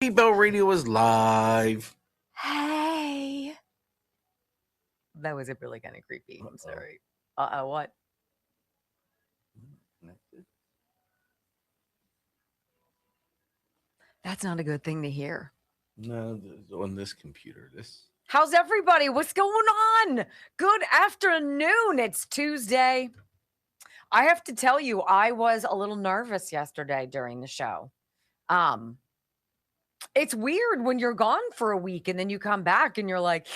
Bell Radio is live. Hey. That was really kind of creepy. I'm sorry. What? That's not a good thing to hear. No, on this computer. How's everybody? What's going on? Good afternoon. It's Tuesday. I have to tell you, I was a little nervous yesterday during the show. It's weird when you're gone for a week and then you come back and you're like,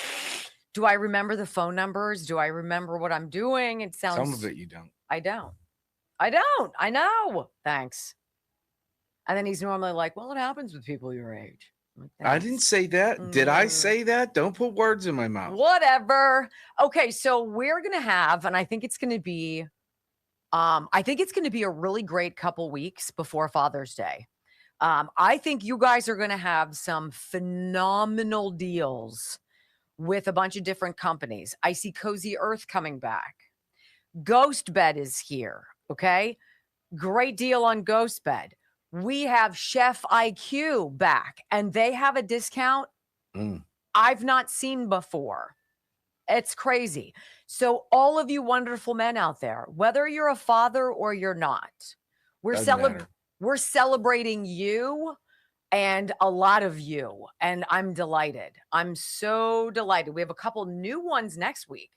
do I remember the phone numbers? Do I remember what I'm doing? It sounds... Some of it you don't. I don't. I know. Thanks. And then he's normally like, well, it happens with people your age. Like, I didn't say that. Did I say that? Don't put words in my mouth. Whatever. Okay, so we're going to have, and I think it's going to be, a really great couple weeks before Father's Day. I think you guys are going to have some phenomenal deals with a bunch of different companies. I see Cozy Earth coming back. Ghost Bed is here, okay? Great deal on Ghost Bed. We have Chef IQ back, and they have a discount I've not seen before. It's crazy. So all of you wonderful men out there, whether you're a father or you're not, we're celebrating you and a lot of you, and I'm delighted. I'm so delighted. We have a couple new ones next week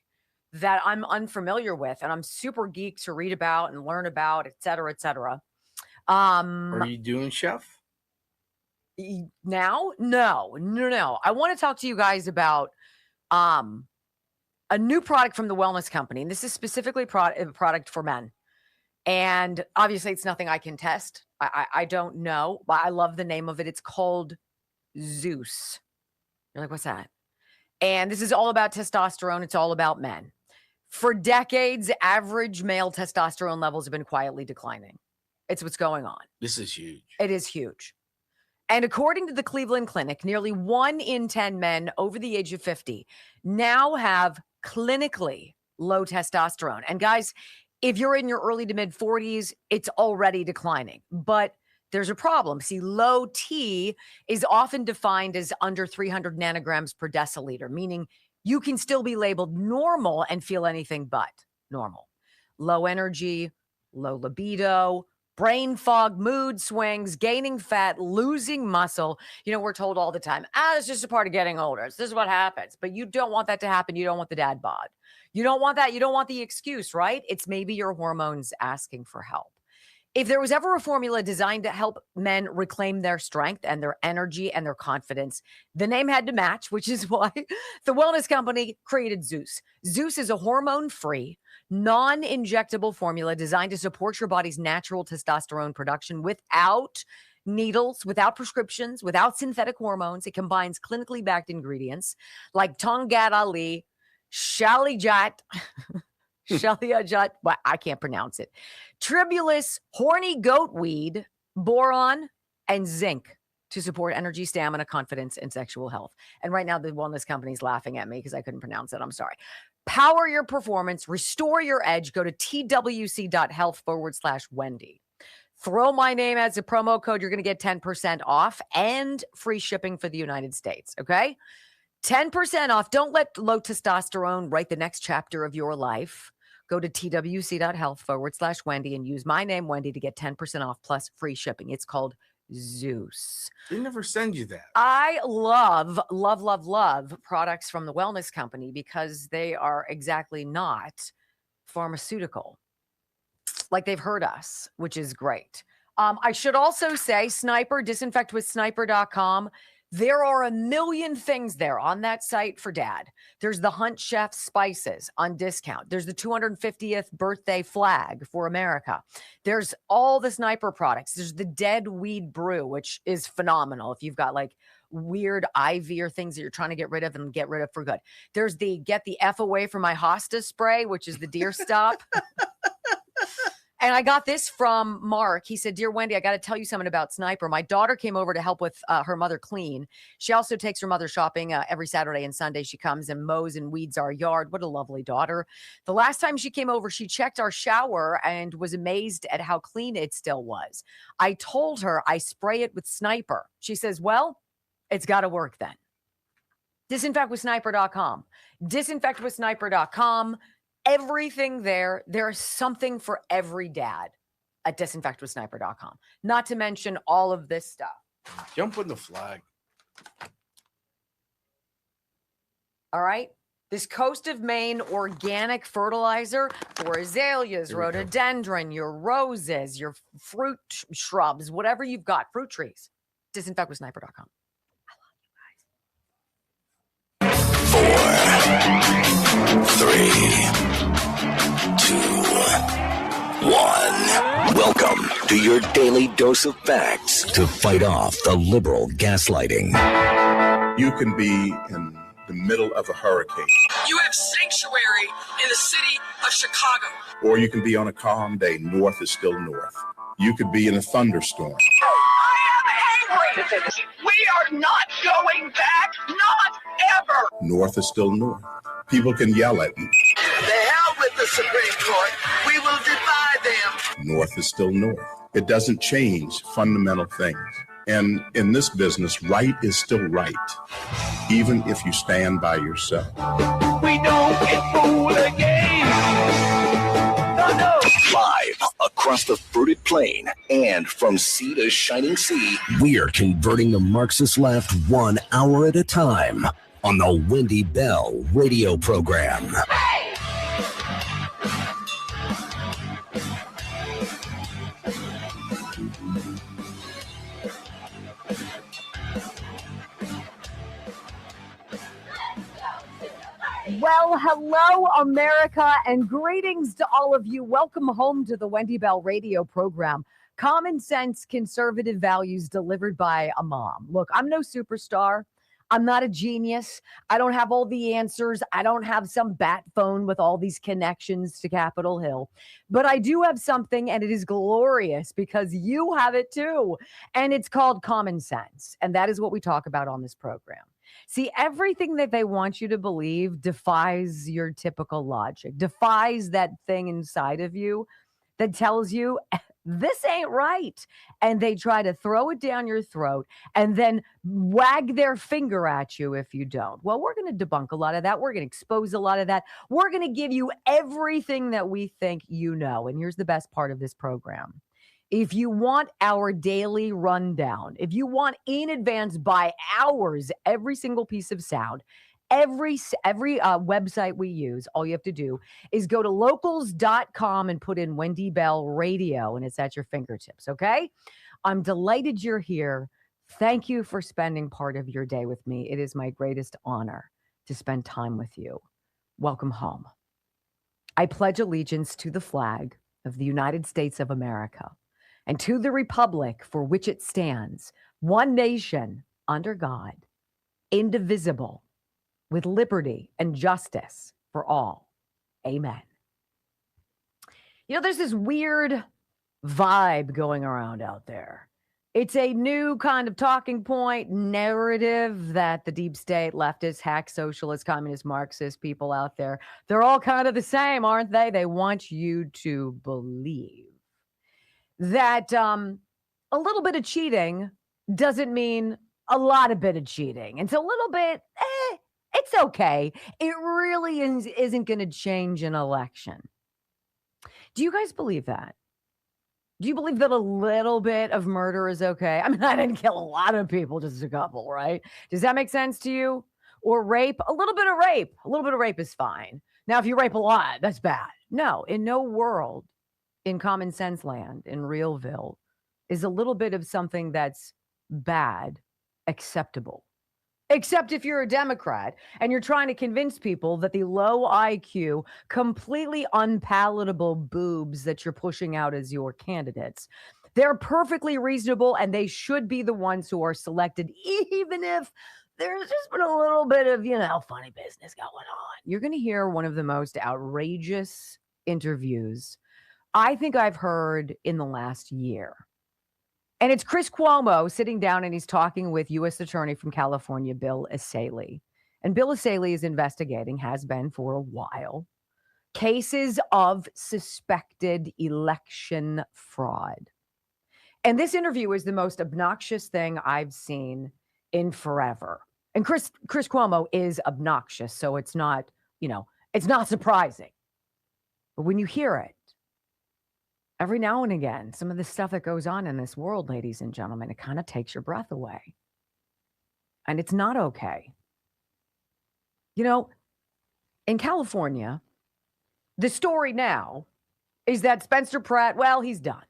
that I'm unfamiliar with, and I'm super geeked to read about and learn about, et cetera, et cetera. Are you doing Chef? Now? No. I want to talk to you guys about a new product from the Wellness Company. And this is specifically a product for men. And obviously it's nothing I can test. I don't know, but I love the name of it. It's called Zeus. You're like, what's that? And this is all about testosterone. It's all about men. For decades, average male testosterone levels have been quietly declining. It's what's going on. This is huge. It is huge. And according to the Cleveland Clinic, nearly 1 in 10 men over the age of 50 now have clinically low testosterone. And guys, if you're in your early to mid 40s, it's already declining. But there's a problem. See, low T is often defined as under 300 nanograms per deciliter, meaning you can still be labeled normal and feel anything but normal. Low energy, low libido, brain fog, mood swings, gaining fat, losing muscle. You know, we're told all the time, it's just a part of getting older. This is what happens. But you don't want that to happen. You don't want the dad bod. You don't want that. You don't want the excuse, right? It's maybe your hormones asking for help. If there was ever a formula designed to help men reclaim their strength and their energy and their confidence, the name had to match, which is why the Wellness Company created Zeus. Zeus is a hormone-free, non-injectable formula designed to support your body's natural testosterone production without needles, without prescriptions, without synthetic hormones. It combines clinically backed ingredients like Tongat Ali, Shalijat, well, I can't pronounce it, Tribulus, horny goatweed, boron, and zinc to support energy, stamina, confidence, and sexual health. And right now, the Wellness Company is laughing at me because I couldn't pronounce it. I'm sorry. Power your performance, restore your edge. Go to twc.health/Wendy. Throw my name as a promo code. You're going to get 10% off and free shipping for the United States. Okay? 10% off. Don't let low testosterone write the next chapter of your life. Go to twc.health/Wendy and use my name, Wendy, to get 10% off plus free shipping. It's called Zeus. They never send you that. I love products from the Wellness Company because they are exactly not pharmaceutical. Like they've heard us, which is great. I should also say Sniper, disinfectwithsniper.com. There are a million things there on that site for dad. There's the Hunt Chef spices on discount. There's the 250th birthday flag for America. There's all the Sniper products. There's the Dead Weed Brew, which is phenomenal if you've got like weird IV or things that you're trying to get rid of and get rid of for good. There's the Get the F Away from My Hosta spray, which is the deer stop. And I got this from Mark. He said, "Dear Wendy, I got to tell you something about Sniper. My daughter came over to help with her mother clean. She also takes her mother shopping every Saturday and Sunday. She comes and mows and weeds our yard. What a lovely daughter. The last time she came over, she checked our shower and was amazed at how clean it still was. I told her I spray it with Sniper. She says, well, it's got to work then. Disinfectwithsniper.com. Disinfectwithsniper.com. Everything there. There's something for every dad at disinfectwithsniper.com. Not to mention all of this stuff. Jump on the flag. All right. This Coast of Maine organic fertilizer for azaleas, rhododendron, your roses, your fruit shrubs, whatever you've got, fruit trees. Disinfectwithsniper.com. Four, three, two, one. Welcome to your daily dose of facts to fight off the liberal gaslighting. You can be in the middle of a hurricane. You have sanctuary in the city of Chicago. Or you can be on a calm day. North is still north. You could be in a thunderstorm. I am angry. We are not going back. Not ever. North is still north. People can yell at you. The hell with the Supreme Court. We will defy them. North is still north. It doesn't change fundamental things. And in this business, right is still right, even if you stand by yourself. We don't get fooled again. No. Live across the fruited plain and from sea to shining sea, we are converting the Marxist left 1 hour at a time on the Wendy Bell radio program. Hey! Well, hello, America, and greetings to all of you. Welcome home to the Wendy Bell radio program. Common sense, conservative values delivered by a mom. Look, I'm no superstar. I'm not a genius. I don't have all the answers. I don't have some bat phone with all these connections to Capitol Hill. But I do have something, and it is glorious because you have it too. And it's called common sense. And that is what we talk about on this program. See, everything that they want you to believe defies your typical logic, defies that thing inside of you that tells you this ain't right. And they try to throw it down your throat and then wag their finger at you if you don't. Well, we're going to debunk a lot of that. We're going to expose a lot of that. We're going to give you everything that we think you know. And here's the best part of this program. If you want our daily rundown, if you want in advance by hours, every single piece of sound, every website we use, all you have to do is go to locals.com and put in Wendy Bell Radio, and it's at your fingertips, okay? I'm delighted you're here. Thank you for spending part of your day with me. It is my greatest honor to spend time with you. Welcome home. I pledge allegiance to the flag of the United States of America and to the republic for which it stands, one nation, under God, indivisible, with liberty and justice for all. Amen. You know, there's this weird vibe going around out there. It's a new kind of talking point narrative that the deep state, leftist, hack, socialist, communist, Marxist people out there, they're all kind of the same, aren't they? They want you to believe that a little bit of cheating doesn't mean a lot of bit of cheating. It's a little bit, it's okay. It really isn't going to change an election. Do you guys believe that? Do you believe that a little bit of murder is okay? I mean, I didn't kill a lot of people, just a couple, right? Does that make sense to you? Or rape? A little bit of rape. A little bit of rape is fine. Now, if you rape a lot, that's bad. No, in no world, in common sense land, in Realville, is a little bit of something that's bad acceptable. Except if you're a Democrat and you're trying to convince people that the low IQ, completely unpalatable boobs that you're pushing out as your candidates, they're perfectly reasonable and they should be the ones who are selected, even if there's just been a little bit of, funny business going on. You're going to hear one of the most outrageous interviews I think I've heard in the last year. And it's Chris Cuomo sitting down and he's talking with U.S. Attorney from California, Bill Asaley. And Bill Asaley is investigating, has been for a while, cases of suspected election fraud. And this interview is the most obnoxious thing I've seen in forever. And Chris Cuomo is obnoxious, so it's not, it's not surprising. But when you hear it, every now and again, some of the stuff that goes on in this world, ladies and gentlemen, it kind of takes your breath away. And it's not okay. In California, the story now is that Spencer Pratt, well, he's done.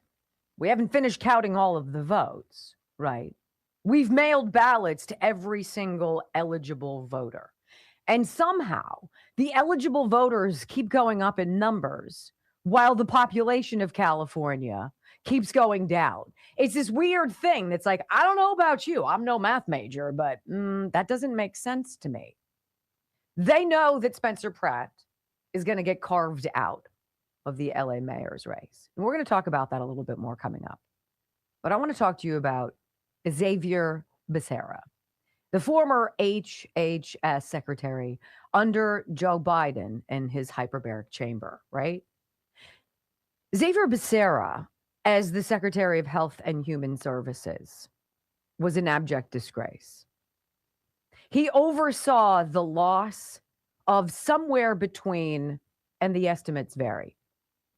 We haven't finished counting all of the votes, right? We've mailed ballots to every single eligible voter. And somehow the eligible voters keep going up in numbers while the population of California keeps going down. It's this weird thing that's like, I don't know about you. I'm no math major, but that doesn't make sense to me. They know that Spencer Pratt is going to get carved out of the LA mayor's race. And we're going to talk about that a little bit more coming up. But I want to talk to you about Xavier Becerra, the former HHS secretary under Joe Biden in his hyperbaric chamber, right? Xavier Becerra, as the Secretary of Health and Human Services, was an abject disgrace. He oversaw the loss of somewhere between, and the estimates vary,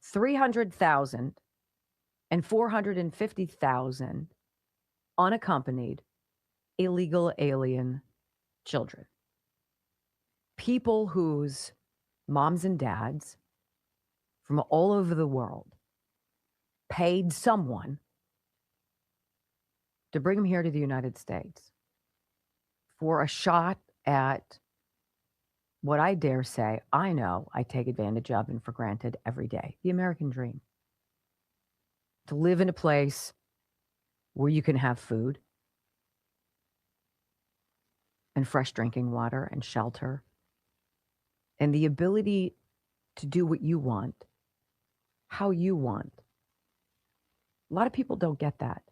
300,000 and 450,000 unaccompanied illegal alien children. People whose moms and dads from all over the world paid someone to bring them here to the United States for a shot at what I dare say I know I take advantage of and for granted every day, the American dream. To live in a place where you can have food and fresh drinking water and shelter and the ability to do what you want, how you want. A lot of people don't get that.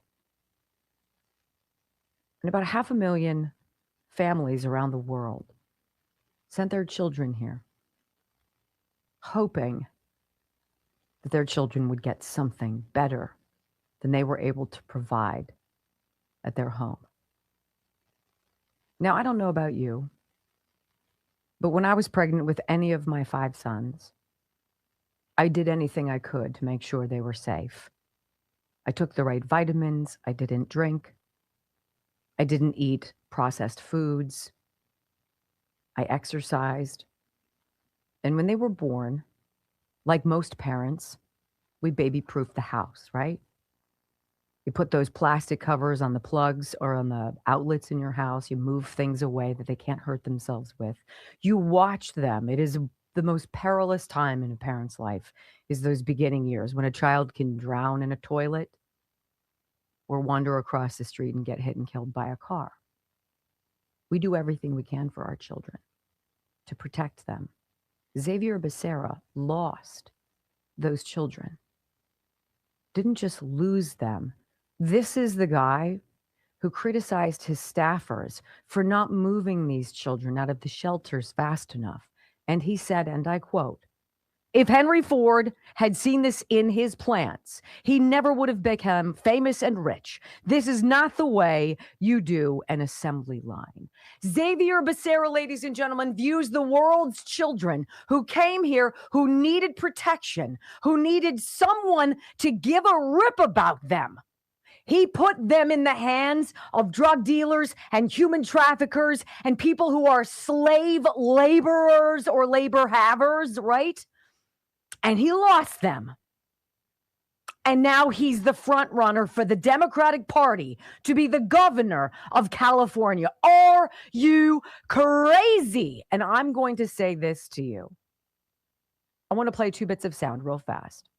And about 500,000 families around the world sent their children here, hoping that their children would get something better than they were able to provide at their home. Now, I don't know about you, but when I was pregnant with any of my 5 sons, I did anything I could to make sure they were safe. I took the right vitamins. I didn't drink. I didn't eat processed foods. I exercised. And when they were born, like most parents, we baby-proofed the house, right? You put those plastic covers on the plugs or on the outlets in your house. You move things away that they can't hurt themselves with. You watch them. It is the most perilous time in a parent's life is those beginning years when a child can drown in a toilet or wander across the street and get hit and killed by a car. We do everything we can for our children to protect them. Xavier Becerra lost those children. Didn't just lose them. This is the guy who criticized his staffers for not moving these children out of the shelters fast enough. And he said, and I quote, "If Henry Ford had seen this in his plans, he never would have become famous and rich. This is not the way you do an assembly line." Xavier Becerra, ladies and gentlemen, views the world's children who came here, who needed protection, who needed someone to give a rip about them. He put them in the hands of drug dealers and human traffickers and people who are slave laborers or labor havers, right? And he lost them. And now he's the front runner for the Democratic Party to be the governor of California. Are you crazy? And I'm going to say this to you. I want to play 2 bits of sound real fast.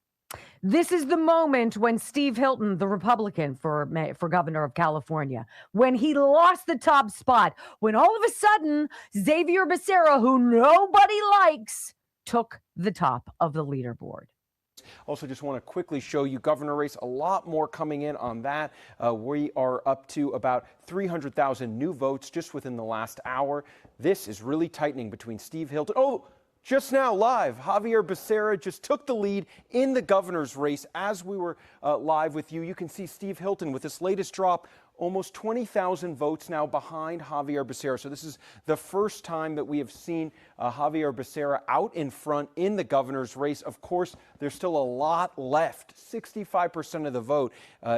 This is the moment when Steve Hilton, the Republican for governor of California, when he lost the top spot, when all of a sudden Xavier Becerra, who nobody likes, took the top of the leaderboard. Also, just want to quickly show you governor race, a lot more coming in on that. We are up to about 300,000 new votes just within the last hour. This is really tightening between Steve Hilton. Oh, just now live, Javier Becerra just took the lead in the governor's race. As we were live with you, you can see Steve Hilton with this latest drop, almost 20,000 votes now behind Javier Becerra. So this is the first time that we have seen Javier Becerra out in front in the governor's race. Of course, there's still a lot left. 65% of the vote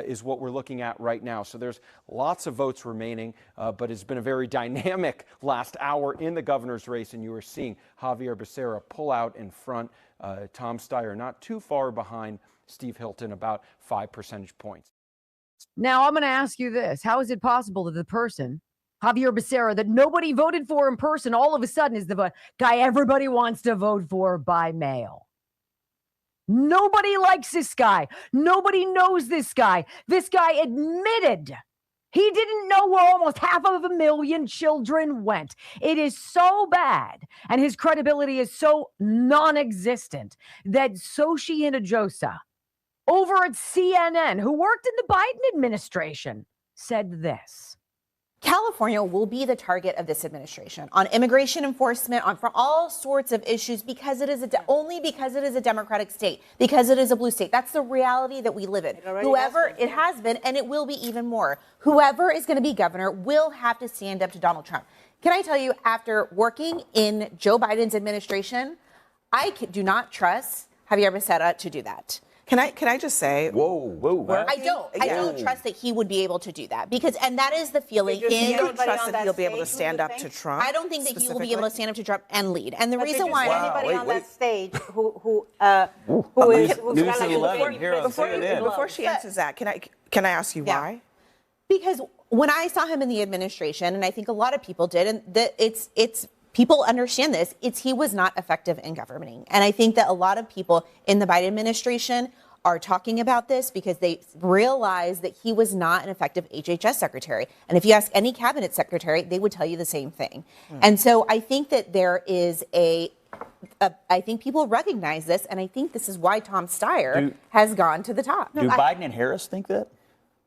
is what we're looking at right now. So there's lots of votes remaining, but it's been a very dynamic last hour in the governor's race, and you are seeing Javier Becerra pull out in front. Tom Steyer not too far behind Steve Hilton, about 5 percentage points. Now, I'm going to ask you this. How is it possible that the person, Javier Becerra, that nobody voted for in person, all of a sudden is the guy everybody wants to vote for by mail? Nobody likes this guy. Nobody knows this guy. This guy admitted he didn't know where almost 500,000 children went. It is so bad, and his credibility is so non-existent that Xochitl Hinojosa, over at CNN, who worked in the Biden administration, said this. California will be the target of this administration on immigration enforcement, on for all sorts of issues, because it is only because it is a Democratic state, because it is a blue state. That's the reality that we live in. Whoever it has been, and it will be even more. Whoever is going to be governor will have to stand up to Donald Trump. Can I tell you, after working in Joe Biden's administration, I do not trust Javier Becerra to do that. Can I just say, whoa. I don't trust that he would be able to do that, because, and that is the feeling. You don't trust that he'll be able to stand up to Trump? I don't think that he will be able to stand up to Trump and lead. And the reason why anybody on that stage who's before she answers that, can I ask you why? Because when I saw him in the administration, and I think a lot of people did, and that it's people understand this, he was not effective in governing. And I think that a lot of people in the Biden administration are talking about this because they realize that he was not an effective HHS secretary. And if you ask any cabinet secretary, they would tell you the same thing. And so I think that there is I think people recognize this, and I think this is why Tom Steyer has gone to the top. Do Biden and Harris think that?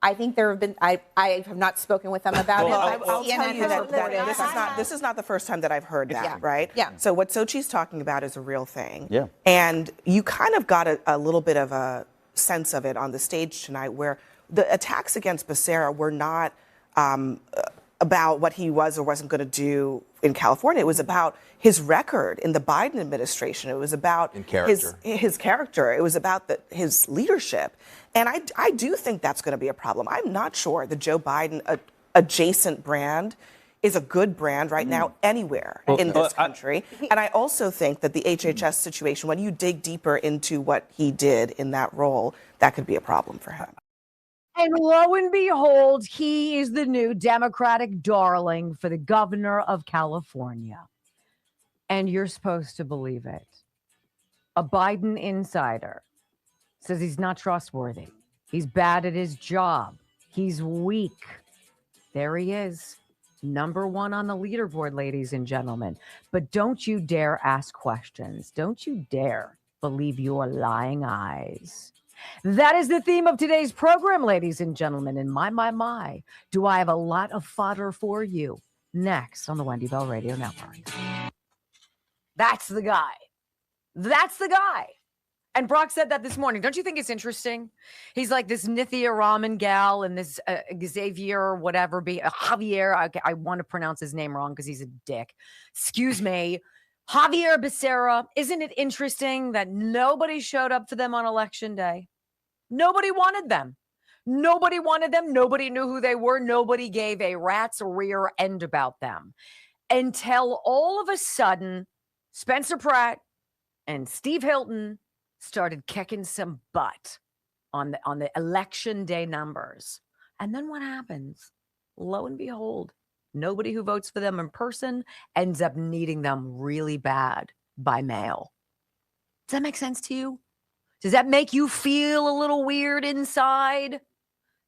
I think there have been, I have not spoken with them about it. I'll tell you that this is not the first time that I've heard that, right? Yeah. So what Xochitl's talking about is a real thing. Yeah. And you kind of got a little bit of a sense of it on the stage tonight, where the attacks against Becerra were not about what he was or wasn't going to do in California. It was about his record in the Biden administration. It was about his character. It was about his leadership. And I do think that's going to be a problem. I'm not sure the Joe Biden adjacent brand is a good brand right now anywhere in this country. And I also think that the HHS situation, when you dig deeper into what he did in that role, that could be a problem for him. And lo and behold, he is the new Democratic darling for the governor of California. And you're supposed to believe it. A Biden insider says he's not trustworthy. He's bad at his job. He's weak. There he is. Number one on the leaderboard, ladies and gentlemen. But don't you dare ask questions. Don't you dare believe your lying eyes. That is the theme of today's program, ladies and gentlemen. And my, do I have a lot of fodder for you next on the Wendy Bell Radio Network. That's the guy. That's the guy. And Brock said that this morning. Don't you think it's interesting? He's like this Nithya Raman gal and this Xavier or whatever, Javier. I want to pronounce his name wrong because he's a dick. Excuse me. Javier Becerra. Isn't it interesting that nobody showed up for them on election day? Nobody wanted them. Nobody wanted them. Nobody knew who they were. Nobody gave a rat's rear end about them until all of a sudden Spencer Pratt and Steve Hilton started kicking some butt on the election day numbers. And then what happens? Lo and behold, nobody who votes for them in person ends up needing them really bad by mail. Does that make sense to you? Does that make you feel a little weird inside?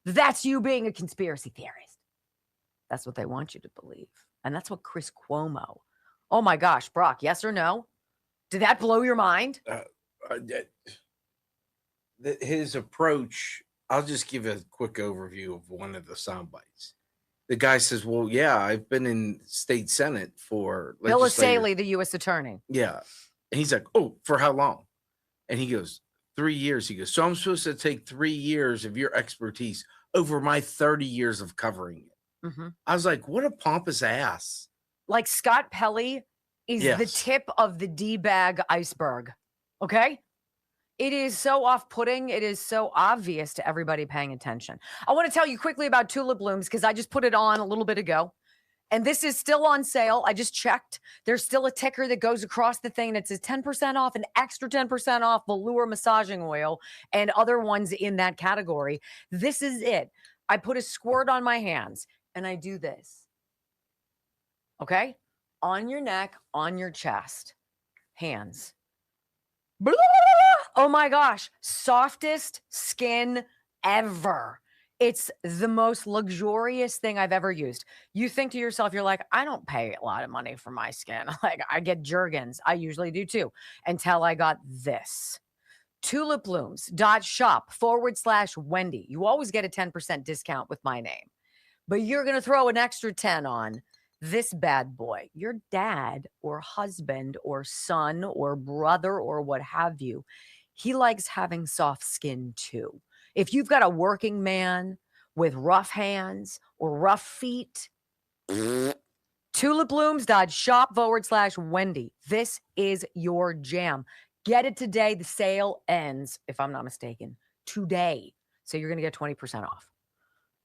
That's you being a conspiracy theorist. That's what they want you to believe. And that's what Chris Cuomo. Oh my gosh, Brock, yes or no? Did that blow your mind? his approach. I'll just give a quick overview of one of the sound bites. The guy says, "Well, yeah, I've been in state senate for Bill legislative." Asaley, the U.S. attorney. Yeah, and he's like, "Oh, for how long?" And he goes, 3 years. He goes, "So I'm supposed to take 3 years of your expertise over my 30 years of covering it." Mm-hmm. I was like, "What a pompous ass!" Like Scott Pelley is the Yes. tip of the D-bag iceberg. Okay. It is so off-putting. It is so obvious to everybody paying attention. I want to tell you quickly about Tulip Blooms because I just put it on a little bit ago. And this is still on sale. I just checked. There's still a ticker that goes across the thing that says 10% off, an extra 10% off Velour massaging oil and other ones in that category. This is it. I put a squirt on my hands and I do this. Okay? On your neck, on your chest, hands. Blah, blah, blah. Oh my gosh, softest skin ever. It's the most luxurious thing I've ever used. You think to yourself, you're like, I don't pay a lot of money for my skin. Like, I get Jergens. I usually do too, until I got this. tulipblooms.shop/Wendy. You always get a 10% discount with my name, but you're going to throw an extra 10 on this bad boy. Your dad or husband or son or brother or what have you, he likes having soft skin too. If you've got a working man with rough hands or rough feet, tulipblooms.shop/Wendy. This is your jam. Get it today. The sale ends, if I'm not mistaken, today. So you're going to get 20% off.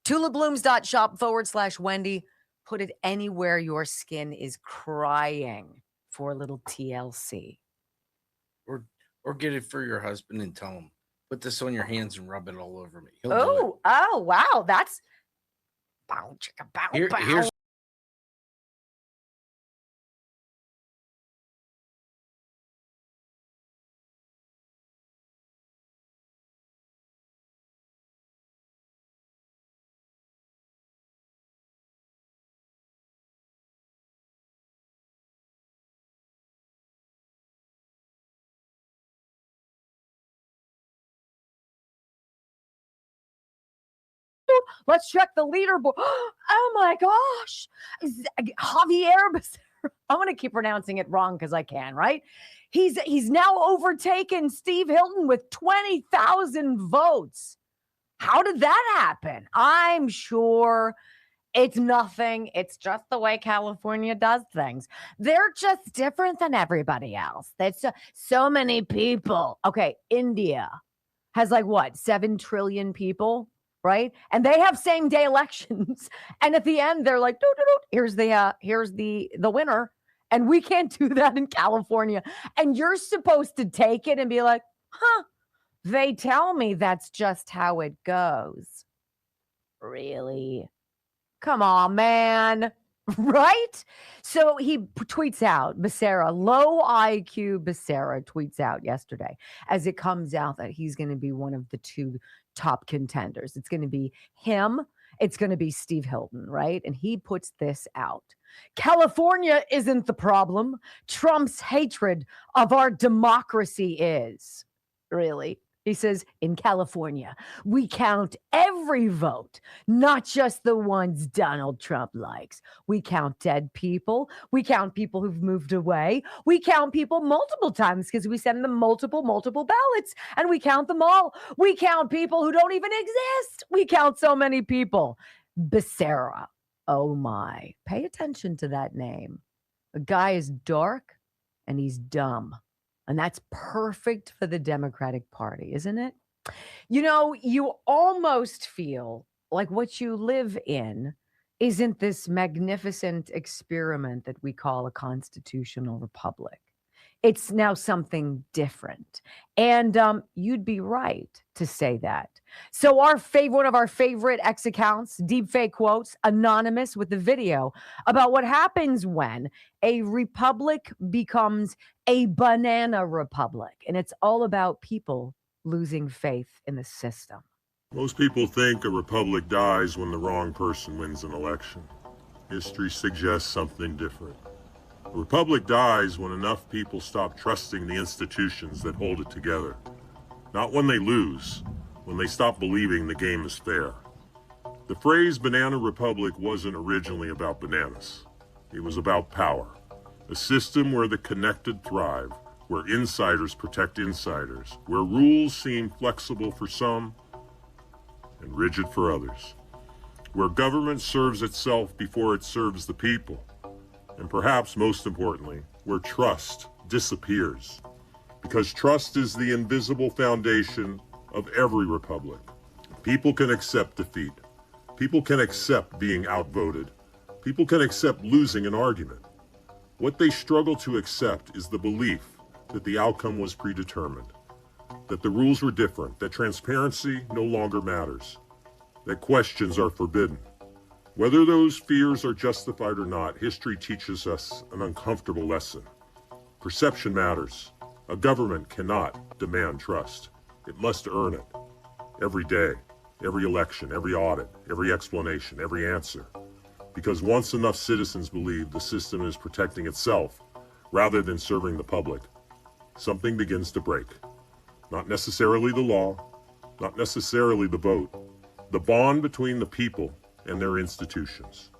tulipblooms.shop/Wendy. Put it anywhere your skin is crying for a little TLC. Or get it for your husband and tell him, put this on your hands and rub it all over me. He'll do it. Oh, wow. That's bow, chicka, bow, bow. Here's Let's check the leaderboard. Oh my gosh. Javier Becerra. I'm going to keep pronouncing it wrong because I can, right? He's now overtaken Steve Hilton with 20,000 votes. How did that happen? I'm sure it's nothing. It's just the way California does things. They're just different than everybody else. There's so many people. Okay, India has like what, 7 trillion people? Right? And they have same day elections. And at the end, they're like, here's the winner. And we can't do that in California. And you're supposed to take it and be like, they tell me that's just how it goes. Really? Come on, man. Right? So he tweets out, Becerra, low IQ Becerra tweets out yesterday as it comes out that he's going to be one of the 2 top contenders. It's going to be him. It's going to be Steve Hilton, right? And he puts this out. California isn't the problem. Trump's hatred of our democracy is. Really? He says, in California, we count every vote, not just the ones Donald Trump likes. We count dead people. We count people who've moved away. We count people multiple times because we send them multiple ballots, and we count them all. We count people who don't even exist. We count so many people. Becerra. Oh my. Pay attention to that name. The guy is dark and he's dumb. And that's perfect for the Democratic Party, isn't it? You know, you almost feel like what you live in isn't this magnificent experiment that we call a constitutional republic. It's now something different. And you'd be right to say that. So one of our favorite X accounts, deepfake quotes, anonymous with the video about what happens when a republic becomes a banana republic. And it's all about people losing faith in the system. Most people think a republic dies when the wrong person wins an election. History suggests something different. A republic dies when enough people stop trusting the institutions that hold it together. not when they lose, when they stop believing the game is fair. The phrase banana republic wasn't originally about bananas. It was about power. A system where the connected thrive, where insiders protect insiders, where rules seem flexible for some and rigid for others, where government serves itself before it serves the people, and perhaps most importantly, where trust disappears. Because trust is the invisible foundation of every republic. People can accept defeat. People can accept being outvoted. People can accept losing an argument. What they struggle to accept is the belief that the outcome was predetermined, that the rules were different, that transparency no longer matters, that questions are forbidden. Whether those fears are justified or not, history teaches us an uncomfortable lesson. Perception matters. A government cannot demand trust. It must earn it. Every day, every election, every audit, every explanation, every answer. Because once enough citizens believe the system is protecting itself rather than serving the public, something begins to break. Not necessarily the law, not necessarily the vote, the bond between the people and their institutions.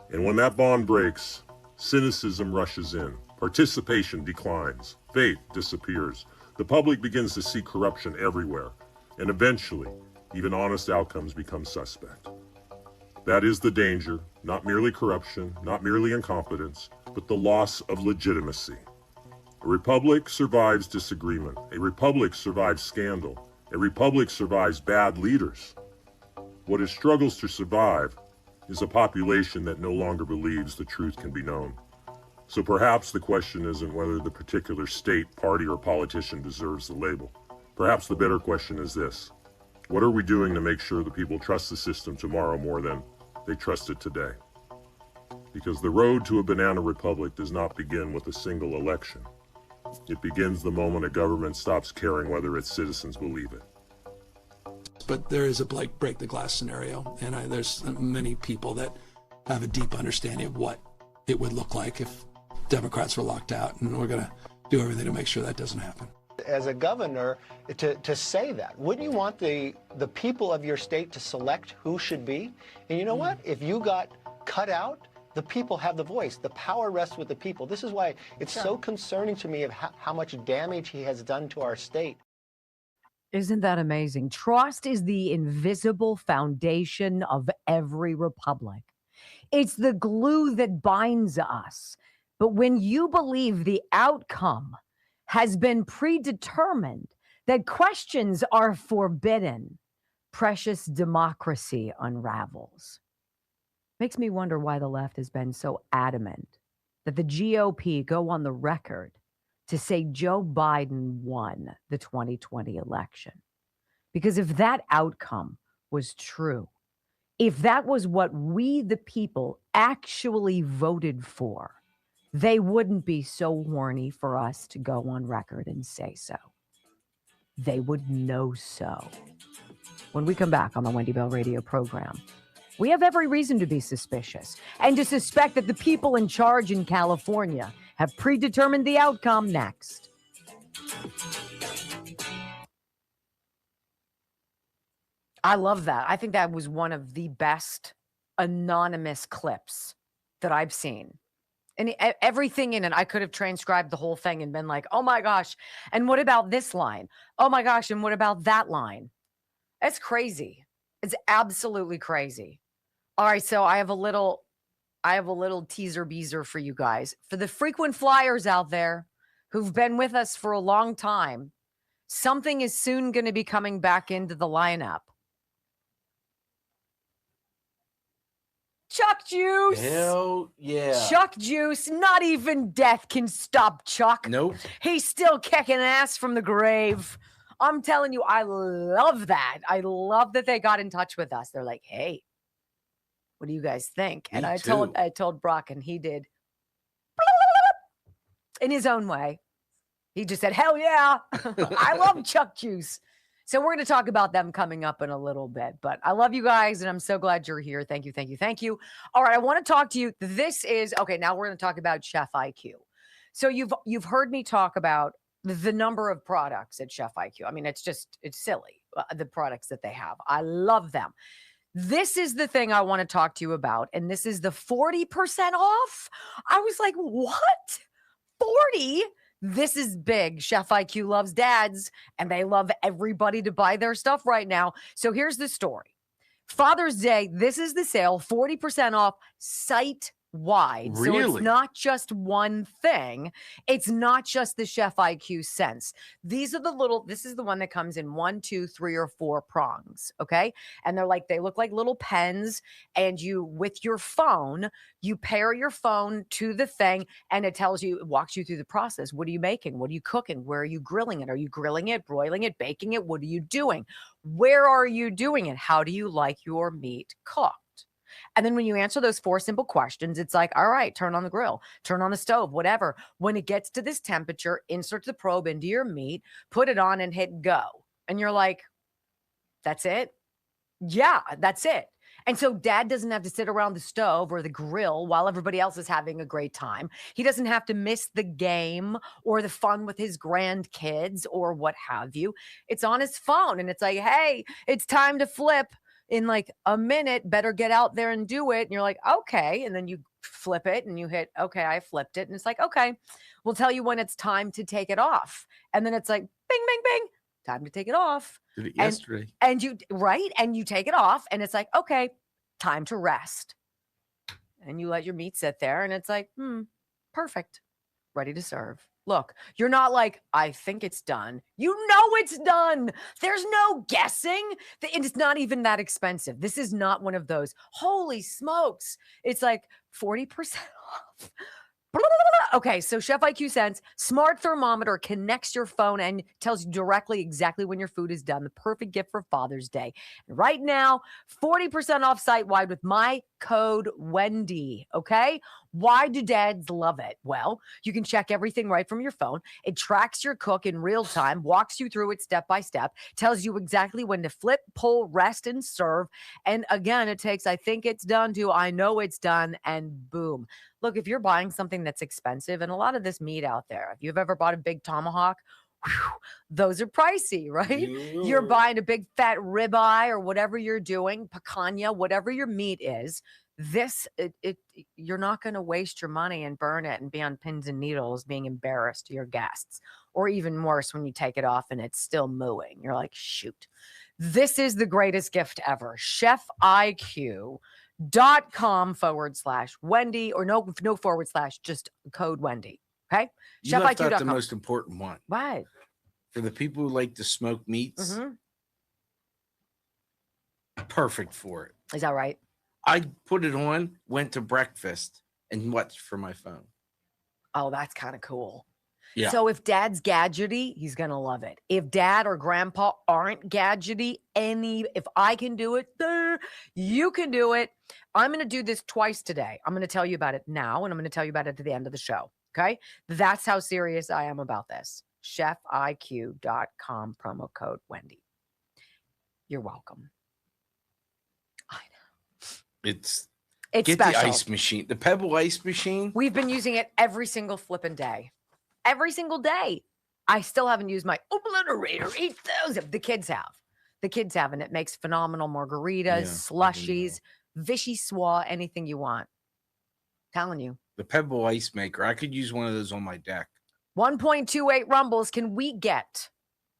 And when that bond breaks, cynicism rushes in, participation declines, faith disappears, the public begins to see corruption everywhere, and eventually, even honest outcomes become suspect. That is the danger, not merely corruption, not merely incompetence, but the loss of legitimacy. A republic survives disagreement. A republic survives scandal. A republic survives bad leaders. What it struggles to survive is a population that no longer believes the truth can be known. So perhaps the question isn't whether the particular state, party, or politician deserves the label. Perhaps the better question is this: what are we doing to make sure that people trust the system tomorrow more than they trust it today? Because the road to a banana republic does not begin with a single election. It begins the moment a government stops caring whether its citizens believe it. But there is a break the glass scenario, and there's many people that have a deep understanding of what it would look like if Democrats were locked out, and we're going to do everything to make sure that doesn't happen. As a governor, to say that, wouldn't you want the people of your state to select who should be? And you know what? If you got cut out, the people have the voice. The power rests with the people. This is why it's so concerning to me of how much damage he has done to our state. Isn't that amazing? Trust is the invisible foundation of every republic. It's the glue that binds us. But when you believe the outcome has been predetermined, that questions are forbidden, precious democracy unravels. Makes me wonder why the left has been so adamant that the GOP go on the record to say Joe Biden won the 2020 election. Because if that outcome was true, if that was what we, the people, actually voted for, they wouldn't be so horny for us to go on record and say so. They would know so. When we come back on the Wendy Bell radio program, we have every reason to be suspicious and to suspect that the people in charge in California have predetermined the outcome. Next. I love that. I think that was one of the best anonymous clips that I've seen. And everything in it, I could have transcribed the whole thing and been like, oh my gosh, and what about this line? Oh my gosh, and what about that line? That's crazy. It's absolutely crazy. All right, so I have a little teaser beezer for you guys. For the frequent flyers out there who've been with us for a long time, something is soon going to be coming back into the lineup. Chuck Juice. Hell yeah. Chuck Juice. Not even death can stop Chuck. Nope. He's still kicking ass from the grave. I'm telling you, I love that. I love that they got in touch with us. They're like, hey, what do you guys think? And I told Brock, and he did in his own way. He just said, hell yeah. I love Chuck Juice. So we're going to talk about them coming up in a little bit, but I love you guys and I'm so glad you're here. Thank you. Thank you. Thank you. All right. I want to talk to you. This is okay. Now we're going to talk about Chef IQ. So you've heard me talk about the number of products at Chef IQ. I mean, it's silly, the products that they have. I love them. This is the thing I want to talk to you about. And this is the 40% off. I was like, what? 40? This is big. Chef IQ loves dads, and they love everybody to buy their stuff right now. So here's the story. Father's Day, this is the sale, 40% off site wide. Really? So it's not just one thing. It's not just the Chef IQ scents. These are this is the one that comes in 1, 2, 3, or 4 prongs. Okay. And they look like little pens. And with your phone, you pair your phone to the thing and it walks you through the process. What are you making? What are you cooking? Where are you grilling it? Are you grilling it, broiling it, baking it? What are you doing? Where are you doing it? How do you like your meat cooked? And then when you answer those 4 simple questions, it's like, all right, turn on the grill, turn on the stove, whatever. When it gets to this temperature, insert the probe into your meat, put it on and hit go. And you're like, that's it? Yeah, that's it. And so dad doesn't have to sit around the stove or the grill while everybody else is having a great time. He doesn't have to miss the game or the fun with his grandkids or what have you. It's on his phone and it's like, hey, it's time to flip in like a minute. Better get out there and do it. And you're like, okay. And then you flip it and you hit, okay, I flipped it. And it's like, okay, we'll tell you when it's time to take it off. And then it's like, bing, bing, bing, time to take it off. Did it yesterday. And you take it off and it's like, okay, time to rest. And you let your meat sit there and it's like, perfect, ready to serve. Look, you're not like, I think it's done. You know it's done. There's no guessing. And it's not even that expensive. This is not one of those, holy smokes. It's like 40% off. Okay, so Chef IQ Sense, smart thermometer connects your phone and tells you directly exactly when your food is done. The perfect gift for Father's Day. And right now, 40% off site-wide with my code Wendy, okay? Why do dads love it? Well, you can check everything right from your phone. It tracks your cook in real time, walks you through it step by step, tells you exactly when to flip, pull, rest, and serve. And again, it takes, I think it's done to, I know it's done, and boom. Look, if you're buying something that's expensive, and a lot of this meat out there, if you've ever bought a big tomahawk, those are pricey, right? You're buying a big fat ribeye or whatever you're doing, picanha, whatever your meat is. You're not going to waste your money and burn it and be on pins and needles being embarrassed to your guests. Or even worse, when you take it off and it's still mooing. You're like, shoot. This is the greatest gift ever. ChefIQ.com/Wendy, or no /, just code Wendy. Okay. You left out the most important one. What? For the people who like to smoke meats, perfect for it. Is that right? I put it on, went to breakfast, and watched for my phone. Oh, that's kind of cool. Yeah. So if dad's gadgety, he's going to love it. If dad or grandpa aren't gadgety, if I can do it, you can do it. I'm going to do this twice today. I'm going to tell you about it now, and I'm going to tell you about it at the end of the show. Okay. That's how serious I am about this. ChefIQ.com, promo code Wendy. You're welcome. I know. It's get special. The ice machine, the Pebble ice machine. We've been using it every single flipping day. Every single day. I still haven't used my obliterator 8000. The kids have. And it makes phenomenal margaritas, slushies, vichyssoise, anything you want. Telling you. The Pebble ice maker. I could use one of those on my deck. 1.28 rumbles. Can we get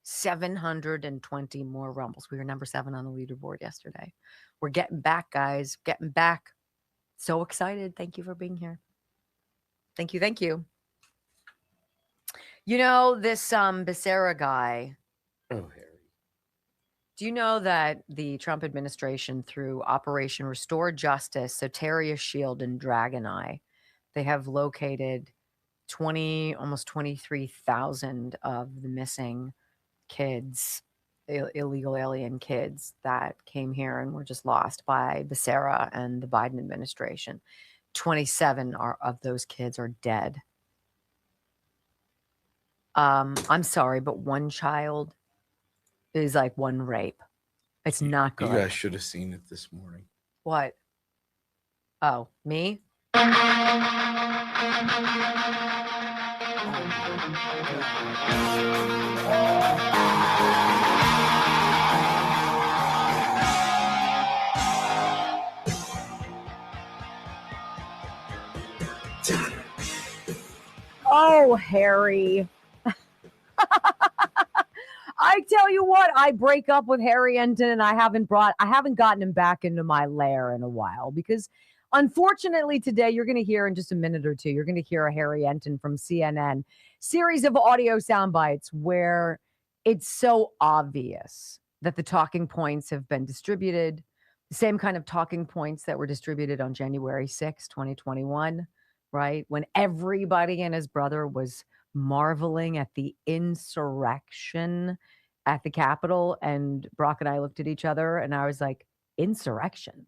720 more rumbles? We were number 7 on the leaderboard yesterday. We're getting back, guys. Getting back. So excited. Thank you for being here. Thank you. Thank you. You know, this Becerra guy. Oh, Harry. Do you know that the Trump administration, through Operation Restore Justice, Soteria Shield, and Dragon Eye, they have located almost 23,000 of the missing kids, illegal alien kids that came here and were just lost by Becerra and the Biden administration. 27 of those kids are dead. I'm sorry, but one child is like one rape. It's not good. You guys should have seen it this morning. What? Oh, me? Oh Oh, Harry. I tell you what, I break up with Harry Enton and I haven't gotten him back into my lair in a while because unfortunately today you're going to hear in just a minute or two, you're going to hear a Harry Enton from CNN series of audio sound bites where it's so obvious that the talking points have been distributed, the same kind of talking points that were distributed on January 6, 2021, right? When everybody and his brother was marveling at the insurrection at the Capitol. And Brock and I looked at each other and I was like, insurrection?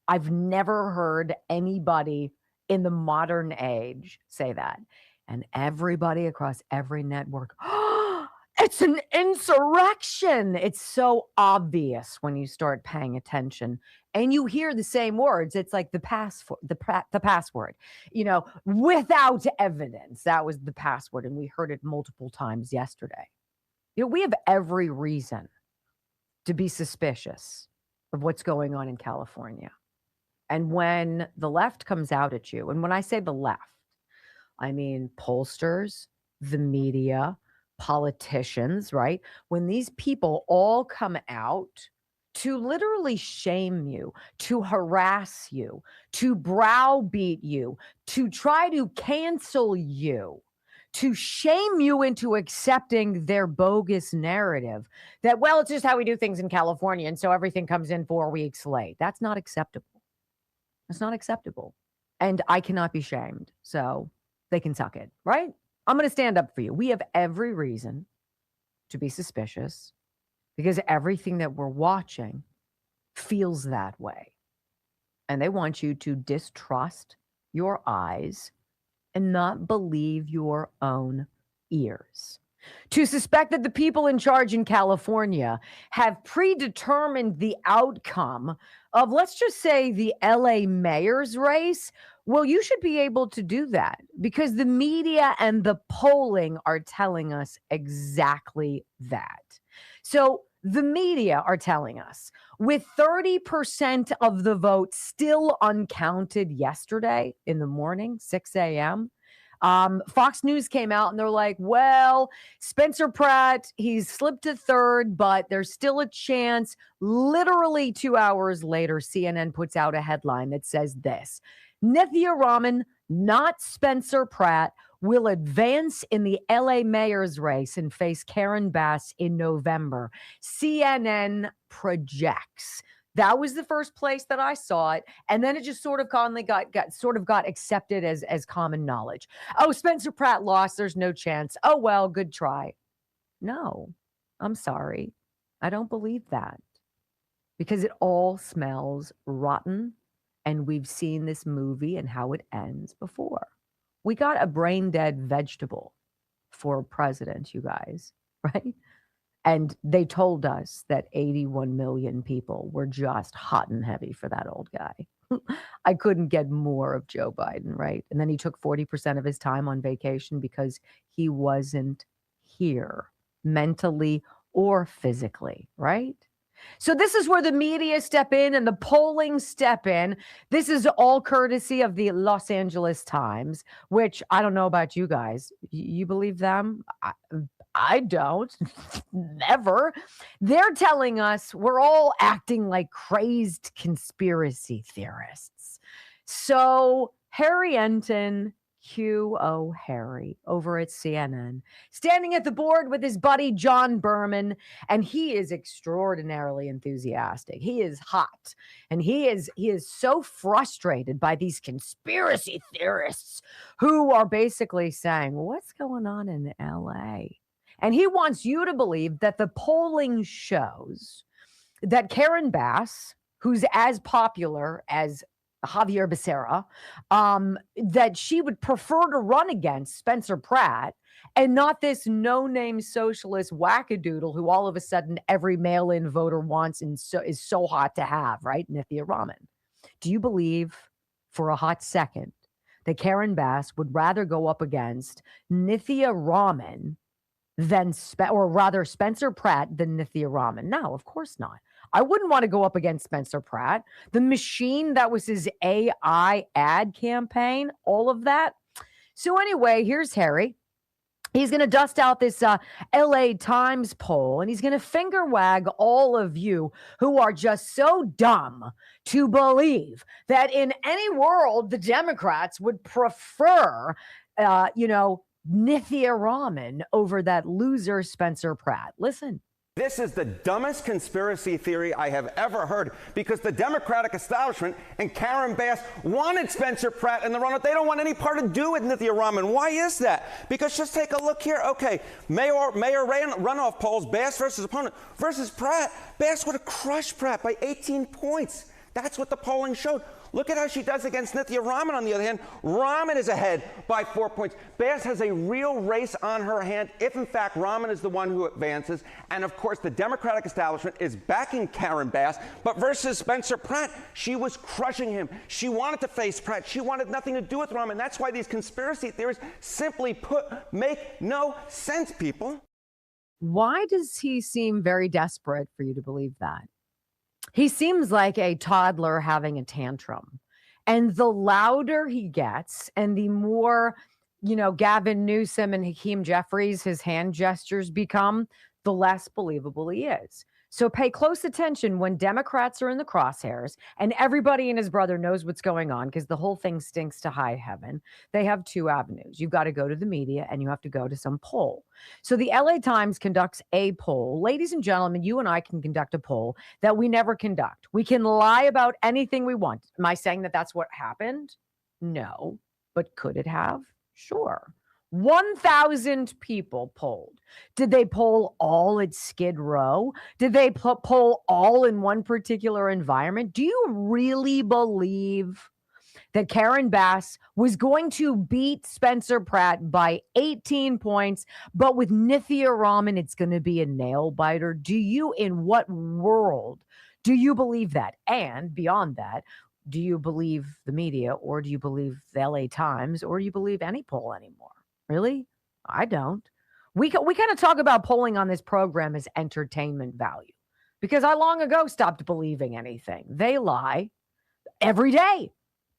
I've never heard anybody in the modern age say that. And everybody across every network, oh, it's an insurrection. It's so obvious when you start paying attention and you hear the same words. It's like the password, without evidence. That was the password. And we heard it multiple times yesterday. We have every reason to be suspicious of what's going on in California. And when the left comes out at you, and when I say the left, I mean pollsters, the media, politicians, right? When these people all come out to literally shame you, to harass you, to browbeat you, to try to cancel you, to shame you into accepting their bogus narrative that, well, it's just how we do things in California, and so everything comes in 4 weeks late. That's not acceptable. It's not acceptable. And I cannot be shamed. So they can suck it, right? I'm going to stand up for you. We have every reason to be suspicious because everything that we're watching feels that way. And they want you to distrust your eyes and not believe your own ears. To suspect that the people in charge in California have predetermined the outcome of, let's just say, the LA mayor's race, well, you should be able to do that because the media and the polling are telling us exactly that. So the media are telling us with 30% of the vote still uncounted yesterday in the morning, 6 a.m., Fox News came out and they're like, well, Spencer Pratt, he's slipped to third, but there's still a chance. Literally 2 hours later, CNN puts out a headline that says this: Nithya Raman, not Spencer Pratt, will advance in the LA mayor's race and face Karen Bass in November. CNN projects. That was the first place that I saw it. And then it just sort of got accepted as common knowledge. Oh, Spencer Pratt lost. There's no chance. Oh, well, good try. No, I'm sorry. I don't believe that because it all smells rotten. And we've seen this movie and how it ends before. We got a brain dead vegetable for president, you guys, right? And they told us that 81 million people were just hot and heavy for that old guy. I couldn't get more of Joe Biden, right? And then he took 40% of his time on vacation because he wasn't here mentally or physically, right? So this is where the media step in and the polling step in. This is all courtesy of the Los Angeles Times, which I don't know about you guys. You believe them? I don't. Never. They're telling us we're all acting like crazed conspiracy theorists. So Harry Enton, Q.O. Harry, over at CNN, standing at the board with his buddy John Berman, and he is extraordinarily enthusiastic. He is hot, and he is so frustrated by these conspiracy theorists who are basically saying, what's going on in L.A.? And he wants you to believe that the polling shows that Karen Bass, who's as popular as Javier Becerra, that she would prefer to run against Spencer Pratt and not this no-name socialist wackadoodle who all of a sudden every mail-in voter wants and is so hot to have, right? Nithya Raman. Do you believe for a hot second that Karen Bass would rather go up against Nithya Raman than, or rather Spencer Pratt than Nithya Raman. No, of course not. I wouldn't want to go up against Spencer Pratt. The machine that was his AI ad campaign, all of that. So anyway, here's Harry. He's going to dust out this LA Times poll, and he's going to finger wag all of you who are just so dumb to believe that in any world, the Democrats would prefer, Nithya Raman over that loser Spencer Pratt. Listen. This is the dumbest conspiracy theory I have ever heard, because the Democratic establishment and Karen Bass wanted Spencer Pratt in the runoff. They don't want any part to do with Nithya Raman. Why is that? Because just take a look here. Okay, mayor runoff polls, Bass versus opponent versus Pratt. Bass would have crushed Pratt by 18 points. That's what the polling showed. Look at how she does against Nithya Raman, on the other hand. Raman is ahead by 4 points. Bass has a real race on her hand if, in fact, Raman is the one who advances. And, of course, the Democratic establishment is backing Karen Bass. But versus Spencer Pratt, she was crushing him. She wanted to face Pratt. She wanted nothing to do with Raman. That's why these conspiracy theories, simply put, make no sense, people. Why does he seem very desperate for you to believe that? He seems like a toddler having a tantrum. And the louder he gets and the more, Gavin Newsom and Hakeem Jeffries, his hand gestures become, the less believable he is. So pay close attention when Democrats are in the crosshairs and everybody and his brother knows what's going on, because the whole thing stinks to high heaven. They have two avenues. You've got to go to the media and you have to go to some poll. So the LA Times conducts a poll. Ladies and gentlemen, you and I can conduct a poll that we never conduct. We can lie about anything we want. Am I saying that that's what happened? No. But could it have? Sure. 1,000 people polled. Did they poll all at Skid Row? Did they poll all in one particular environment? Do you really believe that Karen Bass was going to beat Spencer Pratt by 18 points, but with Nithya Raman, it's going to be a nail biter? In what world do you believe that? And beyond that, do you believe the media, or do you believe the LA Times, or do you believe any poll anymore? Really? I don't. We kind of talk about polling on this program as entertainment value, because I long ago stopped believing anything. They lie every day.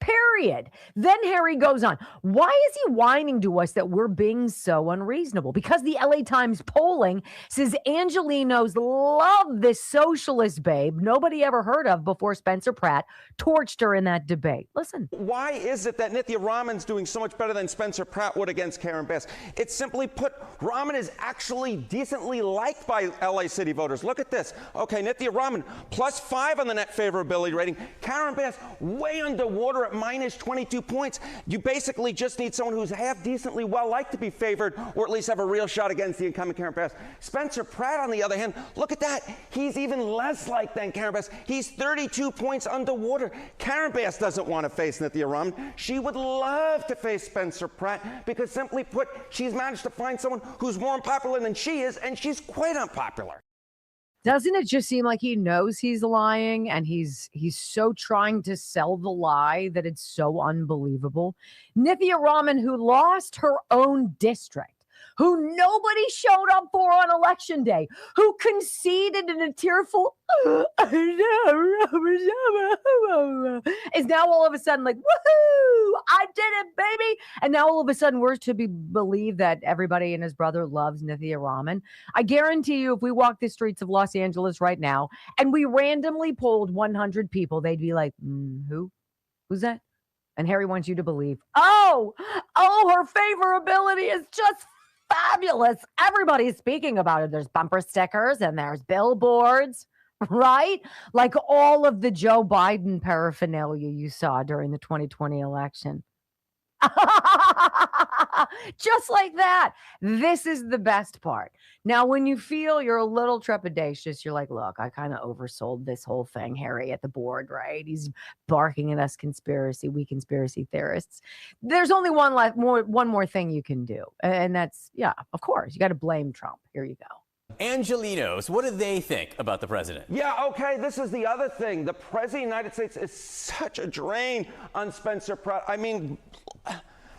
Period. Then Harry goes on. Why is he whining to us that we're being so unreasonable? Because the LA Times polling says Angelenos love this socialist babe nobody ever heard of before Spencer Pratt torched her in that debate. Listen. Why is it that Nithya Raman's doing so much better than Spencer Pratt would against Karen Bass? It's simply put, Raman is actually decently liked by LA City voters. Look at this. Okay, Nithya Raman, +5 on the net favorability rating. Karen Bass, way underwater at minus 22 points. You basically just need someone who's half decently well-liked to be favored, or at least have a real shot against the incumbent Karen Bass. Spencer Pratt, on the other hand, look at that. He's even less liked than Karen Bass. He's 32 points underwater. Karen Bass doesn't want to face Nithya Raman. She would love to face Spencer Pratt, because simply put, she's managed to find someone who's more unpopular than she is, and she's quite unpopular. Doesn't it just seem like he knows he's lying, and he's so trying to sell the lie that it's so unbelievable? Nithya Raman, who lost her own district, who nobody showed up for on election day, who conceded in a tearful, is now all of a sudden like, woohoo, I did it, baby. And now all of a sudden we're to believe that everybody and his brother loves Nithya Raman. I guarantee you, if we walk the streets of Los Angeles right now and we randomly polled 100 people, they'd be like, who? Who's that? And Harry wants you to believe, oh, her favorability is just fabulous. Everybody's speaking about it. There's bumper stickers and there's billboards, right? Like all of the Joe Biden paraphernalia you saw during the 2020 election. Just like that. This is the best part. Now, when you feel you're a little trepidatious, you're like, look, I kind of oversold this whole thing, Harry, at the board, right? He's barking at us we conspiracy theorists. There's only one more thing you can do. And that's, yeah, of course, you got to blame Trump. Here you go. Angelinos, what do they think about the president? Yeah, okay, this is the other thing. The president of the United States is such a drain on Spencer Pratt. I mean,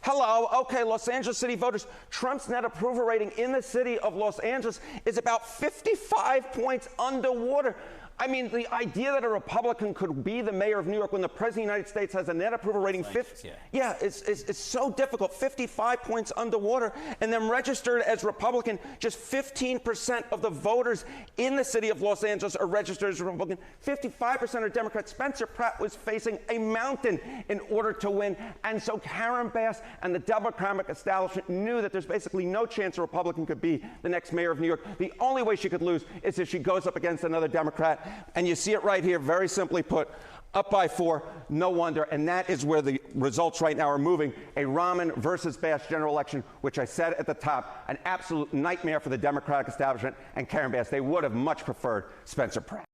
hello, okay, Los Angeles City voters. Trump's net approval rating in the city of Los Angeles is about 55 points underwater. I mean, the idea that a Republican could be the mayor of New York when the president of the United States has a net approval rating 50, it's so difficult. 55 points underwater, and then registered as Republican. Just 15% of the voters in the city of Los Angeles are registered as Republican. 55% are Democrats. Spencer Pratt was facing a mountain in order to win, and so Karen Bass and the Democratic establishment knew that there's basically no chance a Republican could be the next mayor of New York. The only way she could lose is if she goes up against another Democrat. And you see it right here, very simply put, up by 4, no wonder. And that is where the results right now are moving. A Rahman versus Bass general election, which I said at the top, an absolute nightmare for the Democratic establishment and Karen Bass. They would have much preferred Spencer Pratt.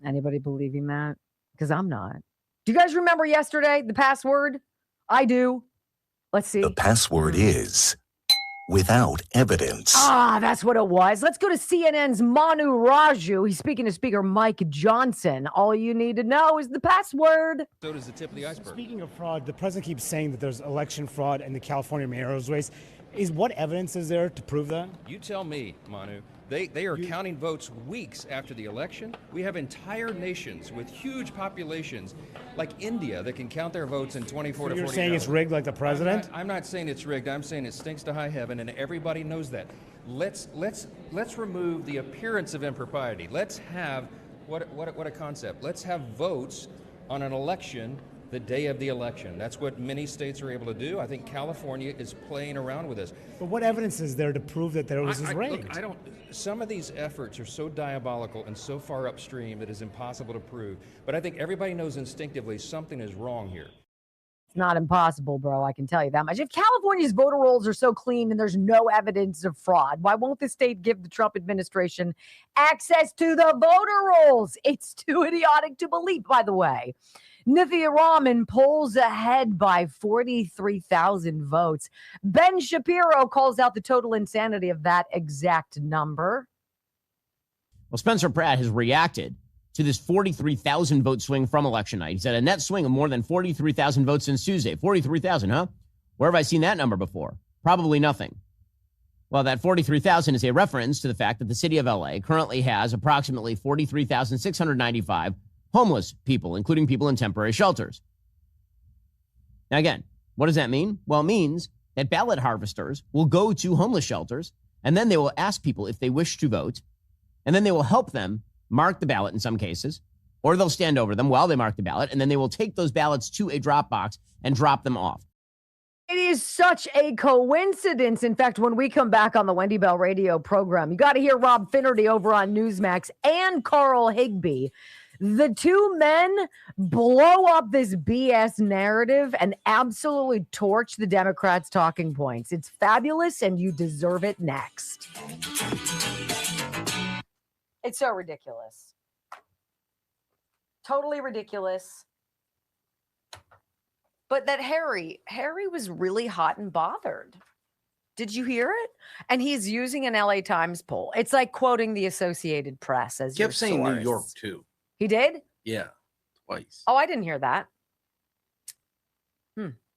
Anybody believing that? Because I'm not. Do you guys remember yesterday, the password? I do. Let's see. The password is without evidence. Ah, that's what it was. Let's go to CNN's Manu Raju. He's speaking to Speaker Mike Johnson. All you need to know is the password. So does the tip of the iceberg. Speaking of fraud, the president keeps saying that there's election fraud in the California mayor's race. What evidence is there to prove that? You tell me, Manu. They are counting votes weeks after the election. We have entire nations with huge populations like India that can count their votes in 24 to 48 You're saying hours. it's rigged like the president? I'm not saying it's rigged. I'm saying it stinks to high heaven, and everybody knows that. Let's remove the appearance of impropriety. Let's have what a concept. Let's have votes on an election the day of the election. That's what many states are able to do. I think California is playing around with this. But what evidence is there to prove that there was rigged? Look, some of these efforts are so diabolical and so far upstream that it's impossible to prove. But I think everybody knows instinctively something is wrong here. It's not impossible, bro. I can tell you that much. If California's voter rolls are so clean and there's no evidence of fraud, why won't the state give the Trump administration access to the voter rolls? It's too idiotic to believe, by the way. Nithya Rahman pulls ahead by 43,000 votes. Ben Shapiro calls out the total insanity of that exact number. Well, Spencer Pratt has reacted to this 43,000 vote swing from election night. He said a net swing of more than 43,000 votes since Tuesday. 43,000, huh? Where have I seen that number before? Probably nothing. Well, that 43,000 is a reference to the fact that the city of LA currently has approximately 43,695 homeless people, including people in temporary shelters. Now, again, what does that mean? Well, it means that ballot harvesters will go to homeless shelters, and then they will ask people if they wish to vote, and then they will help them mark the ballot in some cases, or they'll stand over them while they mark the ballot, and then they will take those ballots to a drop box and drop them off. It is such a coincidence. In fact, when we come back on the Wendy Bell radio program, you got to hear Rob Finnerty over on Newsmax and Carl Higbee. The two men blow up this BS narrative and absolutely torch the Democrats' talking points. It's fabulous, and you deserve it next. It's so ridiculous. Totally ridiculous. But that Harry was really hot and bothered. Did you hear it? And he's using an LA Times poll. It's like quoting the Associated Press as your kept saying source. New York too. He did? Yeah, twice. Oh, I didn't hear that.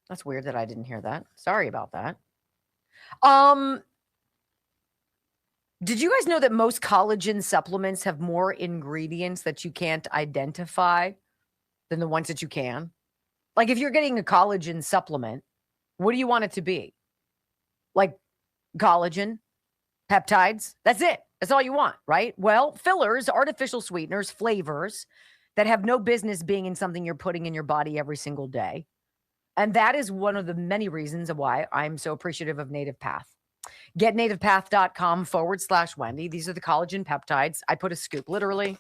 That's weird that I didn't hear that. Sorry about that. Did you guys know that most collagen supplements have more ingredients that you can't identify than the ones that you can? Like if you're getting a collagen supplement, what do you want it to be? Like collagen, peptides, that's it. That's all you want, right? Well, fillers, artificial sweeteners, flavors that have no business being in something you're putting in your body every single day. And that is one of the many reasons why I'm so appreciative of Native Path. Get nativepath.com/Wendy. These are the collagen peptides. I put a scoop, literally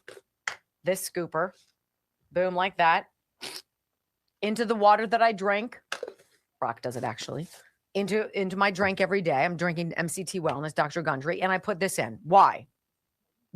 this scooper, boom, like that, into the water that I drink. Brock does it actually. Into my drink every day. I'm drinking MCT Wellness, Dr. Gundry, and I put this in. Why?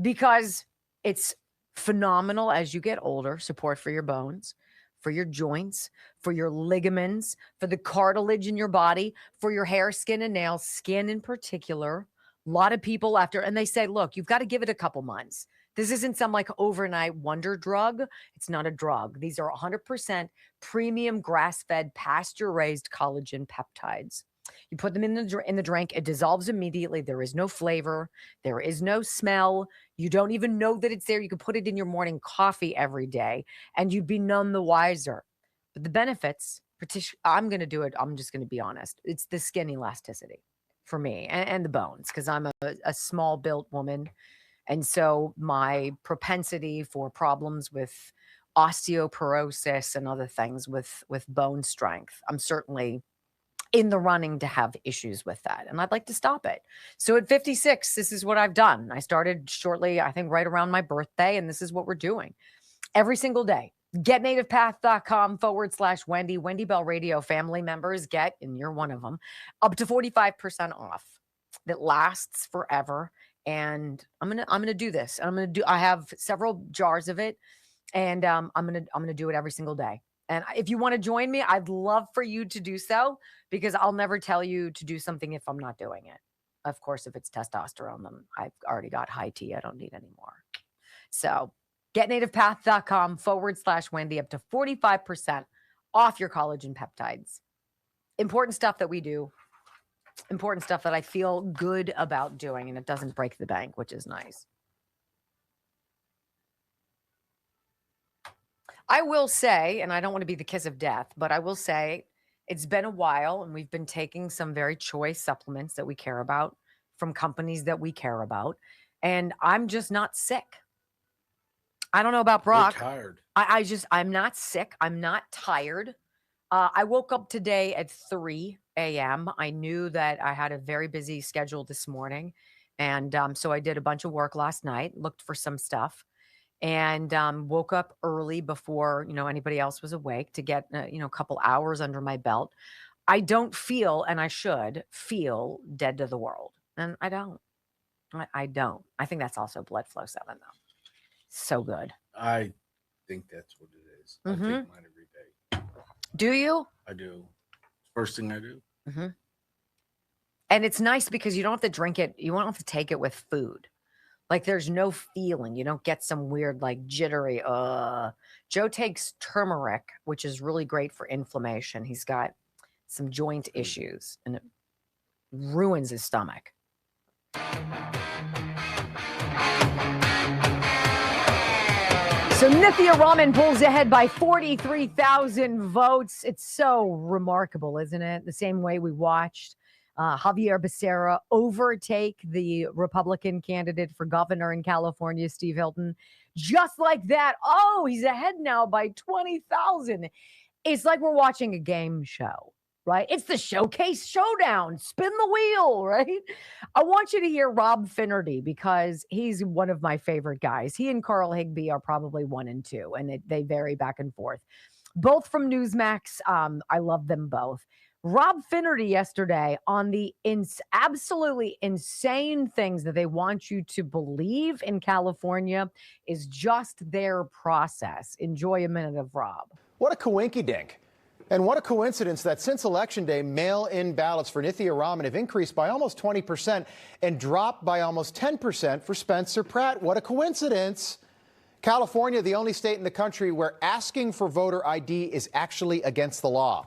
Because it's phenomenal as you get older. Support for your bones, for your joints, for your ligaments, for the cartilage in your body, for your hair, skin, and nails, skin in particular, A lot of people and they say, look, you've got to give it a couple months. This isn't some like overnight wonder drug. It's not a drug. These are 100% premium grass-fed, pasture-raised collagen peptides. You put them in the drink. It dissolves immediately. There is no flavor. There is no smell. You don't even know that it's there. You can put it in your morning coffee every day, and you'd be none the wiser. But the benefits, I'm going to do it. I'm just going to be honest. It's the skin elasticity for me and the bones, because I'm a small-built woman. And so my propensity for problems with osteoporosis and other things with bone strength, I'm certainly in the running to have issues with that. And I'd like to stop it. So at 56, this is what I've done. I started shortly, I think right around my birthday, and this is what we're doing every single day. GetNativePath.com/Wendy. Wendy Bell Radio family members get, and you're one of them, up to 45% off. That lasts forever. And I'm gonna do this. I have several jars of it, and I'm gonna do it every single day. And if you want to join me, I'd love for you to do so, because I'll never tell you to do something if I'm not doing it. Of course, if it's testosterone, then I've already got high T. I don't need any more. So GetNativePath.com/Wendy, up to 45% off your collagen peptides. Important stuff that we do. Important stuff that I feel good about doing, and it doesn't break the bank, which is nice. I will say, and I don't want to be the kiss of death, but I will say it's been a while, and we've been taking some very choice supplements that we care about from companies that we care about, and I'm just not sick. I don't know about Brock. You're tired. I'm not sick. I'm not tired. I woke up today at 3 a.m. I knew that I had a very busy schedule this morning. And so I did a bunch of work last night, looked for some stuff, and woke up early before, anybody else was awake to get, a couple hours under my belt. I don't feel, and I should feel, dead to the world. And I don't. I don't. I think that's also Blood Flow 7, though. So good. I think that's what it is. I take mine every day. Do you? I do. First thing I do. Mm-hmm. And it's nice because you don't have to drink it. You won't have to take it with food. Like there's no feeling. You don't get some weird, like jittery. Joe takes turmeric, which is really great for inflammation. He's got some joint issues, and it ruins his stomach. So Nithya Raman pulls ahead by 43,000 votes. It's so remarkable, isn't it? The same way we watched Javier Becerra overtake the Republican candidate for governor in California, Steve Hilton. Just like that. Oh, he's ahead now by 20,000. It's like we're watching a game show, right? It's the Showcase Showdown. Spin the wheel, right? I want you to hear Rob Finnerty, because he's one of my favorite guys. He and Carl Higbie are probably 1 and 2, and they vary back and forth. Both from Newsmax. I love them both. Rob Finnerty yesterday on the absolutely insane things that they want you to believe in California is just their process. Enjoy a minute of Rob. What a coinky-dink. And what a coincidence that since Election Day, mail-in ballots for Nithya Raman have increased by almost 20% and dropped by almost 10% for Spencer Pratt. What a coincidence. California, the only state in the country where asking for voter ID is actually against the law.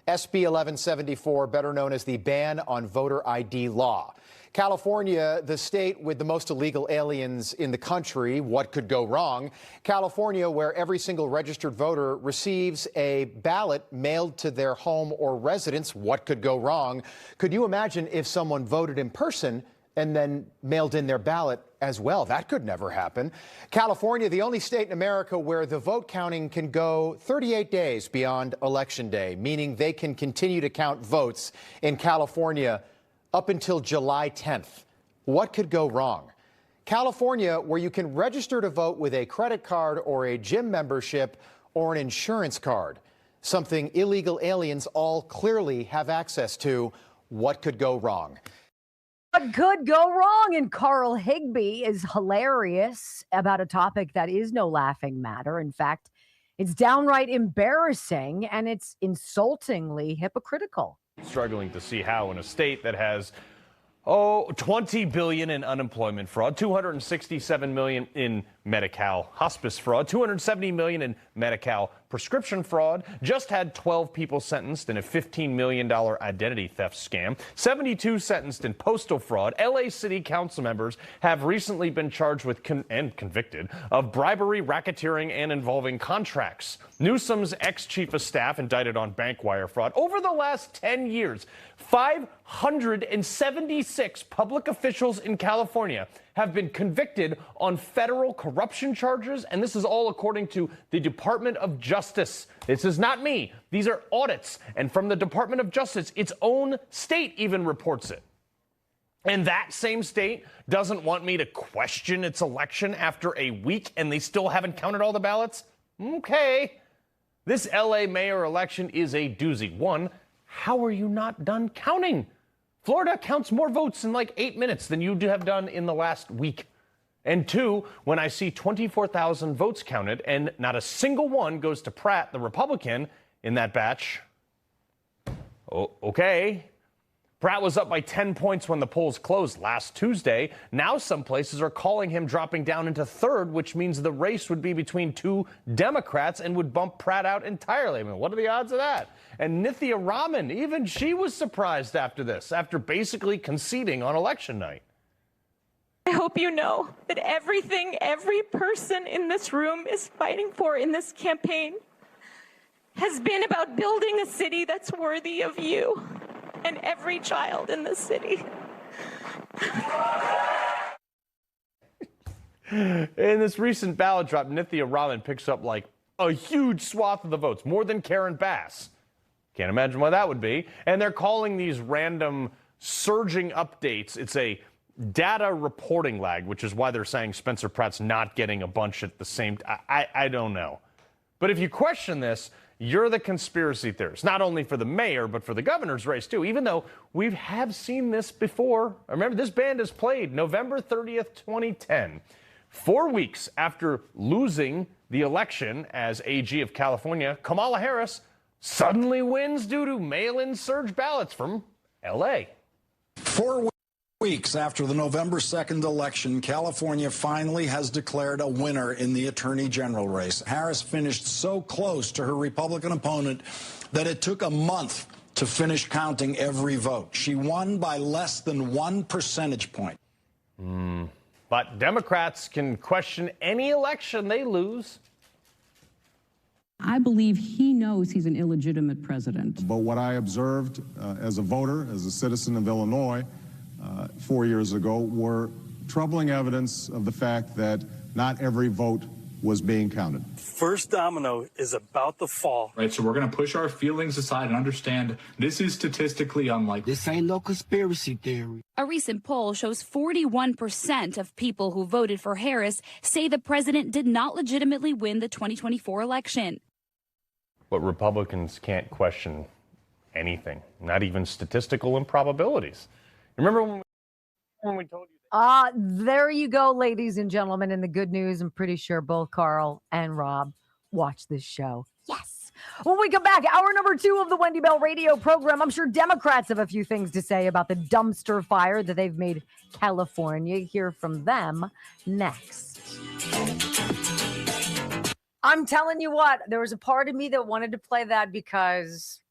SB 1174, better known as the Ban on Voter ID Law. California, the state with the most illegal aliens in the country. What could go wrong? California, where every single registered voter receives a ballot mailed to their home or residence. What could go wrong? Could you imagine if someone voted in person and then mailed in their ballot as well? That could never happen. California, the only state in America where the vote counting can go 38 days beyond Election Day, meaning they can continue to count votes in California up until July 10th. What could go wrong? California, where you can register to vote with a credit card or a gym membership or an insurance card, something illegal aliens all clearly have access to. What could go wrong? What could go wrong? And Carl Higbie is hilarious about a topic that is no laughing matter. In fact, it's downright embarrassing and it's insultingly hypocritical. Struggling to see how in a state that has Oh, $20 billion in unemployment fraud, $267 million in Medi-Cal hospice fraud, $270 million in Medi-Cal prescription fraud. Just had 12 people sentenced in a $15 million identity theft scam, 72 sentenced in postal fraud. LA City Council members have recently been charged with and convicted of bribery, racketeering, and involving contracts. Newsom's ex-chief of staff indicted on bank wire fraud. Over the last 10 years, 576 public officials in California have been convicted on federal corruption charges, and this is all according to the Department of Justice. This is not me. These are audits, and from the Department of Justice, its own state even reports it. And that same state doesn't want me to question its election after a week, and they still haven't counted all the ballots? Okay. This LA mayor election is a doozy. One, how are you not done counting? Florida counts more votes in like 8 minutes than you have done in the last week. And two, when I see 24,000 votes counted and not a single one goes to Pratt, the Republican, in that batch, okay. Pratt was up by 10 points when the polls closed last Tuesday. Now some places are calling him dropping down into third, which means the race would be between two Democrats and would bump Pratt out entirely. I mean, what are the odds of that? And Nithya Raman, even she was surprised after this, after basically conceding on election night. I hope you know that everything every person in this room is fighting for in this campaign has been about building a city that's worthy of you and every child in this city. In this recent ballot drop, Nithya Raman picks up like a huge swath of the votes, more than Karen Bass. Can't imagine why that would be. And they're calling these random surging updates. It's a data reporting lag, which is why they're saying Spencer Pratt's not getting a bunch at the same time. I don't know. But if you question this, you're the conspiracy theorist, not only for the mayor, but for the governor's race, too, even though we have seen this before. Remember, this band has played November 30th, 2010, 4 weeks after losing the election as AG of California. Kamala Harris suddenly wins due to mail-in surge ballots from L.A. 4 weeks after the November 2nd election, California finally has declared a winner in the attorney general race. Harris finished so close to her Republican opponent that it took a month to finish counting every vote. She won by less than 1 percentage point. But Democrats can question any election they lose. I believe he knows he's an illegitimate president. But what I observed as a voter, as a citizen of Illinois, 4 years ago, were troubling evidence of the fact that not every vote was being counted. First domino is about to fall. Right, so we're going to push our feelings aside and understand this is statistically unlikely. This ain't no conspiracy theory. A recent poll shows 41% of people who voted for Harris say the president did not legitimately win the 2024 election. But Republicans can't question anything, not even statistical improbabilities. Remember when we told you? There you go, ladies and gentlemen. And the good news, I'm pretty sure both Carl and Rob watch this show. Yes. When we come back, hour number 2 of the Wendy Bell radio program, I'm sure Democrats have a few things to say about the dumpster fire that they've made California. Hear from them next. I'm telling you what, there was a part of me that wanted to play that because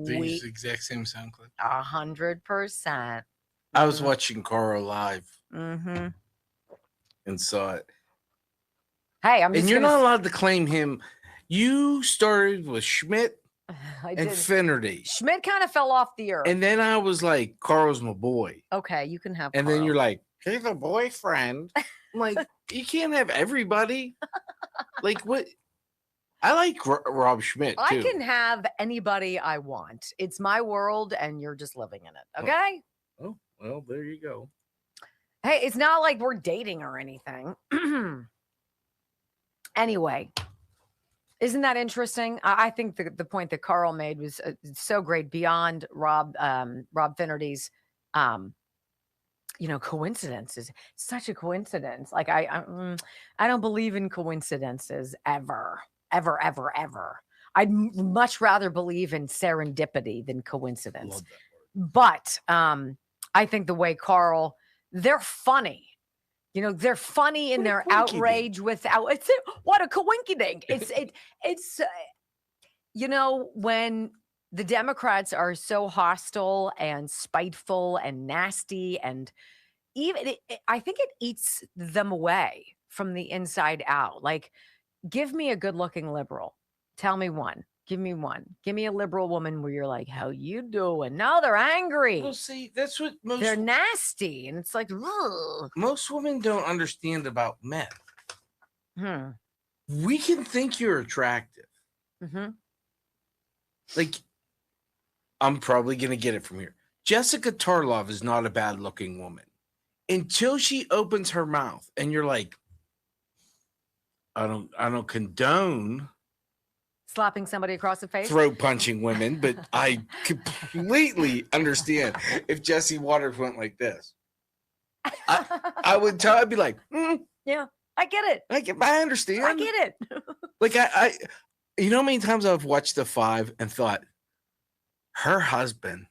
They use the exact same sound clip. 100%. I was watching Carl live Mm-hmm. and saw it. Hey, I'm just and you're gonna not allowed to claim him. You started with Schmidt I and did. Finnerty. Schmidt kind of fell off the earth. And then I was like, Carl's my boy. Okay, you can have And Carl. then you're like, he's a boyfriend. I'm like, you can't have everybody. Like, what? I like Rob Schmidt, too. I can have anybody I want. It's my world, and you're just living in it. Okay? Oh, well, there you go. Hey, it's not like we're dating or anything. Anyway, isn't that interesting? I think the point that Carl made was so great beyond Rob Finnerty's, coincidences. Such a coincidence. Like I don't believe in coincidences ever. I'd much rather believe in serendipity than coincidence. But I think the way Carl, they're funny. You know, they're funny in their outrage without, what a coinkydink. It's you know, when the Democrats are so hostile and spiteful and nasty, and even I think it eats them away from the inside out. Like, give me a good looking liberal. Tell me one. Give me one. Give me a liberal woman where you're like, how you doing? No, they're angry. Well, see, that's what they're nasty. And it's like, ugh. Most women don't understand about men. Hmm. We can think you're attractive. Mm-hmm. Like, I'm probably going to get it from here. Jessica Tarlov is not a bad looking woman until she opens her mouth and you're like, I don't condone slapping somebody across the face, throat punching women, but I completely understand if Jesse Waters went like this. I'd be like, yeah, I get it. I understand. I get it. Like I you know how many times I've watched The Five and thought, her husband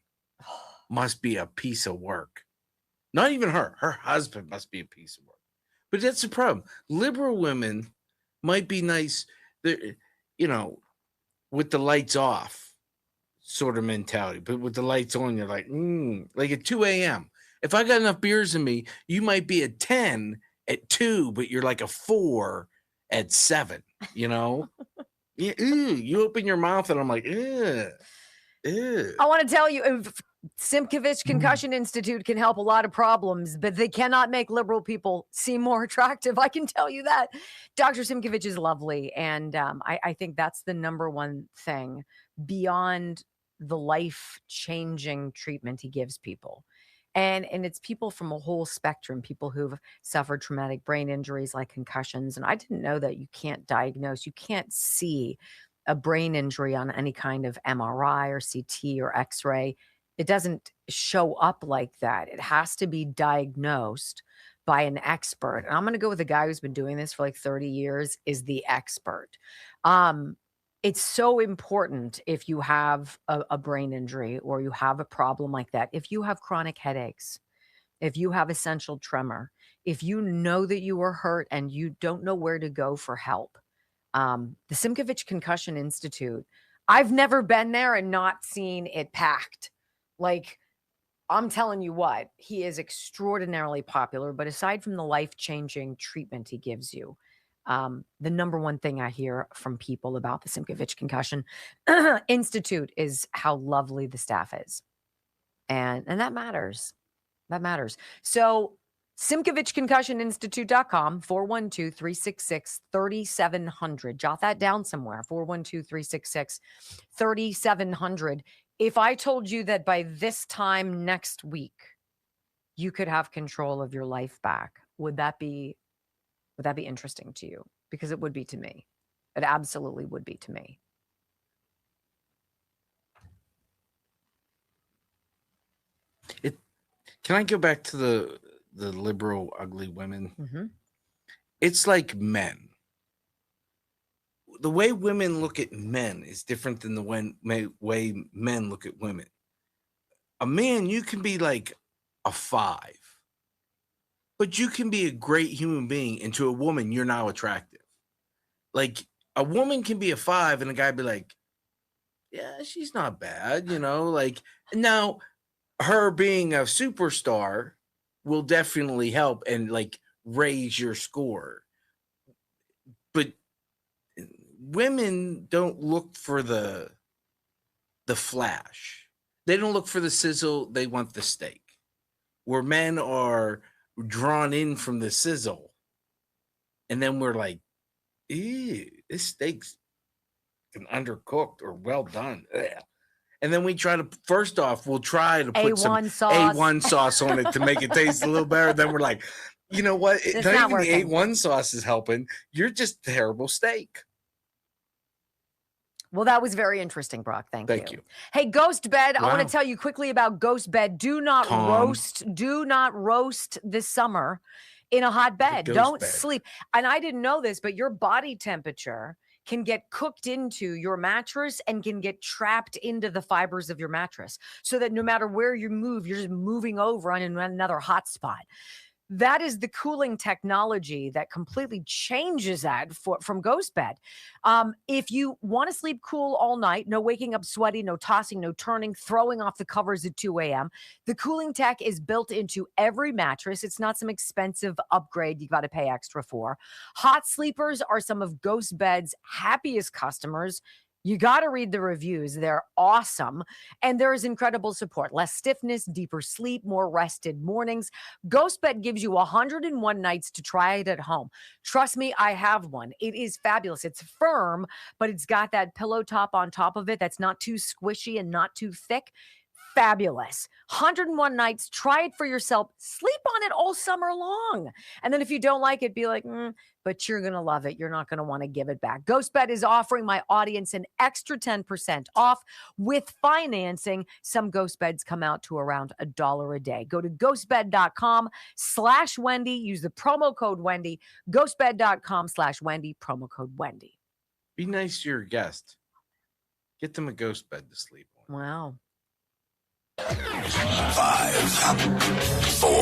must be a piece of work. Not even her husband must be a piece of work. But that's the problem. Liberal women might be nice, you know, with the lights off sort of mentality. But with the lights on, you're like, like at 2 a.m. If I got enough beers in me, you might be a 10 at 2, but you're like a 4 at 7, you know? Yeah, you open your mouth and I'm like, ew. I want to tell you, Simkovich Concussion Institute can help a lot of problems, but they cannot make liberal people seem more attractive. I can tell you that. Dr. Simkovich is lovely. And I think that's the number one thing beyond the life-changing treatment he gives people. And it's people from a whole spectrum, people who've suffered traumatic brain injuries like concussions. And I didn't know that you can't diagnose, you can't see a brain injury on any kind of MRI or CT or X-ray. It doesn't show up like that. It has to be diagnosed by an expert. And I'm going to go with a guy who's been doing this for like 30 years is the expert. It's so important if you have a brain injury or you have a problem like that. If you have chronic headaches, if you have essential tremor, if you know that you are hurt and you don't know where to go for help, the Simkovich Concussion Institute, I've never been there and not seen it packed. Like, I'm telling you what, he is extraordinarily popular. But aside from the life-changing treatment he gives you, the number one thing I hear from people about the Simkovich Concussion Institute is how lovely the staff is. And that matters. That matters. So SimkovichConcussionInstitute.com, 412-366-3700. Jot that down somewhere, 412-366-3700. If I told you that by this time next week, you could have control of your life back, would that be interesting to you? Because it would be to me. It absolutely would be to me. Can I go back to the liberal ugly women? Mm-hmm. It's like men. The way women look at men is different than the way men look at women. A man, you can be like a 5, but you can be a great human being, and to a woman, you're now attractive. Like, a woman can be a 5 and a guy be like, yeah, she's not bad, you know? Like, now her being a superstar will definitely help and like raise your score. But women don't look for the flash. They don't look for the sizzle. They want the steak. Where men are drawn in from the sizzle. And then we're like, ew, this steak's undercooked or well done. Ugh. And then we try to, first off, we'll try to put some A1 sauce on it to make it taste a little better. Then we're like, you know what? Not even the A1 sauce is helping. You're just terrible steak. Well, that was very interesting, Brock. Thank you. Hey, Ghost Bed. Wow. I want to tell you quickly about Ghost Bed. Do not roast this summer in a hot bed. Don't sleep. And I didn't know this, but your body temperature can get cooked into your mattress and can get trapped into the fibers of your mattress so that no matter where you move, you're just moving over on another hot spot. That is the cooling technology that completely changes that from Ghost Bed. If you want to sleep cool all night, no waking up sweaty, no tossing, no turning, throwing off the covers at 2 a.m., the cooling tech is built into every mattress. It's not some expensive upgrade you got to pay extra for. Hot sleepers are some of Ghost Bed's happiest customers. You got to read the reviews. They're awesome. And there is incredible support. Less stiffness, deeper sleep, more rested mornings. GhostBed gives you 101 nights to try it at home. Trust me, I have one. It is fabulous. It's firm, but it's got that pillow top on top of it that's not too squishy and not too thick. Fabulous. 101 nights. Try it for yourself. Sleep on it all summer long. And then if you don't like it, be like, but you're going to love it. You're not going to want to give it back. GhostBed is offering my audience an extra 10% off with financing. Some GhostBeds come out to around $1 a day. Go to ghostbed.com/Wendy. Use the promo code Wendy. Ghostbed.com/Wendy. Promo code Wendy. Be nice to your guest. Get them a ghost bed to sleep on. Wow. 5, 4,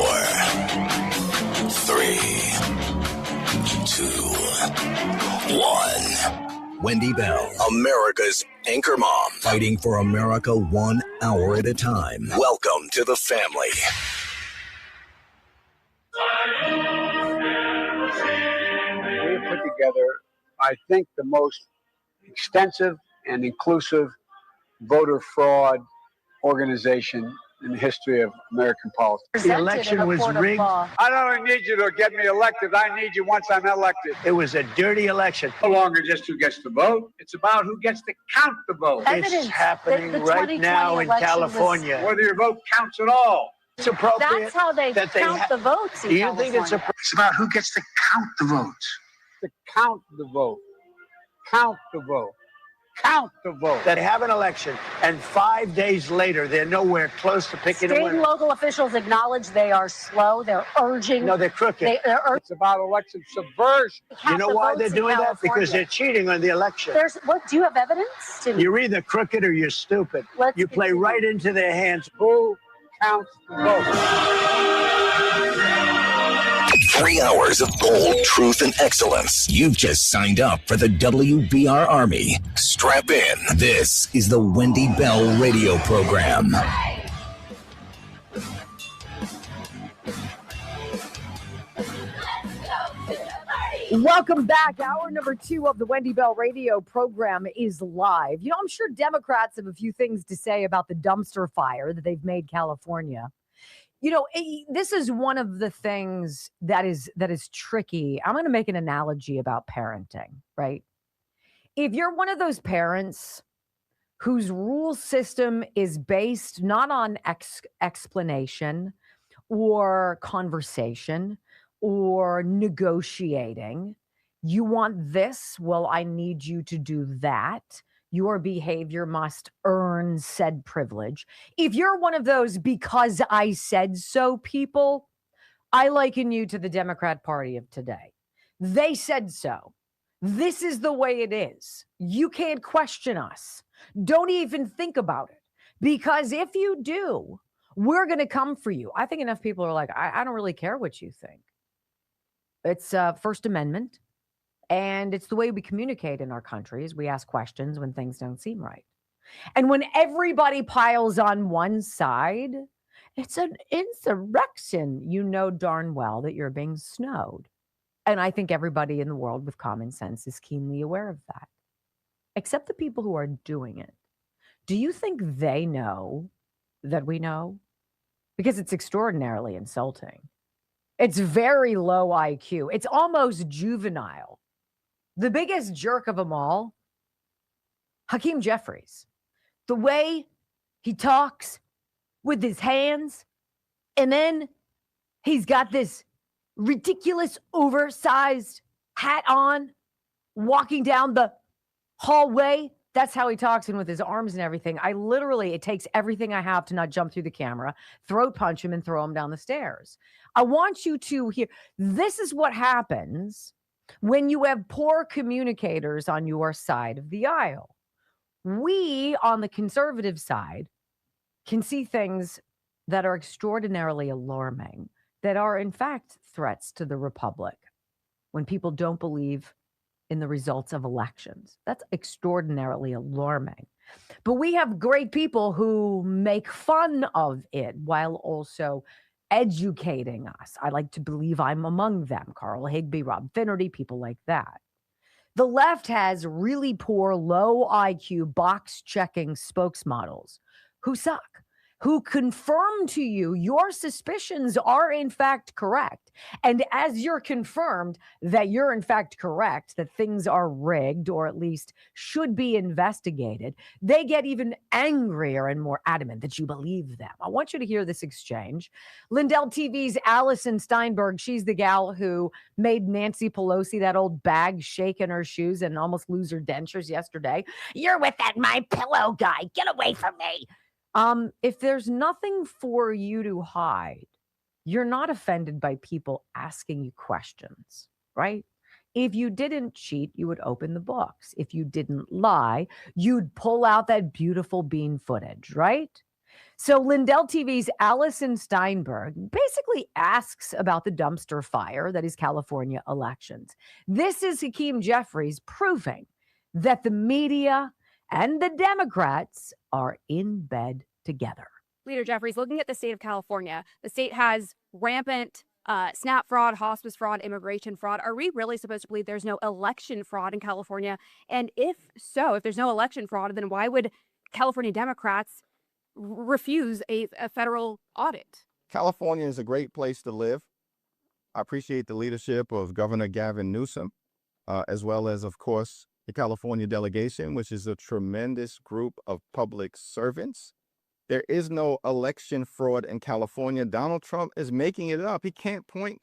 3, 2, 1. Wendy Bell, America's anchor mom, fighting for America 1 hour at a time. Welcome to the family. We have put together, I think, the most extensive and inclusive voter fraud organization in the history of American politics. The election was rigged. I don't need you to get me elected. I need you once I'm elected. It was a dirty election. No longer just who gets to vote. It's about who gets to count the vote. It's happening right now in California. Whether your vote counts at all. It's appropriate. That's how they that count the votes in Do you California. think it's appropriate? It's about who gets to count the votes. To count the vote. Count the vote. Count the vote. That have an election, and 5 days later, they're nowhere close to picking a State winner. and local officials acknowledge they are slow. They're urging. No, they're crooked. It's about election subversion. You know why they're doing that? Because they're cheating on the election. What? Do you have evidence? You're either crooked or you're stupid. You play right into their hands. Who counts the vote? 3 hours of bold truth and excellence. You've just signed up for the WBR Army. Strap in. This is the Wendy Bell radio program. Welcome back. Hour number 2 of the Wendy Bell radio program is live. You know, I'm sure Democrats have a few things to say about the dumpster fire that they've made California. You know, this is one of the things that is tricky. I'm going to make an analogy about parenting, right? If you're one of those parents whose rule system is based not on explanation or conversation or negotiating, you want this, well, I need you to do that. Your behavior must earn said privilege. If you're one of those because I said so people, I liken you to the Democrat Party of today. They said so. This is the way it is. You can't question us. Don't even think about it. Because if you do, we're going to come for you. I think enough people are like, I don't really care what you think. It's First Amendment. And it's the way we communicate in our country is we ask questions when things don't seem right. And when everybody piles on one side, it's an insurrection. You know darn well that you're being snowed. And I think everybody in the world with common sense is keenly aware of that, except the people who are doing it. Do you think they know that we know? Because it's extraordinarily insulting. It's very low IQ. It's almost juvenile. The biggest jerk of them all, Hakeem Jeffries. The way he talks with his hands, and then he's got this ridiculous oversized hat on, walking down the hallway. That's how he talks, and with his arms and everything. It takes everything I have to not jump through the camera, throat punch him, and throw him down the stairs. I want you to hear, this is what happens when you have poor communicators on your side of the aisle. We, on the conservative side, can see things that are extraordinarily alarming, that are in fact threats to the republic when people don't believe in the results of elections. That's extraordinarily alarming. But we have great people who make fun of it while also educating us. I like to believe I'm among them. Carl Higbee, Rob Finnerty, people like that. The left has really poor, low IQ, box checking spokesmodels who suck, who confirm to you your suspicions are in fact correct. And as you're confirmed that you're in fact correct, that things are rigged or at least should be investigated, they get even angrier and more adamant that you believe them. I want you to hear this exchange. Lindell TV's Allison Steinberg, she's the gal who made Nancy Pelosi, that old bag, shake in her shoes and almost lose her dentures yesterday. You're with that My Pillow guy. Get away from me. If there's nothing for you to hide, you're not offended by people asking you questions, right? If you didn't cheat, you would open the books. If you didn't lie, you'd pull out that beautiful bean footage, right? So Lindell TV's Allison Steinberg basically asks about the dumpster fire that is California elections. This is Hakeem Jeffries proving that the media and the Democrats are in bed together. Leader Jeffries, looking at the state of California, the state has rampant SNAP fraud, hospice fraud, immigration fraud. Are we really supposed to believe there's no election fraud in California? And if so, if there's no election fraud, then why would California Democrats refuse a federal audit? California is a great place to live. I appreciate the leadership of Governor Gavin Newsom, as well as, of course, the California delegation, which is a tremendous group of public servants. There is no election fraud in California. Donald Trump is making it up. He can't point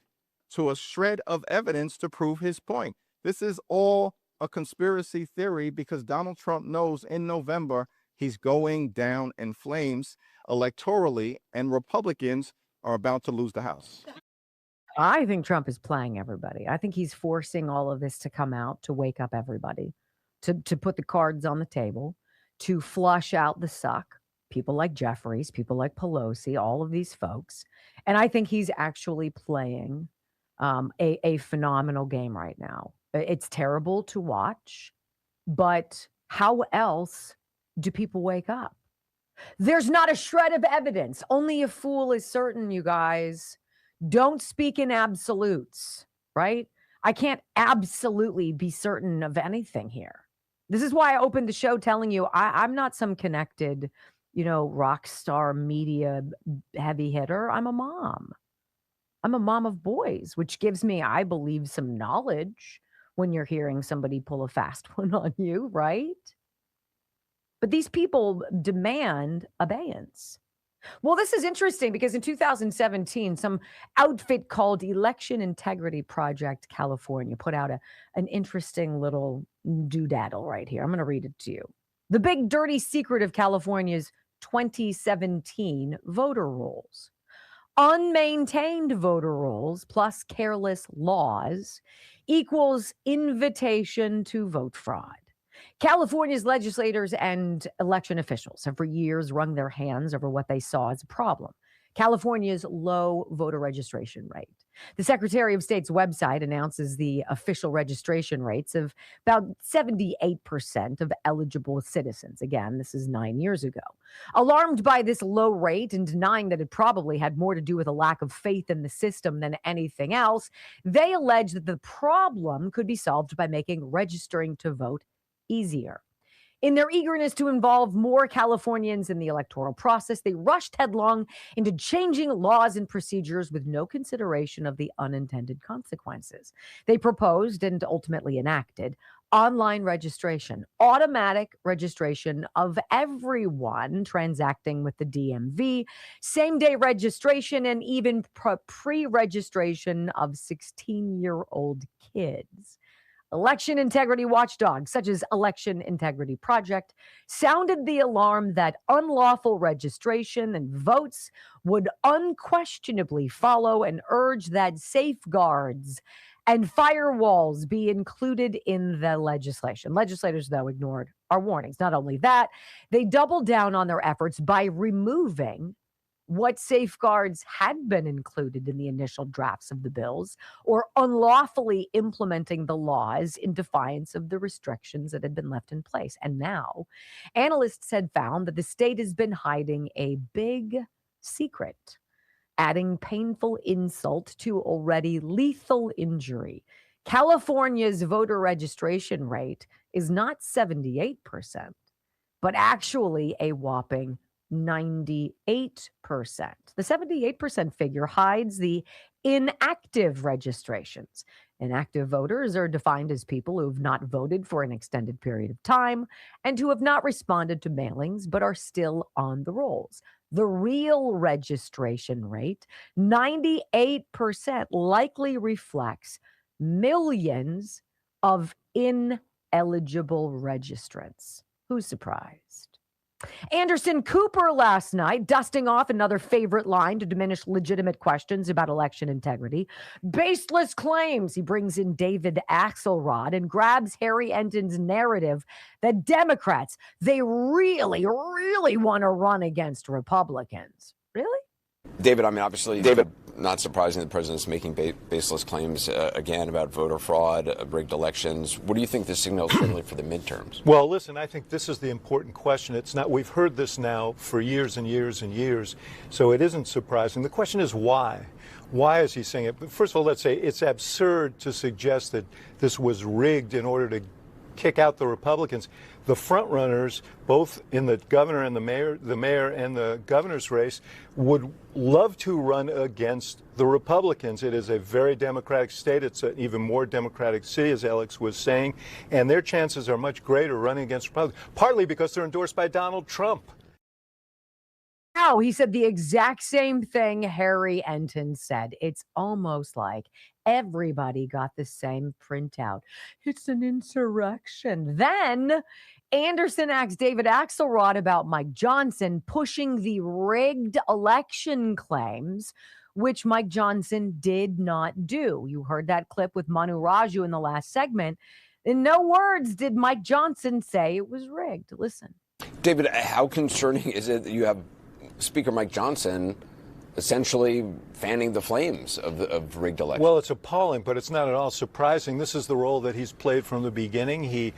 to a shred of evidence to prove his point. This is all a conspiracy theory because Donald Trump knows in November he's going down in flames electorally and Republicans are about to lose the House. I think Trump is playing everybody. I think he's forcing all of this to come out, to wake up everybody, to put the cards on the table, to flush out the suck. People like Jeffries, people like Pelosi, all of these folks. And I think he's actually playing a phenomenal game right now. It's terrible to watch, but how else do people wake up? There's not a shred of evidence. Only a fool is certain, you guys. Don't speak in absolutes, right? I can't absolutely be certain of anything here. This is why I opened the show telling you I'm not some connected, rock star media heavy hitter. I'm a mom. I'm a mom of boys, which gives me, I believe, some knowledge when you're hearing somebody pull a fast one on you, right? But these people demand abeyance. Well, this is interesting because in 2017, some outfit called Election Integrity Project California put out an interesting little doodaddle right here. I'm going to read it to you. The big dirty secret of California's 2017 voter rolls. Unmaintained voter rolls plus careless laws equals invitation to vote fraud. California's legislators and election officials have for years wrung their hands over what they saw as a problem: California's low voter registration rate. The Secretary of State's website announces the official registration rates of about 78% of eligible citizens. Again, this is 9 years ago. Alarmed by this low rate and denying that it probably had more to do with a lack of faith in the system than anything else, they allege that the problem could be solved by making registering to vote easier. In their eagerness to involve more Californians in the electoral process, they rushed headlong into changing laws and procedures with no consideration of the unintended consequences. They proposed and ultimately enacted online registration, automatic registration of everyone transacting with the DMV, same-day registration, and even pre-registration of 16-year-old kids. Election integrity watchdogs, such as Election Integrity Project, sounded the alarm that unlawful registration and votes would unquestionably follow and urge that safeguards and firewalls be included in the legislation. Legislators, though, ignored our warnings. Not only that, they doubled down on their efforts by removing what safeguards had been included in the initial drafts of the bills, or unlawfully implementing the laws in defiance of the restrictions that had been left in place. And now, analysts had found that the state has been hiding a big secret, adding painful insult to already lethal injury. California's voter registration rate is not 78%, but actually a whopping 98%. The 78% figure hides the inactive registrations. Inactive voters are defined as people who have not voted for an extended period of time and who have not responded to mailings but are still on the rolls. The real registration rate, 98%, likely reflects millions of ineligible registrants. Who's surprised? Anderson Cooper last night, dusting off another favorite line to diminish legitimate questions about election integrity. Baseless claims. He brings in David Axelrod and grabs Harry Enton's narrative that Democrats, they really, really want to run against Republicans. Really? David, I mean, obviously, not surprising the president's making baseless claims again about voter fraud, rigged elections. What do you think this signals certainly for the midterms? Well, listen, I think this is the important question. It's not, we've heard this now for years and years and years, so it isn't surprising. The question is why? Why is he saying it? But first of all, let's say it's absurd to suggest that this was rigged in order to kick out the Republicans. The front runners, both in the governor and the mayor and the governor's race, would love to run against the Republicans. It is a very democratic state. It's an even more democratic city, as Alex was saying, and their chances are much greater running against Republicans, partly because they're endorsed by Donald Trump. No, he said the exact same thing Harry Enton said. It's almost like everybody got the same printout. It's an insurrection. Then Anderson asks David Axelrod about Mike Johnson pushing the rigged election claims, which Mike Johnson did not do. You heard that clip with Manu Raju in the last segment. In no words did Mike Johnson say it was rigged. Listen. David, how concerning is it that you have Speaker Mike Johnson essentially fanning the flames of rigged elections? Well, it's appalling, but it's not at all surprising. This is the role that he's played from the beginning. He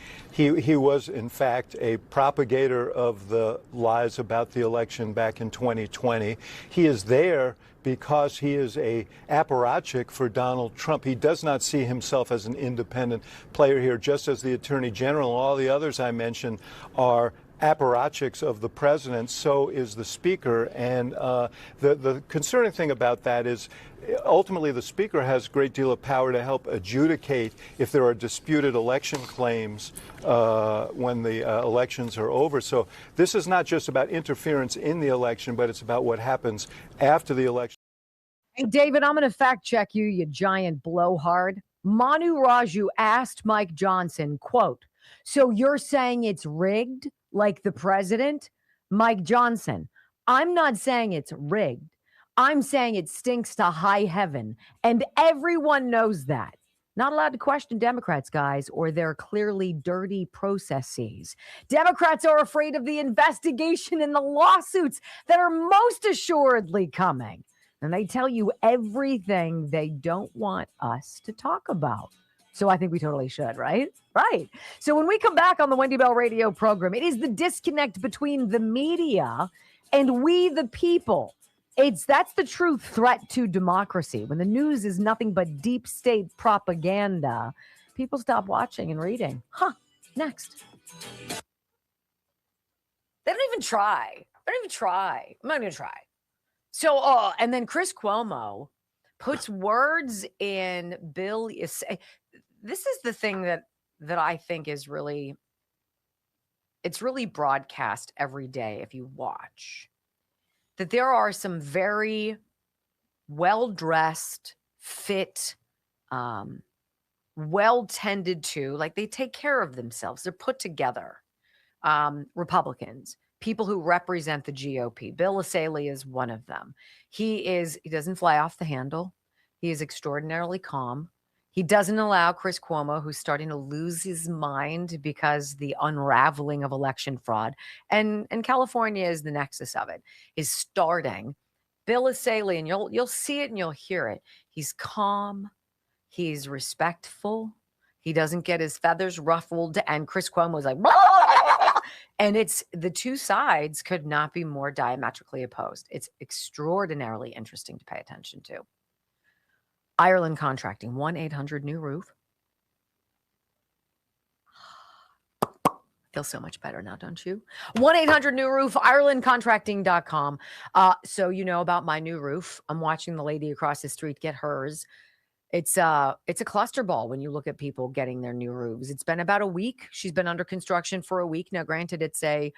was, in fact, a propagator of the lies about the election back in 2020. He is there because he is a apparatchik for Donald Trump. He does not see himself as an independent player here, just as the Attorney General and all the others I mentioned are apparatchiks of the president. So is the speaker. And the concerning thing about that is ultimately the speaker has a great deal of power to help adjudicate if there are disputed election claims when the elections are over. So this is not just about interference in the election, but it's about what happens after the election. Hey, David, I'm going to fact check you, you giant blowhard. Manu Raju asked Mike Johnson, quote, "So you're saying it's rigged like the president?" Mike Johnson, "I'm not saying it's rigged. I'm saying it stinks to high heaven, and everyone knows that." Not allowed to question Democrats, guys, or their clearly dirty processes. Democrats are afraid of the investigation and the lawsuits that are most assuredly coming. And they tell you everything they don't want us to talk about. So I think we totally should, right? Right. So when we come back on the Wendy Bell radio program, it is the disconnect between the media and we, the people. That's the true threat to democracy. When the news is nothing but deep state propaganda, people stop watching and reading. Next. They don't even try. I'm not going to try. So, and then Chris Cuomo puts words in Bill. This is the thing that I think is really, it's really broadcast every day if you watch. That there are some very well-dressed, fit, well-tended to, like they take care of themselves. They're put together. Republicans, people who represent the GOP. Bill Asaley is one of them. He doesn't fly off the handle. He is extraordinarily calm. He doesn't allow Chris Cuomo, who's starting to lose his mind because the unraveling of election fraud, and California is the nexus of it, is starting. Bill is salient. You'll see it and you'll hear it. He's calm. He's respectful. He doesn't get his feathers ruffled. And Chris Cuomo is like, and it's the two sides could not be more diametrically opposed. It's extraordinarily interesting to pay attention to. Ireland Contracting, 1-800-NEW-ROOF. Feel so much better now, don't you? 1-800-NEW-ROOF, IrelandContracting.com. So you know about my new roof. I'm watching the lady across the street get hers. It's a cluster ball when you look at people getting their new roofs. It's been about a week. She's been under construction for a week. Now, granted, it's a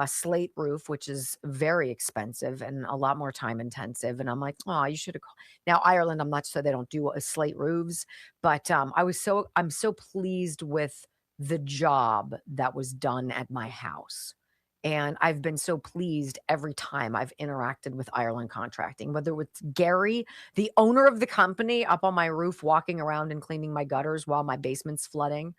slate roof, which is very expensive and a lot more time intensive. And I'm like, oh, you should have. Now, Ireland, I'm not sure they don't do slate roofs, but I'm so pleased with the job that was done at my house. And I've been so pleased every time I've interacted with Ireland Contracting, whether it's Gary, the owner of the company, up on my roof, walking around and cleaning my gutters while my basement's flooding,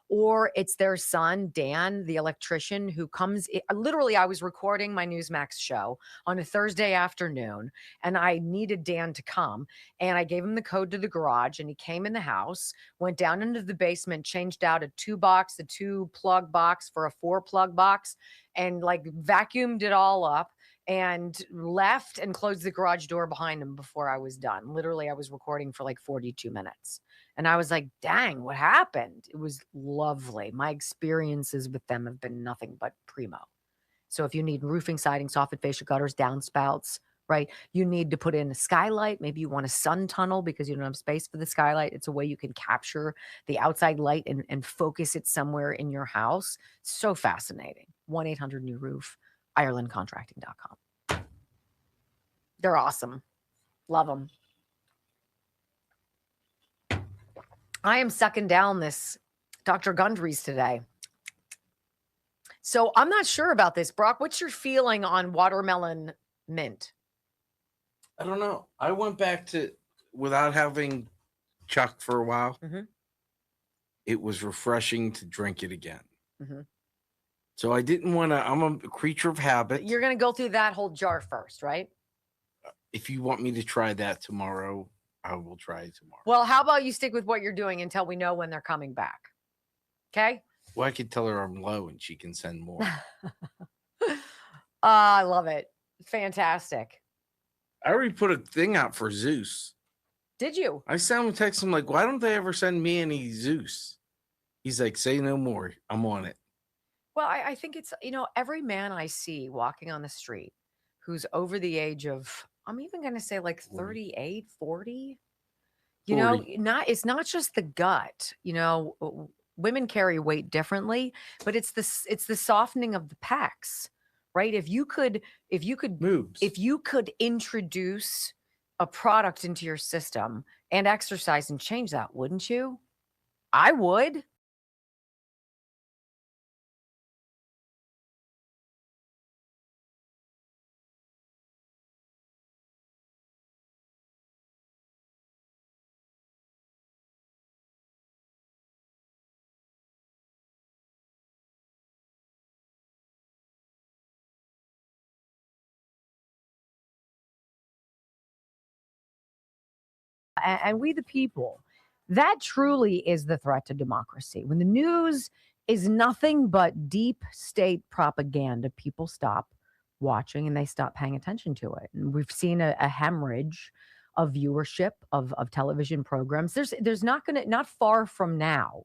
or it's their son, Dan, the electrician, who comes. Literally, I was recording my Newsmax show on a Thursday afternoon, and I needed Dan to come, and I gave him the code to the garage, and he came in the house, went down into the basement, changed out a 2-plug box for a 4-plug box, and like vacuumed it all up and left and closed the garage door behind him before I was done. Literally, I was recording for like 42 minutes. And I was like, dang, what happened? It was lovely. My experiences with them have been nothing but primo. So if you need roofing, siding, soffit, fascia gutters, downspouts, right? You need to put in a skylight. Maybe you want a sun tunnel because you don't have space for the skylight. It's a way you can capture the outside light and focus it somewhere in your house. So fascinating. 1-800-NEW-ROOF, IrelandContracting.com. They're awesome. Love them. I am sucking down this Dr. Gundry's today. So I'm not sure about this. Brock, what's your feeling on watermelon mint? I don't know. I went back to without having Chuck for a while. Mm-hmm. It was refreshing to drink it again. Mm-hmm. So I didn't want to. I'm a creature of habit. You're going to go through that whole jar first, right? If you want me to try that tomorrow, I will try it tomorrow. Well, how about you stick with what you're doing until we know when they're coming back? Okay? Well, I could tell her I'm low and she can send more. I love it. Fantastic. I already put a thing out for Zeus. Did you? I sent him a text. I'm like, why don't they ever send me any Zeus? He's like, say no more. I'm on it. Well, I think it's, every man I see walking on the street who's over the age of, I'm even going to say like 38, 40, 40. It's not just the gut, women carry weight differently, but it's the softening of the pecs, right? If you could introduce a product into your system and exercise and change that, wouldn't you? I would. And we the people, that truly is the threat to democracy. When the news is nothing but deep state propaganda, people stop watching and they stop paying attention to it. And we've seen a hemorrhage of viewership of television programs. There's not far from now,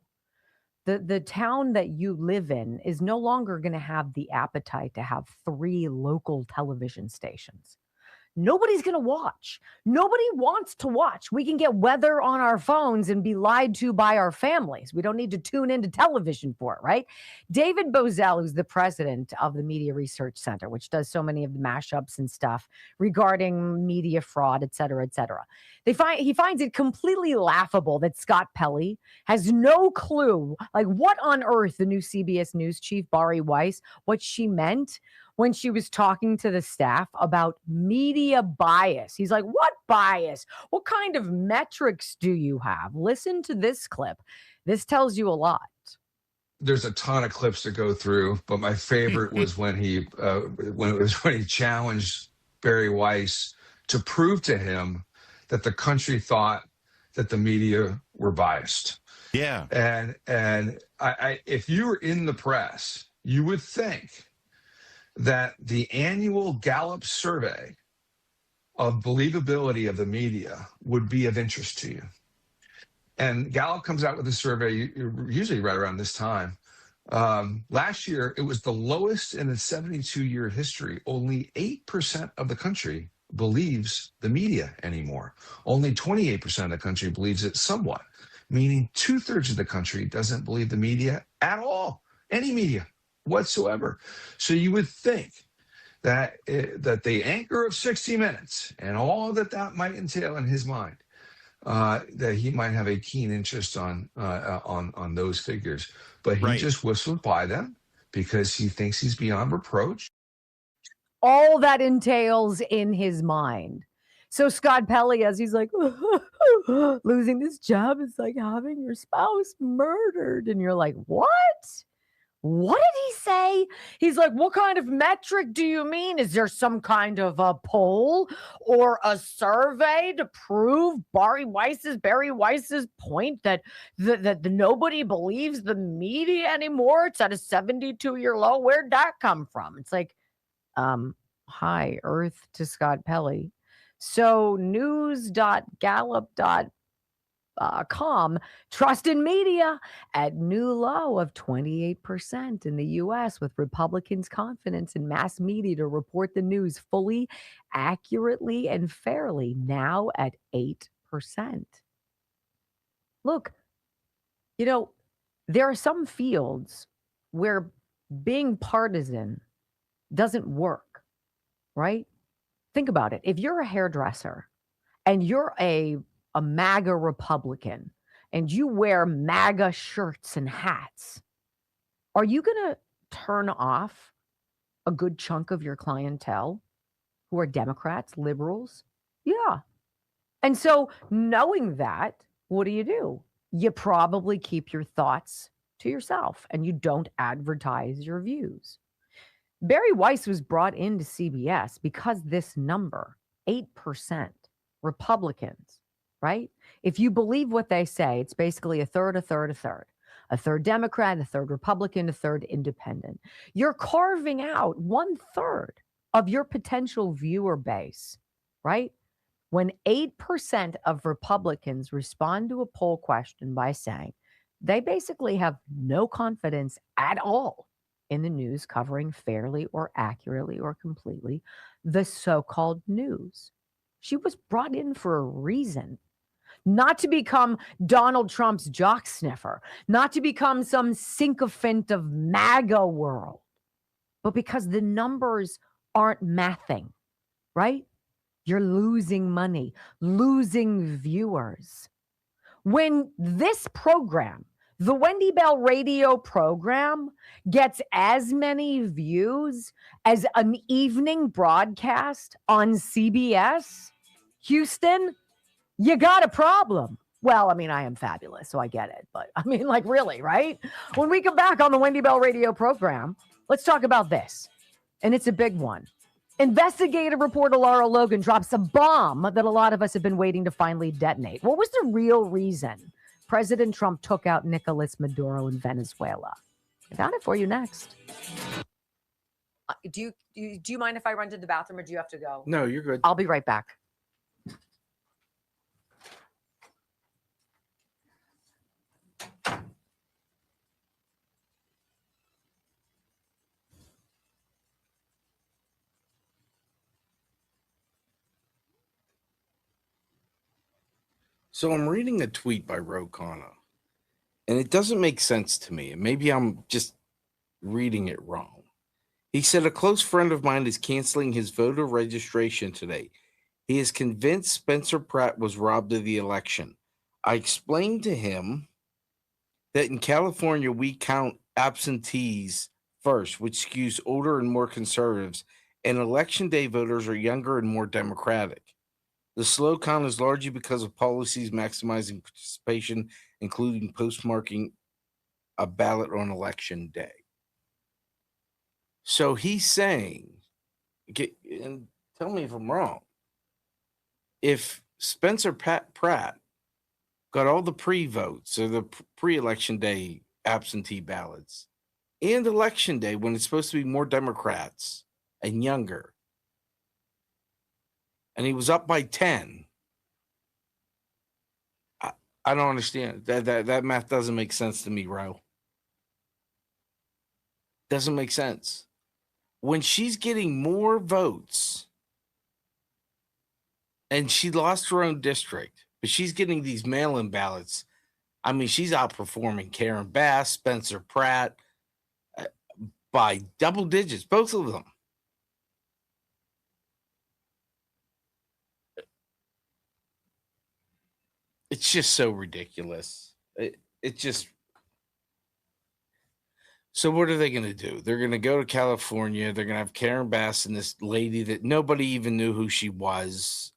the town that you live in is no longer going to have the appetite to have 3 local television stations. Nobody's going to watch. Nobody wants to watch. We can get weather on our phones and be lied to by our families. We don't need to tune into television for it, right? David Bozell, who's the president of the Media Research Center, which does so many of the mashups and stuff regarding media fraud, et cetera, et cetera. He finds it completely laughable that Scott Pelley has no clue, like what on earth the new CBS News chief, Bari Weiss, what she meant when she was talking to the staff about media bias. He's like, what bias? What kind of metrics do you have? Listen to this clip. This tells you a lot. There's a ton of clips to go through, but my favorite was when he challenged Barry Weiss to prove to him that the country thought that the media were biased. Yeah. And I if you were in the press, you would think that the annual Gallup survey of believability of the media would be of interest to you. And Gallup comes out with a survey usually right around this time. Last year, it was the lowest in its 72-year history. Only 8% of the country believes the media anymore. Only 28% of the country believes it somewhat, meaning 2/3 of the country doesn't believe the media at all, any media whatsoever. So you would think that that the anchor of 60 Minutes and all that might entail in his mind, that he might have a keen interest on those figures, but he just whistled by them because he thinks he's beyond reproach. All that entails in his mind. So Scott Pelley, as he's like, losing this job is like having your spouse murdered. And you're like, what? What did he say? He's like, what kind of metric do you mean? Is there some kind of a poll or a survey to prove Barry Weiss's point that nobody believes the media anymore? It's at a 72-year low. Where'd that come from? It's like, hi, Earth to Scott Pelley. So news.gallup.com trust in media at new low of 28% in the U.S., with Republicans' confidence in mass media to report the news fully, accurately, and fairly now at 8%. Look, there are some fields where being partisan doesn't work, right? Think about it. If you're a hairdresser and you're a MAGA Republican and you wear MAGA shirts and hats, are you going to turn off a good chunk of your clientele who are Democrats, liberals? Yeah. And so knowing that, what do? You probably keep your thoughts to yourself and you don't advertise your views. Barry Weiss was brought into CBS because this number, 8%, Republicans, right? If you believe what they say, it's basically a third, a third, a third. A third Democrat, a third Republican, a third independent. You're carving out 1/3 of your potential viewer base, right? When 8% of Republicans respond to a poll question by saying they basically have no confidence at all in the news covering fairly or accurately or completely the so-called news. She was brought in for a reason. Not to become Donald Trump's jock sniffer, not to become some sycophant of MAGA world, but because the numbers aren't mathing, right? You're losing money, losing viewers. When this program, the Wendy Bell radio program, gets as many views as an evening broadcast on CBS, Houston, you got a problem. Well, I mean, I am fabulous, so I get it. But I mean, like, really, right? When we come back on the Wendy Bell radio program, let's talk about this. And it's a big one. Investigative reporter Laura Logan drops a bomb that a lot of us have been waiting to finally detonate. What was the real reason President Trump took out Nicolas Maduro in Venezuela? I got it for you next. Do you mind if I run to the bathroom or do you have to go? No, you're good. I'll be right back. So I'm reading a tweet by Ro Khanna, and it doesn't make sense to me. And maybe I'm just reading it wrong. He said, a close friend of mine is canceling his voter registration today. He is convinced Spencer Pratt was robbed of the election. I explained to him that in California, we count absentees first, which skews older and more conservatives, and election day voters are younger and more Democratic. The slow count is largely because of policies maximizing participation, including postmarking a ballot on election day. So he's saying, and tell me if I'm wrong, if Spencer Pratt got all the pre-votes or the pre-election day absentee ballots and election day when it's supposed to be more Democrats and younger, and he was up by 10, I don't understand. That math doesn't make sense to me, Ro. Doesn't make sense. When she's getting more votes and she lost her own district, but she's getting these mail-in ballots, I mean, she's outperforming Karen Bass, Spencer Pratt by double digits, both of them. It's just so ridiculous. It just. So what are they going to do? They're going to go to California. They're going to have Karen Bass and this lady that nobody even knew who she was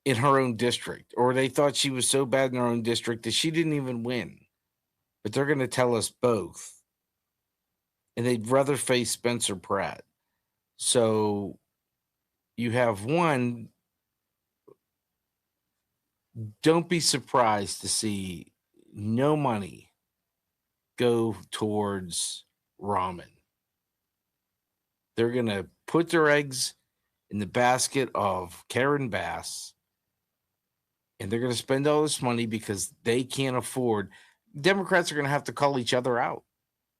in her own district, or they thought she was so bad in her own district that she didn't even win. But they're going to tell us both. And they'd rather face Spencer Pratt. So you have one. Don't be surprised to see no money go towards ramen. They're going to put their eggs in the basket of Karen Bass, and they're going to spend all this money because they can't afford. Democrats are going to have to call each other out.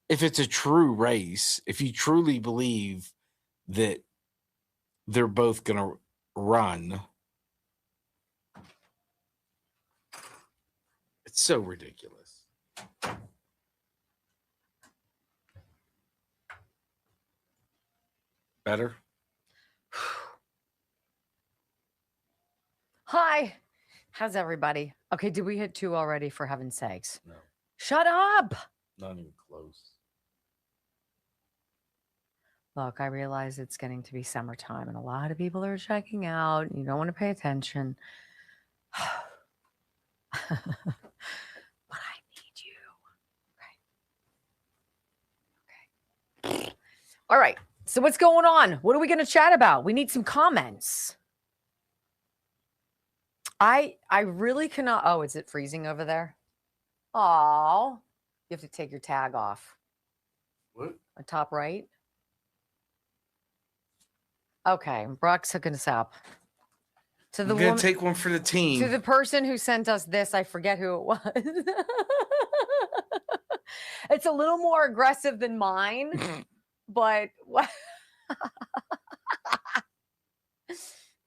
If it's a true race, if you truly believe that they're both going to run, it's so ridiculous. Better? Hi. How's everybody? Okay, did we hit 2 already, for heaven's sakes? No. Shut up. Not even close. Look, I realize it's getting to be summertime and a lot of people are checking out. You don't want to pay attention. But I need you. Okay. All right. So what's going on? What are we going to chat about? We need some comments. I really cannot. Oh, is it freezing over there? Oh, you have to take your tag off. What? On top right. Okay, Brock's hooking us up. To the I'm gonna take one for the team. To the person who sent us this, I forget who it was. It's a little more aggressive than mine, but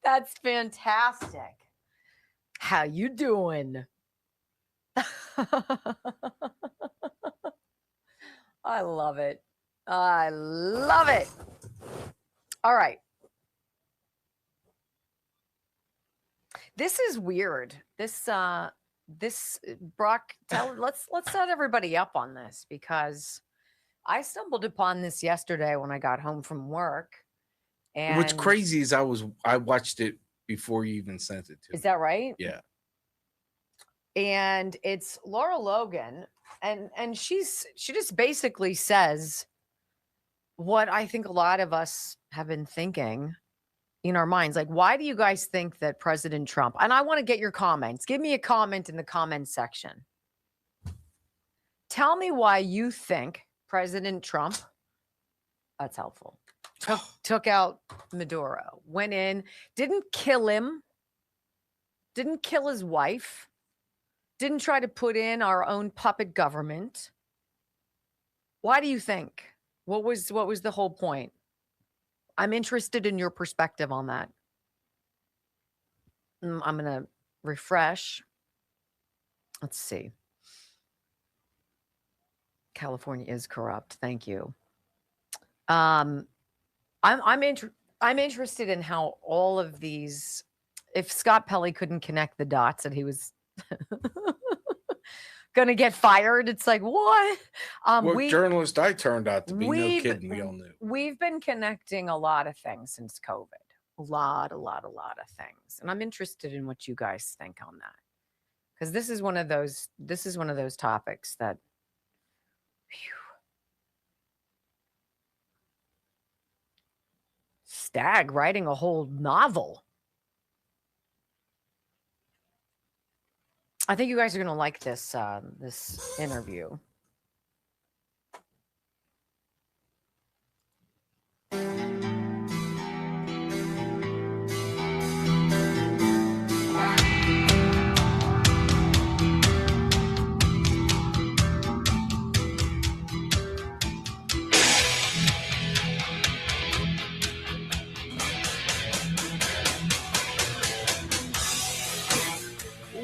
that's fantastic. How you doing? I love it. I love it. All right. This is weird. This Brock, let's set everybody up on this, because I stumbled upon this yesterday when I got home from work. And what's crazy is I watched it before you even sent it to me. Is that right? Yeah. And it's Laura Logan, and she just basically says what I think a lot of us have been thinking in our minds. Like, why do you guys think that President Trump, and I want to get your comments. Give me a comment in the comments section. Tell me why you think President Trump, that's helpful, took out Maduro, went in, didn't kill him, didn't kill his wife, didn't try to put in our own puppet government. Why do you think? What was the whole point? I'm interested in your perspective on that. I'm going to refresh. Let's see. California is corrupt. Thank you. I'm interested in how all of these, if Scott Pelley couldn't connect the dots that he was gonna get fired. It's like, what? What journalist I turned out to be, no kidding, we all knew. We've been connecting a lot of things since COVID. A lot of things. And I'm interested in what you guys think on that. Because this is one of those topics that Stag writing a whole novel. I think you guys are gonna like this this interview.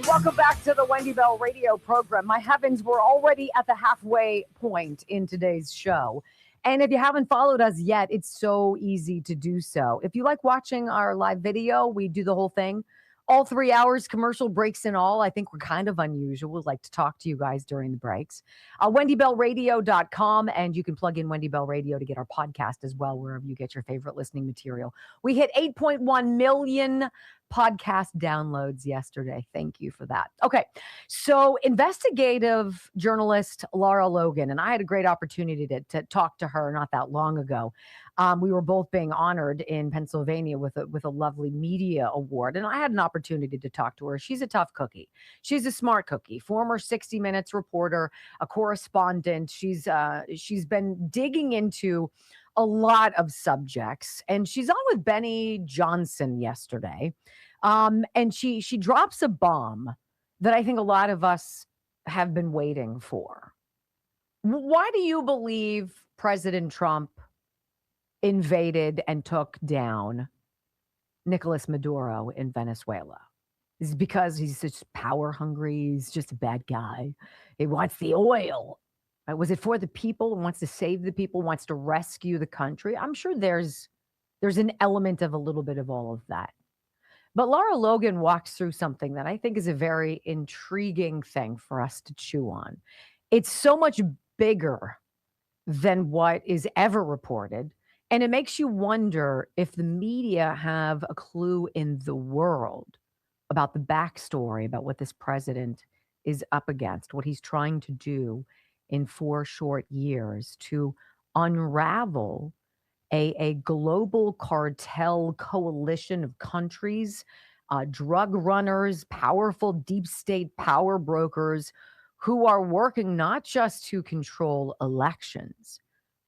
Welcome back to the Wendy Bell radio program. My heavens, we're already at the halfway point in today's show. And if you haven't followed us yet, it's so easy to do so. If you like watching our live video, we do the whole thing. All 3 hours, commercial breaks and all. I think we're kind of unusual. We like to talk to you guys during the breaks. WendyBellRadio.com, and you can plug in Wendy Bell Radio to get our podcast as well, wherever you get your favorite listening material. We hit 8.1 million podcast downloads yesterday. Thank you for that. Okay, so investigative journalist Lara Logan, and I had a great opportunity to talk to her not that long ago. We were both being honored in Pennsylvania with a lovely media award, and I had an opportunity to talk to her. She's a tough cookie. She's a smart cookie, former 60 Minutes reporter, a correspondent. She's been digging into a lot of subjects, and she's on with Benny Johnson yesterday, and she drops a bomb that I think a lot of us have been waiting for. Why do you believe President Trump invaded and took down Nicolas Maduro in Venezuela? Is it because he's such power hungry? He's just a bad guy. He wants the oil. Was it for the people? Wants to save the people? Wants to rescue the country? I'm sure there's an element of a little bit of all of that. But Lara Logan walks through something that I think is a very intriguing thing for us to chew on. It's so much bigger than what is ever reported. And it makes you wonder if the media have a clue in the world about the backstory, about what this president is up against, what he's trying to do in 4 short years to unravel a global cartel coalition of countries, drug runners, powerful deep state power brokers who are working not just to control elections,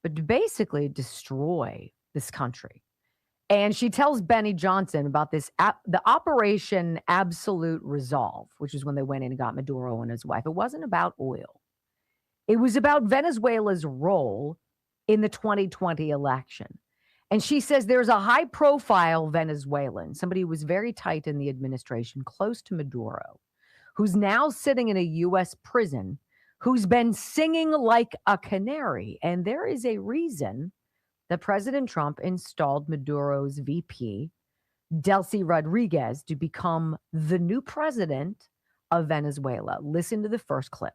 but to basically destroy this country. And she tells Benny Johnson about this, the Operation Absolute Resolve, which is when they went in and got Maduro and his wife. It wasn't about oil. It was about Venezuela's role in the 2020 election. And she says there's a high-profile Venezuelan, somebody who was very tight in the administration, close to Maduro, who's now sitting in a U.S. prison, who's been singing like a canary. And there is a reason that President Trump installed Maduro's VP, Delcy Rodriguez, to become the new president of Venezuela. Listen to the first clip.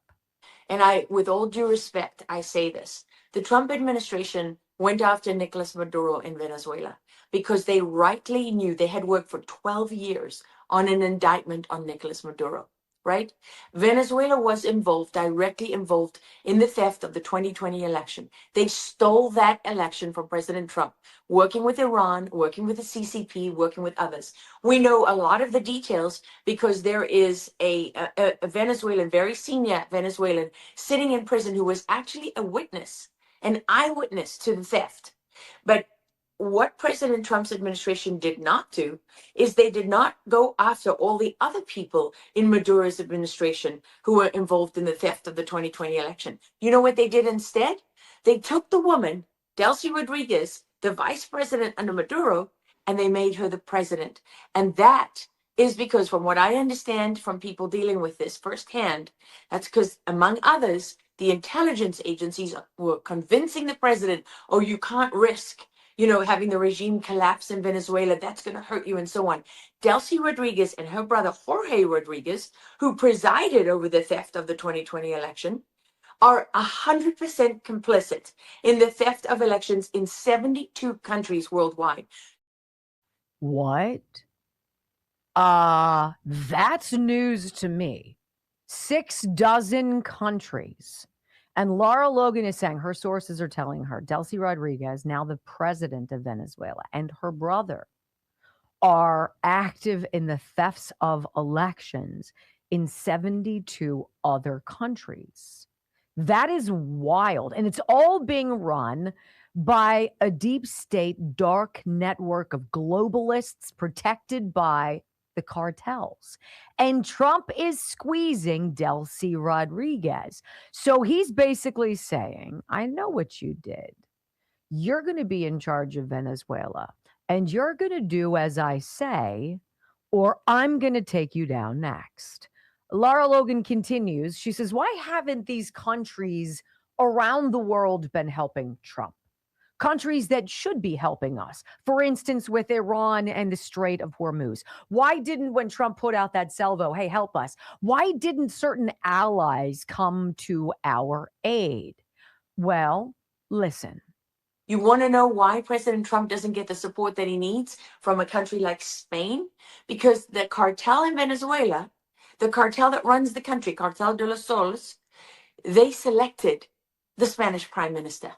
And I, with all due respect, I say this. The Trump administration went after Nicolas Maduro in Venezuela because they rightly knew they had worked for 12 years on an indictment on Nicolas Maduro, right? Venezuela was directly involved in the theft of the 2020 election. They stole that election from President Trump, working with Iran, working with the CCP, working with others. We know a lot of the details because there is a Venezuelan, very senior Venezuelan, sitting in prison who was actually a witness, an eyewitness to the theft. But what President Trump's administration did not do is they did not go after all the other people in Maduro's administration who were involved in the theft of the 2020 election. You know what they did instead? They took the woman, Delcy Rodriguez, the vice president under Maduro, and they made her the president. And that is because, from what I understand from people dealing with this firsthand, that's because, among others, the intelligence agencies were convincing the president, oh, you can't risk having the regime collapse in Venezuela, that's going to hurt you and so on. Delcy Rodriguez and her brother Jorge Rodriguez, who presided over the theft of the 2020 election, are 100% complicit in the theft of elections in 72 countries worldwide. What? That's news to me. 6 countries. And Laura Logan is saying, her sources are telling her, Delcy Rodriguez, now the president of Venezuela, and her brother are active in the thefts of elections in 72 other countries. That is wild. And it's all being run by a deep state, dark network of globalists protected by the cartels. And Trump is squeezing Delcy Rodriguez. So he's basically saying, I know what you did. You're going to be in charge of Venezuela, and you're going to do as I say, or I'm going to take you down next. Lara Logan continues. She says, why haven't these countries around the world been helping Trump? Countries that should be helping us. For instance, with Iran and the Strait of Hormuz. Why didn't, when Trump put out that salvo, hey, help us, why didn't certain allies come to our aid? Well, listen. You want to know why President Trump doesn't get the support that he needs from a country like Spain? Because the cartel in Venezuela, the cartel that runs the country, Cartel de los Soles, they selected the Spanish prime minister.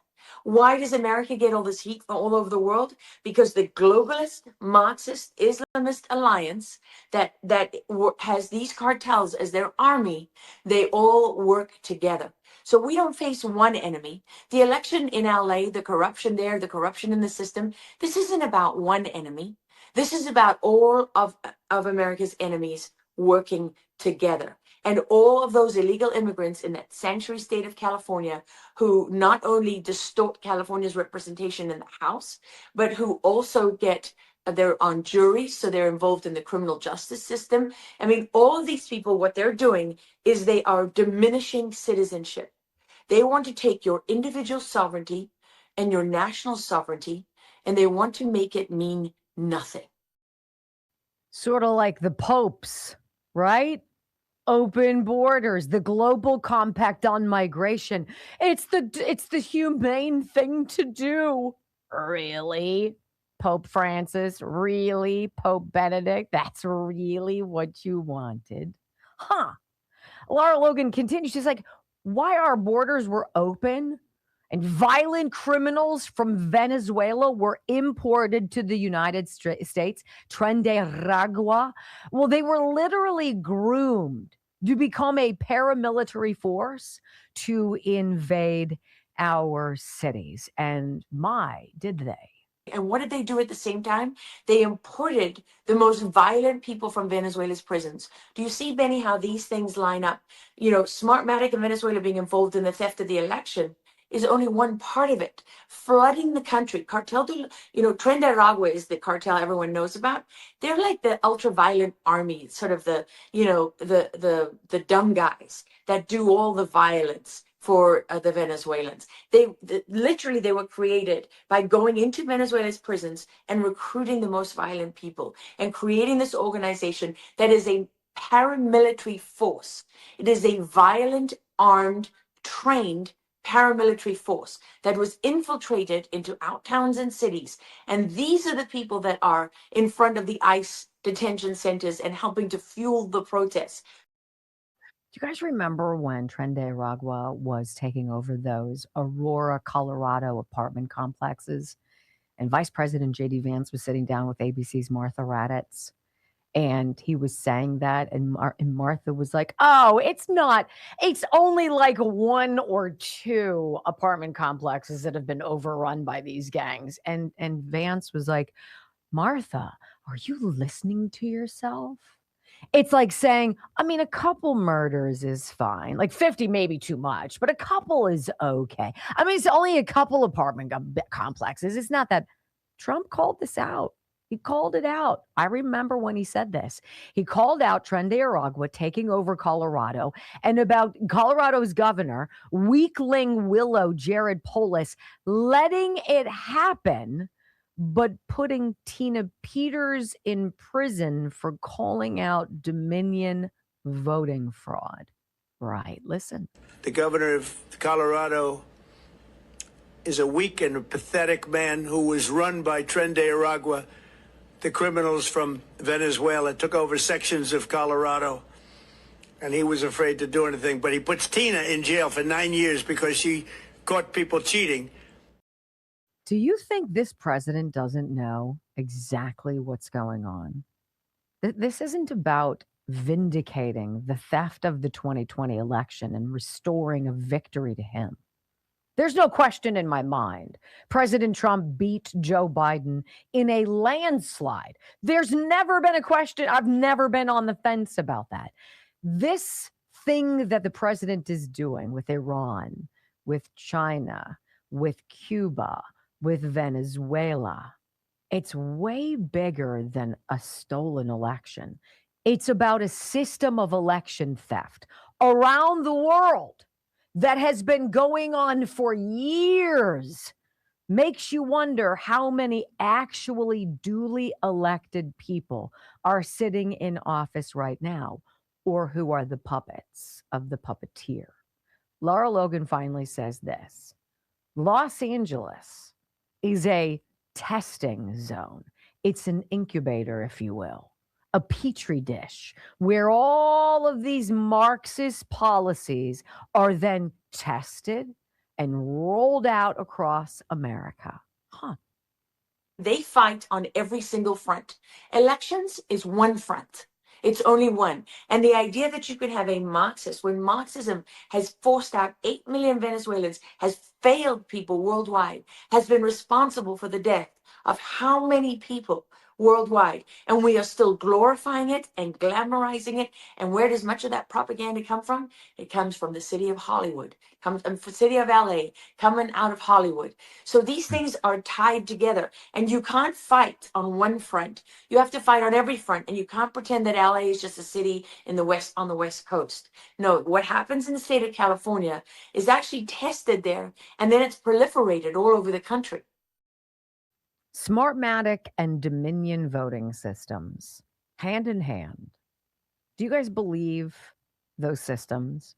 Why does America get all this heat from all over the world? Because the globalist, Marxist, Islamist alliance that has these cartels as their army, they all work together. So we don't face one enemy. The election in LA, the corruption there, the corruption in the system, this isn't about one enemy. This is about all of America's enemies working together. And all of those illegal immigrants in that sanctuary state of California who not only distort California's representation in the House, but who also they're on juries, so they're involved in the criminal justice system. I mean, all of these people, what they're doing is they are diminishing citizenship. They want to take your individual sovereignty and your national sovereignty, and they want to make it mean nothing. Sort of like the popes, right? Open borders, the global compact on migration. It's the humane thing to do. Really? Pope Francis? Really? Pope Benedict? That's really what you wanted? Huh. Laura Logan continues. She's like, why our borders were open and violent criminals from Venezuela were imported to the United States, Tren de Aragua. Well, they were literally groomed to become a paramilitary force to invade our cities. And my, did they. And what did they do at the same time? They imported the most violent people from Venezuela's prisons. Do you see, Benny, how these things line up? Smartmatic in Venezuela being involved in the theft of the election is only one part of it. Flooding the country. Tren de Aragua is the cartel everyone knows about. They're like the ultra-violent army, sort of the dumb guys that do all the violence for the Venezuelans. They were created by going into Venezuela's prisons and recruiting the most violent people and creating this organization that is a paramilitary force. It is a violent, armed, trained paramilitary force that was infiltrated into our towns and cities. And these are the people that are in front of the ICE detention centers and helping to fuel the protests. Do you guys remember when Tren de Aragua was taking over those Aurora, Colorado apartment complexes? And Vice President J.D. Vance was sitting down with ABC's Martha Raddatz. And he was saying that, and Martha was like, oh, it's only like 1 or 2 apartment complexes that have been overrun by these gangs. And Vance was like, Martha, are you listening to yourself? It's like saying, a couple murders is fine. Like 50 may be too much, but a couple is okay. It's only a couple apartment complexes. It's not that. Trump called this out. He called it out. I remember when he said this. He called out Tren de Aragua taking over Colorado and about Colorado's governor, weakling Willow Jared Polis, letting it happen but putting Tina Peters in prison for calling out Dominion voting fraud. Right. Listen. The governor of Colorado is a weak and pathetic man who was run by Tren de Aragua, the criminals from Venezuela, took over sections of Colorado, and he was afraid to do anything. But he puts Tina in jail for 9 years because she caught people cheating. Do you think this president doesn't know exactly what's going on? This isn't about vindicating the theft of the 2020 election and restoring a victory to him. There's no question in my mind. President Trump beat Joe Biden in a landslide. There's never been a question. I've never been on the fence about that. This thing that the president is doing with Iran, with China, with Cuba, with Venezuela, it's way bigger than a stolen election. It's about a system of election theft around the world that has been going on for years. Makes you wonder how many actually duly elected people are sitting in office right now, or who are the puppets of the puppeteer. Laura Logan finally says this: Los Angeles is a testing zone. It's an incubator, if you will, a petri dish where all of these Marxist policies are then tested and rolled out across America. Huh. They fight on every single front. Elections is one front. It's only one. And the idea that you could have a Marxist, when Marxism has forced out 8 million Venezuelans, has failed people worldwide, has been responsible for the death of how many people worldwide. And we are still glorifying it and glamorizing it. And where does much of that propaganda come from? It comes from the city of Hollywood, comes from the city of LA, coming out of Hollywood. So these things are tied together, and you can't fight on one front. You have to fight on every front, and you can't pretend that LA is just a city in the West, on the West Coast. No, what happens in the state of California is actually tested there, and then it's proliferated all over the country. Smartmatic and Dominion voting systems, hand in hand. Do you guys believe those systems?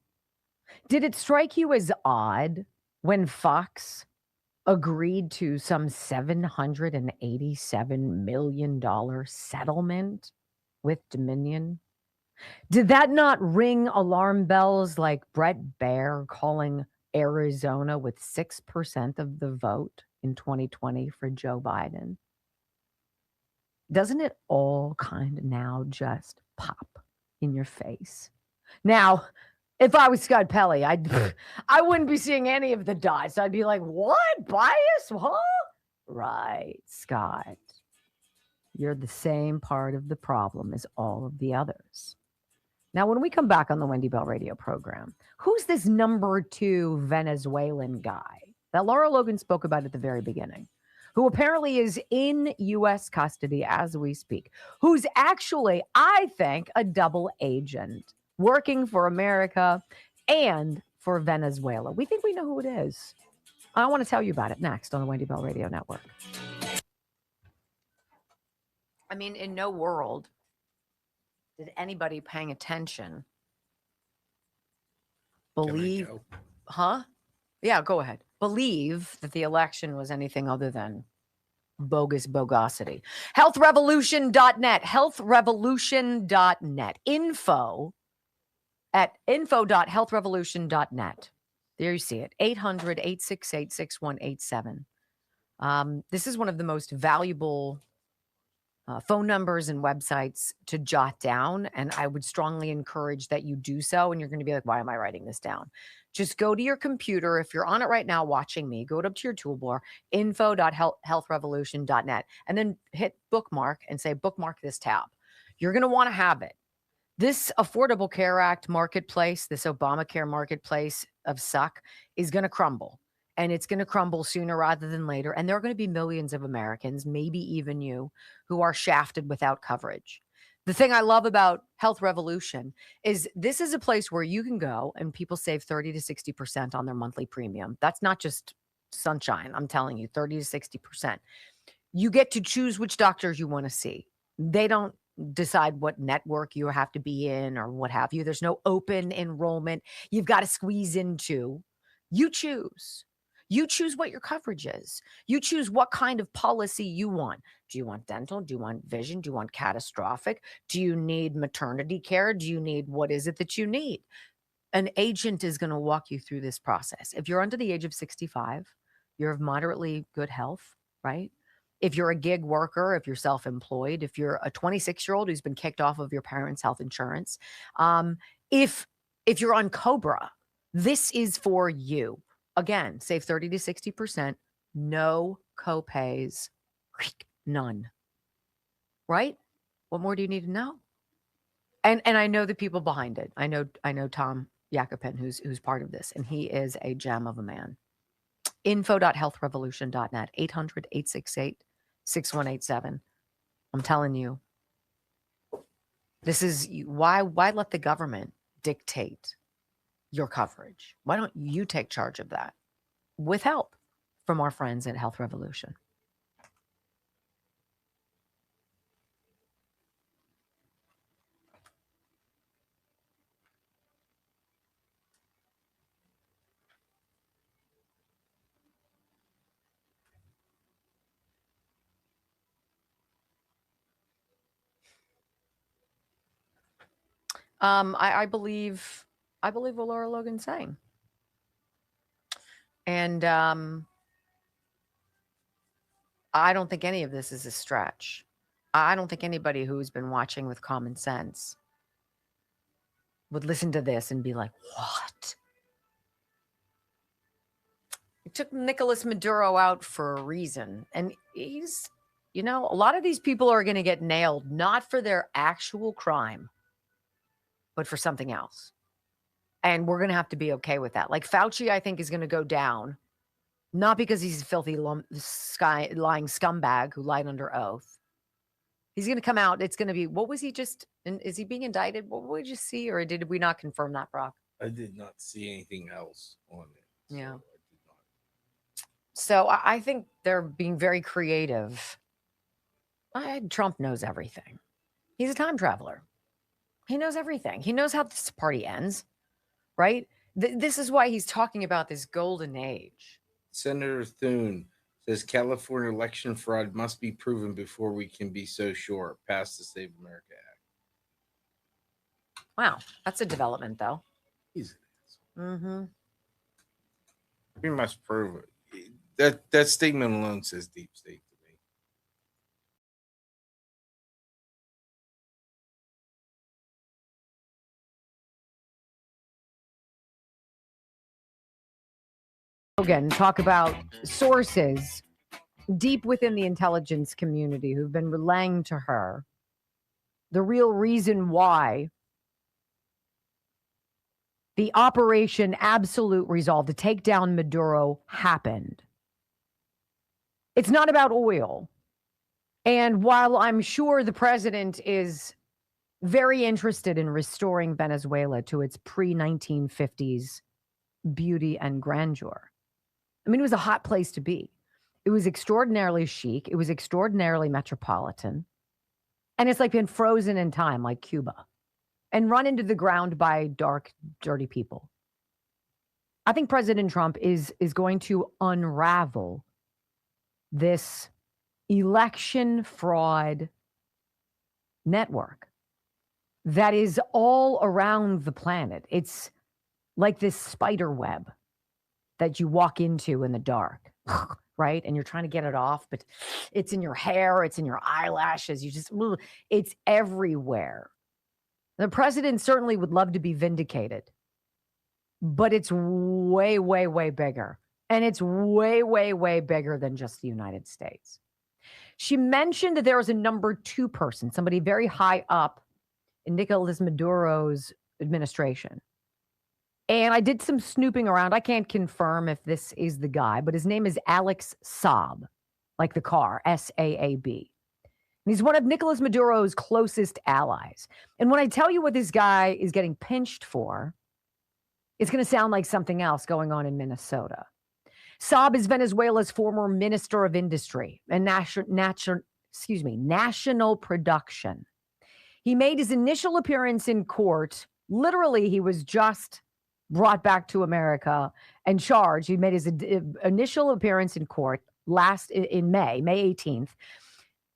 Did it strike you as odd when Fox agreed to some $787 million settlement with Dominion? Did that not ring alarm bells like Brett Baer calling Arizona with 6% of the vote in 2020 for Joe Biden? Doesn't it all kind of now just pop in your face? Now, if I was Scott Pelley, I wouldn't be seeing any of the dots. I'd be like, what? Bias? Huh? Right, Scott. You're the same part of the problem as all of the others. Now, when we come back on the Wendy Bell radio program, who's this number 2 Venezuelan guy that Laura Logan spoke about at the very beginning, who apparently is in U.S. custody as we speak, who's actually, I think, a double agent working for America and for Venezuela? We think we know who it is. I want to tell you about it next on the Wendy Bell Radio Network. I mean, in no world did anybody paying attention believe, huh? Yeah, go ahead. Believe that the election was anything other than bogus bogosity. Healthrevolution.net, healthrevolution.net, info at info.healthrevolution.net. There you see it, 800-868-6187. This is one of the most valuable phone numbers and websites to jot down, and I would strongly encourage that you do so. And you're going to be like, why am I writing this down? Just go to your computer. If you're on it right now watching me, go up to your toolbar, info.healthrevolution.net, and then hit bookmark and say bookmark this tab. You're going to want to have it. This Affordable Care Act marketplace, this Obamacare marketplace of suck, is going to crumble. And it's going to crumble sooner rather than later. And there are going to be millions of Americans, maybe even you, who are shafted without coverage. The thing I love about Health Revolution is this is a place where you can go and people save 30 to 60% on their monthly premium. That's not just sunshine. I'm telling you, 30 to 60%. You get to choose which doctors you want to see. They don't decide what network you have to be in or what have you. There's no open enrollment you've got to squeeze into. You choose. You choose what your coverage is. You choose what kind of policy you want. Do you want dental? Do you want vision? Do you want catastrophic? Do you need maternity care? Do you need, what is it that you need? An agent is going to walk you through this process. If you're under the age of 65, you're of moderately good health, right? If you're a gig worker, if you're self-employed, if you're a 26-year-old who's been kicked off of your parents' health insurance, if you're on COBRA, this is for you. Again, save 30 to 60%, no copays, none. Right? What more do you need to know? And I know the people behind it. I know Tom Yakupin, who's part of this, and he is a gem of a man. info.healthrevolution.net, 800-868-6187. I'm telling you, this is why let the government dictate your coverage? Why don't you take charge of that with help from our friends at Health Revolution? I believe what Laura Logan's saying. And I don't think any of this is a stretch. I don't think anybody who's been watching with common sense would listen to this and be like, what? It took Nicolas Maduro out for a reason. And he's, a lot of these people are going to get nailed, not for their actual crime, but for something else. And we're going to have to be okay with that. Like Fauci, I think, is going to go down, not because he's a filthy lying scumbag who lied under oath. He's going to come out. It's going to be, what was he just, is he being indicted? What did you see? Or did we not confirm that, Brock? I did not see anything else on it. So yeah. So I think they're being very creative. Trump knows everything. He's a time traveler. He knows everything. He knows how this party ends, right? This is why he's talking about this golden age. Senator Thune says California election fraud must be proven before we can be so sure. Pass the Save America Act. Wow, that's a development, though. He's an asshole. Mm-hmm. We must prove it. That statement alone says deep state to me. Again, talk about sources deep within the intelligence community who've been relaying to her the real reason why the Operation Absolute Resolve to take down Maduro happened. It's not about oil. And while I'm sure the president is very interested in restoring Venezuela to its pre-1950s beauty and grandeur, I mean, it was a hot place to be. It was extraordinarily chic. It was extraordinarily metropolitan. And it's like been frozen in time, like Cuba, and run into the ground by dark, dirty people. I think President Trump is going to unravel this election fraud network that is all around the planet. It's like this spider web that you walk into in the dark, right? And you're trying to get it off, but it's in your hair, it's in your eyelashes. It's everywhere. The president certainly would love to be vindicated, but it's way, way, way bigger. And it's way, way, way bigger than just the United States. She mentioned that there was a number 2 person, somebody very high up in Nicolas Maduro's administration. And I did some snooping around. I can't confirm if this is the guy, but his name is Alex Saab, like the car, S-A-A-B. And he's one of Nicolas Maduro's closest allies. And when I tell you what this guy is getting pinched for, it's going to sound like something else going on in Minnesota. Saab is Venezuela's former Minister of Industry and National Production. He made his initial appearance in court. Literally, he was just brought back to America and charged. He made his initial appearance in court in May 18th,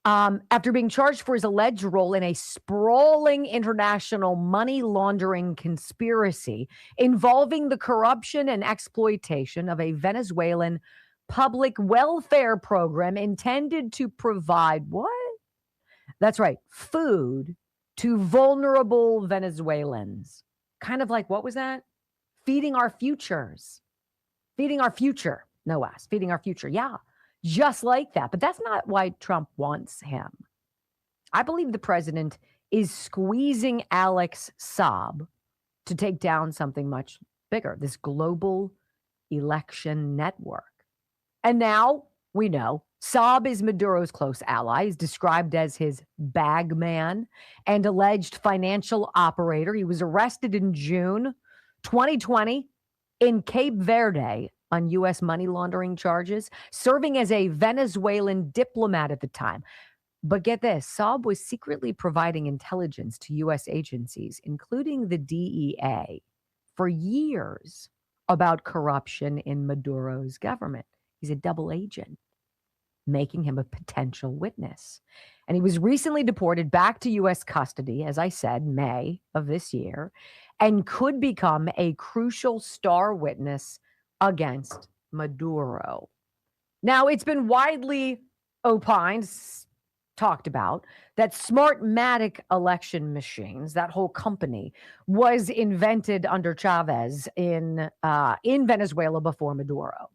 after being charged for his alleged role in a sprawling international money laundering conspiracy involving the corruption and exploitation of a Venezuelan public welfare program intended to provide what? That's right, food to vulnerable Venezuelans. Kind of like, what was that? Feeding our futures. Feeding our future. No ass. Feeding our future. Yeah. Just like that. But that's not why Trump wants him. I believe the president is squeezing Alex Saab to take down something much bigger, this global election network. And now we know Saab is Maduro's close ally. He's described as his bag man and alleged financial operator. He was arrested in June 2020 in Cape Verde on U.S. money laundering charges, serving as a Venezuelan diplomat at the time. But get this, Saab was secretly providing intelligence to U.S. agencies, including the DEA, for years about corruption in Maduro's government. He's a double agent, making him a potential witness. And he was recently deported back to U.S. custody, as I said, May of this year, and could become a crucial star witness against Maduro. Now, it's been widely opined, talked about, that Smartmatic election machines, that whole company, was invented under Chavez in Venezuela before Maduro.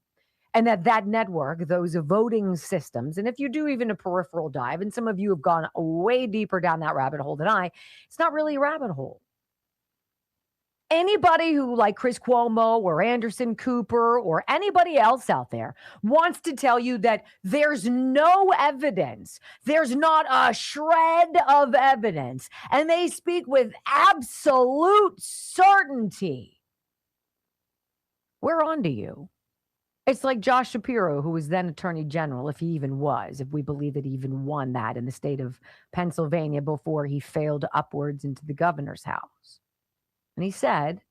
And that network, those voting systems, and if you do even a peripheral dive, and some of you have gone way deeper down that rabbit hole than I, it's not really a rabbit hole. Anybody who, like Chris Cuomo or Anderson Cooper or anybody else out there, wants to tell you that there's no evidence, there's not a shred of evidence, and they speak with absolute certainty, we're on to you. It's like Josh Shapiro, who was then Attorney General, if he even was, if we believe that he even won that in the state of Pennsylvania before he failed upwards into the governor's house. And he said,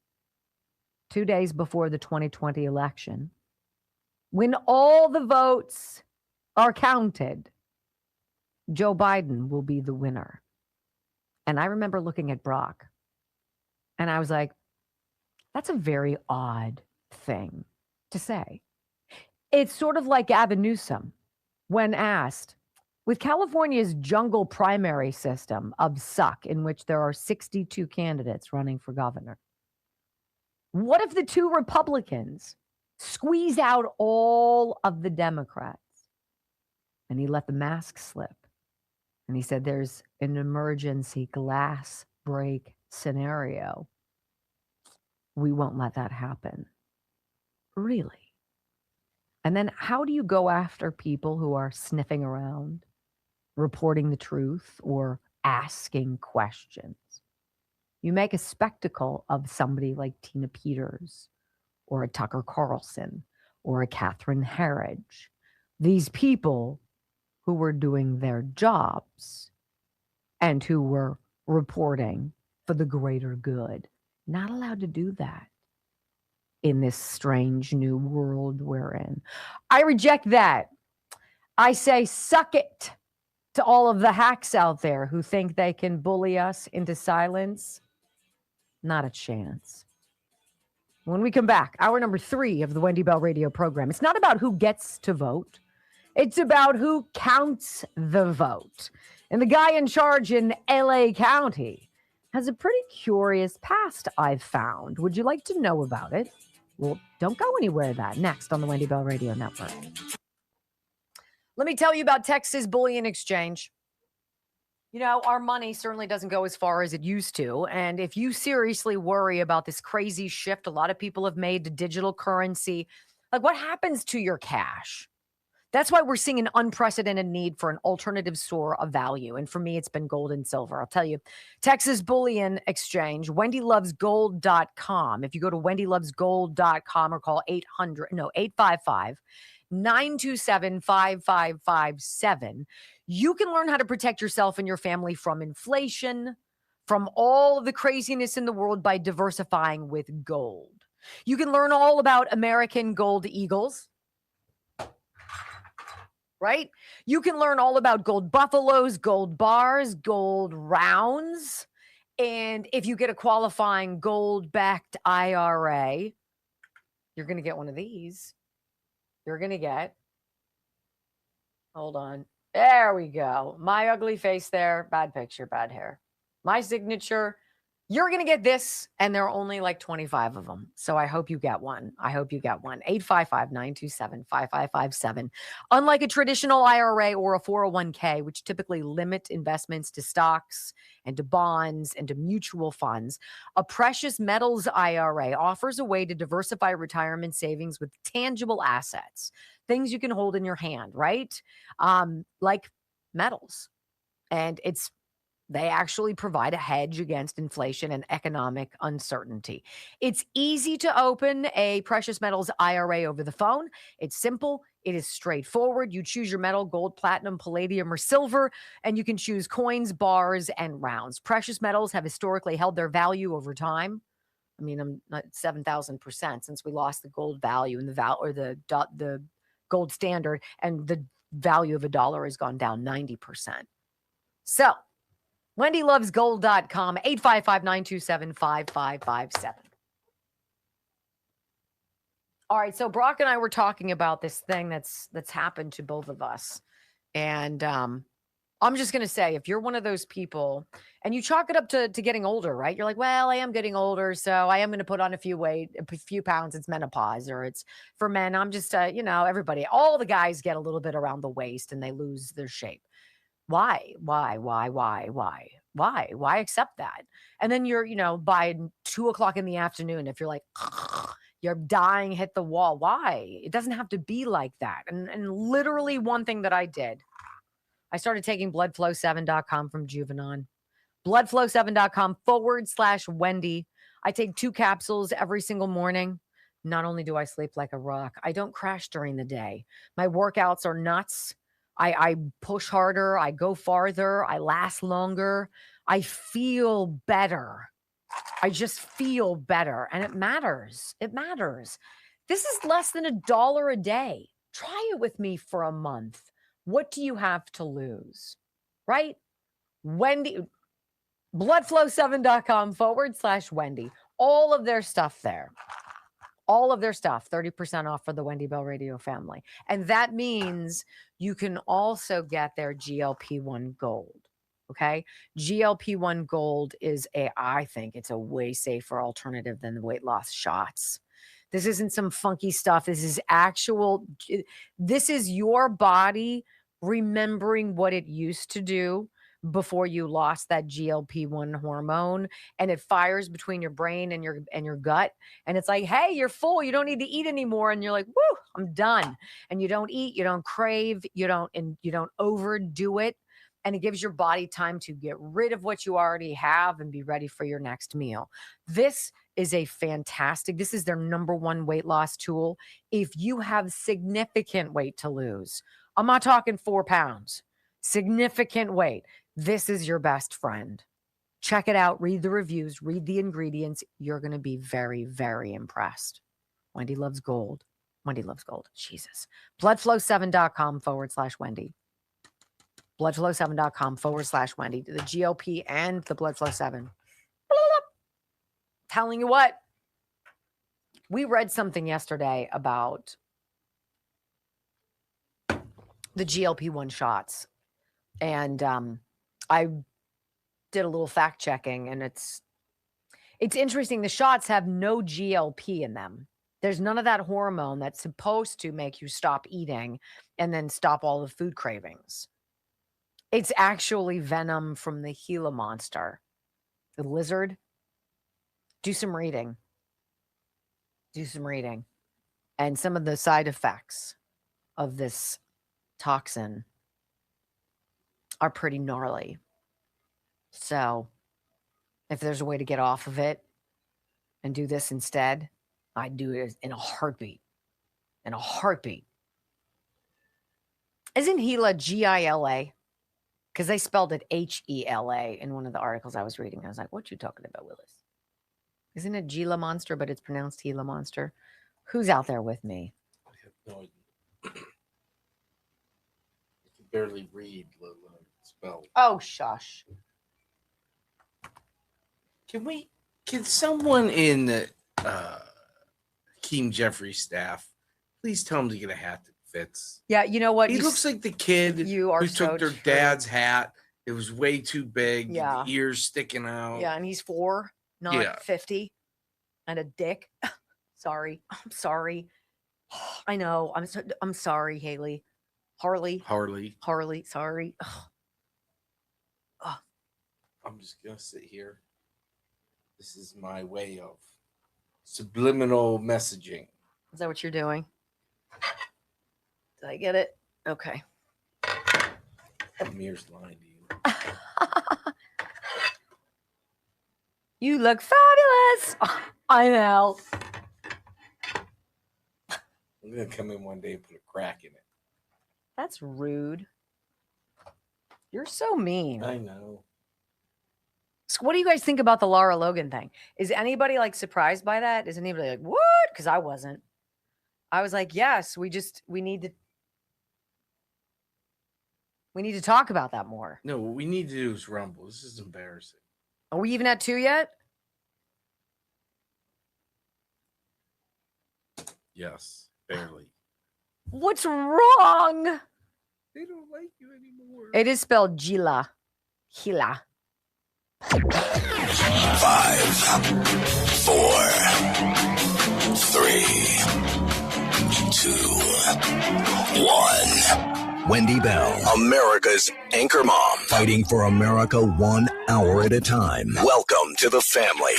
2 days before the 2020 election, when all the votes are counted, Joe Biden will be the winner. And I remember looking at Brock, and I was like, that's a very odd thing to say. It's sort of like Gavin Newsom when asked, with California's jungle primary system of suck, in which there are 62 candidates running for governor, what if the two Republicans squeeze out all of the Democrats? And he let the mask slip. And he said, there's an emergency glass break scenario. We won't let that happen. Really? And then how do you go after people who are sniffing around, reporting the truth, or asking questions? You make a spectacle of somebody like Tina Peters or a Tucker Carlson or a Catherine Herridge. These people who were doing their jobs and who were reporting for the greater good. Not allowed to do that in this strange new world we're in. I reject that. I say suck it to all of the hacks out there who think they can bully us into silence. Not a chance. When we come back, hour number 3 of the Wendy Bell radio program, it's not about who gets to vote. It's about who counts the vote. And the guy in charge in LA County has a pretty curious past, I've found. Would you like to know about it? Well, don't go anywhere. That next on the Wendy Bell Radio Network. Let me tell you about Texas Bullion Exchange. You know, our money certainly doesn't go as far as it used to. And if you seriously worry about this crazy shift a lot of people have made to digital currency, like what happens to your cash? That's why we're seeing an unprecedented need for an alternative store of value. And for me, it's been gold and silver. I'll tell you, Texas Bullion Exchange, wendylovesgold.com. If you go to wendylovesgold.com or call 800-927-5557, you can learn how to protect yourself and your family from inflation, from all of the craziness in the world by diversifying with gold. You can learn all about American Gold Eagles, right? You can learn all about gold buffaloes, gold bars, gold rounds. And if you get a qualifying gold-backed IRA, you're going to get one of these. You're going to get, hold on. There we go. My ugly face there. Bad picture, bad hair. My signature. You're going to get this, and there are only like 25 of them. So I hope you get one. 855-927-5557. Unlike a traditional IRA or a 401k, which typically limit investments to stocks and to bonds and to mutual funds, a precious metals IRA offers a way to diversify retirement savings with tangible assets, things you can hold in your hand, right? Like metals. And they actually provide a hedge against inflation and economic uncertainty. It's easy to open a precious metals IRA over the phone. It's simple. It is straightforward. You choose your metal, gold, platinum, palladium, or silver, and you can choose coins, bars, and rounds. Precious metals have historically held their value over time. I mean, I'm not 7,000% since we lost the gold value and the gold standard, and the value of a dollar has gone down 90%. So, wendylovesgold.com, 855-927-5557. All right, so Brock and I were talking about this thing that's happened to both of us. And I'm just going to say, if you're one of those people, and you chalk it up to getting older, right? You're like, well, I am getting older, so I am going to put on a few pounds. It's menopause, or it's for men. I'm just, everybody, all the guys get a little bit around the waist and they lose their shape. Why accept that? And then you're, by 2:00 in the afternoon, if you're like, you're dying, hit the wall. Why? It doesn't have to be like that. And literally one thing that I did, I started taking bloodflow7.com from Juvenon. Bloodflow7.com/Wendy. I take 2 capsules every single morning. Not only do I sleep like a rock, I don't crash during the day. My workouts are nuts. I push harder. I go farther. I last longer. I feel better. I just feel better. And it matters. It matters. This is less than $1 a day. Try it with me for a month. What do you have to lose? Right? Wendy, bloodflow7.com/Wendy. All of their stuff there. All of their stuff, 30% off for the Wendy Bell Radio family. And that means you can also get their GLP-1 Gold. Okay. GLP-1 Gold is I think it's a way safer alternative than the weight loss shots. This isn't some funky stuff. This is this is your body remembering what it used to do before you lost that GLP-1 hormone, and it fires between your brain and your gut, and it's like, hey, you're full, you don't need to eat anymore, and you're like, woo, I'm done. And you don't eat, you don't crave, you don't overdo it, and it gives your body time to get rid of what you already have and be ready for your next meal. This is this is their #1 weight loss tool. If you have significant weight to lose, I'm not talking 4 pounds, significant weight, this is your best friend. Check it out. Read the reviews. Read the ingredients. You're going to be very, very impressed. Wendy loves gold. Wendy loves gold. Jesus. Bloodflow7.com/Wendy. Bloodflow7.com/Wendy. The GLP and the Bloodflow 7. Telling you what, we read something yesterday about the GLP-1 shots. And I did a little fact checking, and it's interesting. The shots have no GLP in them. There's none of that hormone that's supposed to make you stop eating and then stop all the food cravings. It's actually venom from the Gila monster, the lizard. Do some reading. And some of the side effects of this toxin are pretty gnarly. So if there's a way to get off of it and do this instead, I'd do it in a heartbeat. In a heartbeat. Isn't Gila Gila? Because they spelled it Hela in one of the articles I was reading. I was like, what you talking about, Willis? Isn't it Gila Monster, but it's pronounced Gila Monster? Who's out there with me? I have no idea. I can barely read, let alone spell. Oh, shush. Can someone in Hakeem Jeffrey's staff please tell him to get a hat that fits? Yeah, you know what? He looks like the kid who took their dad's hat. It was way too big. Yeah. The ears sticking out. Yeah, and he's 4, not 50. And a dick. Sorry. I'm sorry. I know. I'm sorry, Haley. Harley. Sorry. I'm just going to sit here. This is my way of subliminal messaging. Is that what you're doing? Did I get it? Okay. Amir's lying to you. You look fabulous. I know. I'm going to come in one day and put a crack in it. That's rude. You're so mean. I know. So what do you guys think about the Lara Logan thing? Is anybody like surprised by that? Is anybody like, what? Because I wasn't. I was like, yes, we need to talk about that more. No, what we need to do is rumble. This is embarrassing. Are we even at 2 yet? Yes, barely. What's wrong? They don't like you anymore. It is spelled Gila. Gila. 5, 4, 3, 2, 1. Wendy Bell, America's anchor mom, fighting for America 1 hour at a time. Welcome to the family.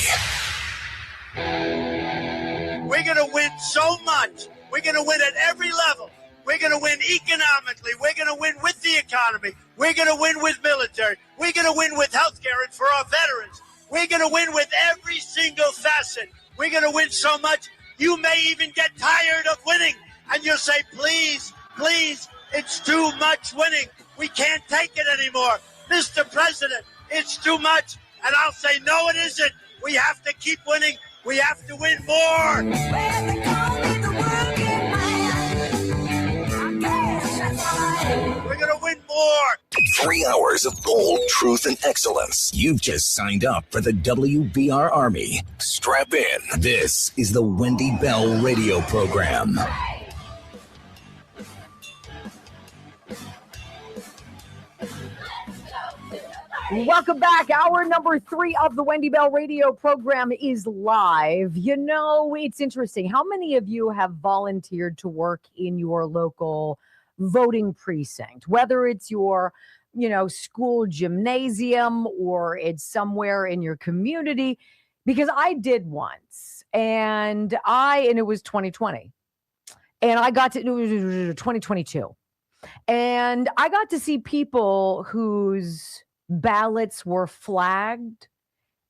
We're going to win so much. We're going to win at every level. We're going to win economically. We're going to win with the economy. We're going to win with military. We're going to win with healthcare and for our veterans. We're going to win with every single facet. We're going to win so much, you may even get tired of winning. And you'll say, please, please, it's too much winning. We can't take it anymore. Mr. President, it's too much. And I'll say, no, it isn't. We have to keep winning. We have to win more. We're going to win more. 3 hours of bold truth and excellence. You've just signed up for the WBR Army. Strap in. This is the Wendy Bell radio program. Welcome back. Hour number 3 of the Wendy Bell radio program is live. You know, it's interesting. How many of you have volunteered to work in your local voting precinct, whether it's your, school gymnasium or it's somewhere in your community? Because I did once, and it was 2020, and it was 2022, and I got to see people whose ballots were flagged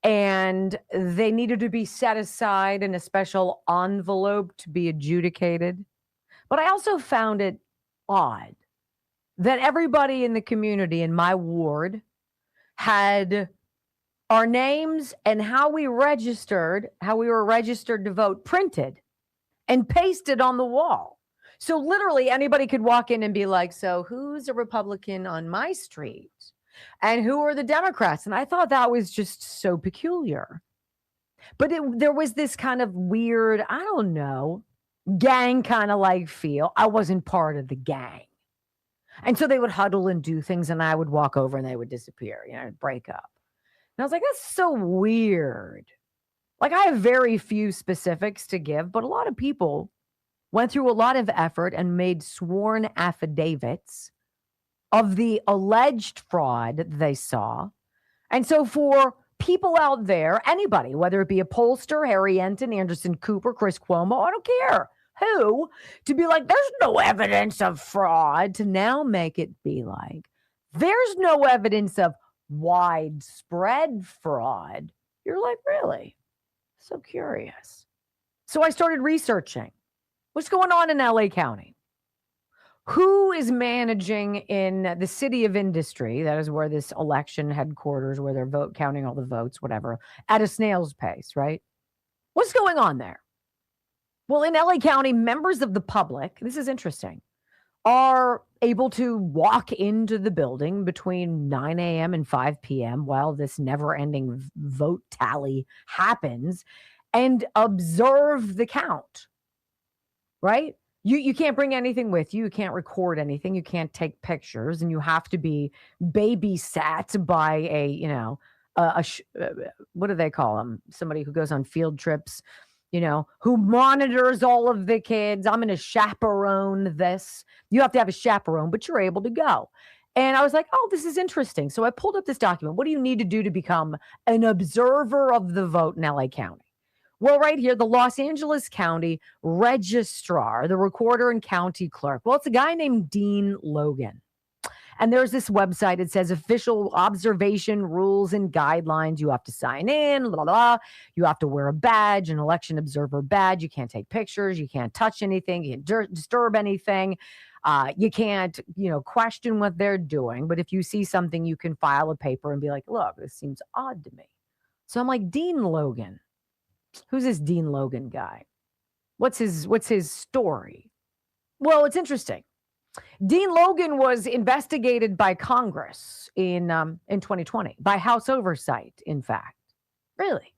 and they needed to be set aside in a special envelope to be adjudicated. But I also found it odd that everybody in the community in my ward had our names and how we were registered to vote printed and pasted on the wall. So literally anybody could walk in and be like, so who's a Republican on my street? And who are the Democrats? And I thought that was just so peculiar. But there was this kind of weird, I don't know, gang kind of like feel. I wasn't part of the gang. And so they would huddle and do things, and I would walk over and they would disappear, break up. And I was like, that's so weird. Like, I have very few specifics to give, but a lot of people went through a lot of effort and made sworn affidavits of the alleged fraud they saw. And so for people out there, anybody, whether it be a pollster, Harry Enton, Anderson Cooper, Chris Cuomo, I don't care who to be like, there's no evidence of fraud, to now make it be like, there's no evidence of widespread fraud. You're like, really? So curious. So I started researching what's going on in LA County. Who is managing in the city of industry? That is where this election headquarters, where they're counting all the votes, whatever, at a snail's pace, right? What's going on there? Well, in LA County, members of the public, this is interesting, are able to walk into the building between 9 a.m. and 5 p.m. while this never-ending vote tally happens and observe the count, right? You can't bring anything with you. You can't record anything. You can't take pictures, and you have to be babysat by what do they call them? Somebody who goes on field trips, who monitors all of the kids. I'm going to chaperone this. You have to have a chaperone, but you're able to go. And I was like, oh, this is interesting. So I pulled up this document. What do you need to do to become an observer of the vote in LA County? Well, right here, the Los Angeles County Registrar, the recorder and county clerk. Well, it's a guy named Dean Logan. And there's this website. It says official observation rules and guidelines. You have to sign in, blah, blah, blah. You have to wear a badge, an election observer badge. You can't take pictures. You can't touch anything. You can't disturb anything. You can't, question what they're doing. But if you see something, you can file a paper and be like, look, this seems odd to me. So I'm like, Dean Logan. Who's this Dean Logan guy? What's his story? Well, it's interesting. Dean Logan was investigated by Congress in 2020, by House oversight, in fact. Really?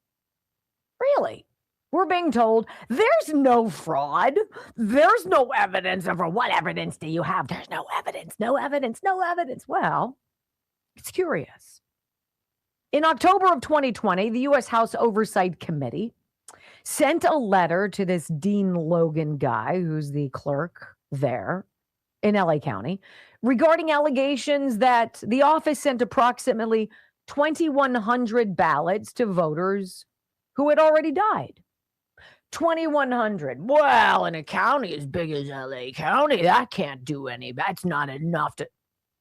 We're being told there's no fraud. There's no evidence of fraud. What evidence do you have? There's no evidence. Well, it's curious. In October of 2020, the U.S. House Oversight Committee sent a letter to this Dean Logan guy, who's the clerk there in LA County, regarding allegations that the office sent approximately 2,100 ballots to voters who had already died. 2,100. Well, in a county as big as LA County, that can't do any. That's not enough to,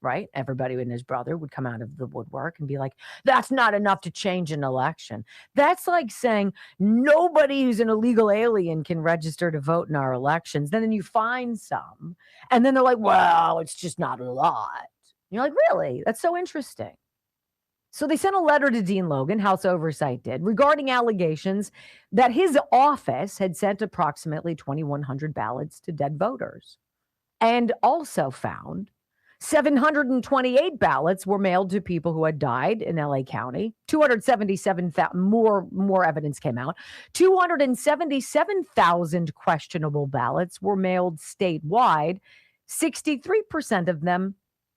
right? Everybody and his brother would come out of the woodwork and be like, that's not enough to change an election. That's like saying nobody who's an illegal alien can register to vote in our elections. Then you find some, and then they're like, well, it's just not a lot. You're like, really? That's so interesting. So they sent a letter to Dean Logan, House Oversight did, regarding allegations that his office had sent approximately 2,100 ballots to dead voters, and also found 728 ballots were mailed to people who had died in LA County. 277,000 more evidence came out. 277,000 questionable ballots were mailed statewide. 63% of them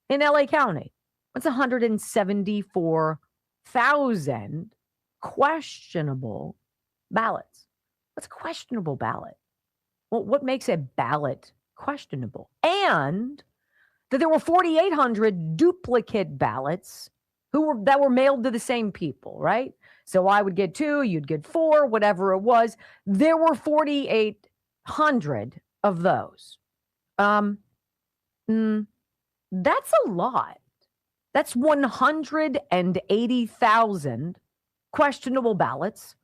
in LA County. That's 174,000 questionable ballots. What's a questionable ballot? Well, what makes a ballot questionable? And that there were 4,800 duplicate ballots that were mailed to the same people, right? So I would get 2, you'd get 4, whatever it was. There were 4,800 of those. That's a lot. That's 180,000 questionable ballots,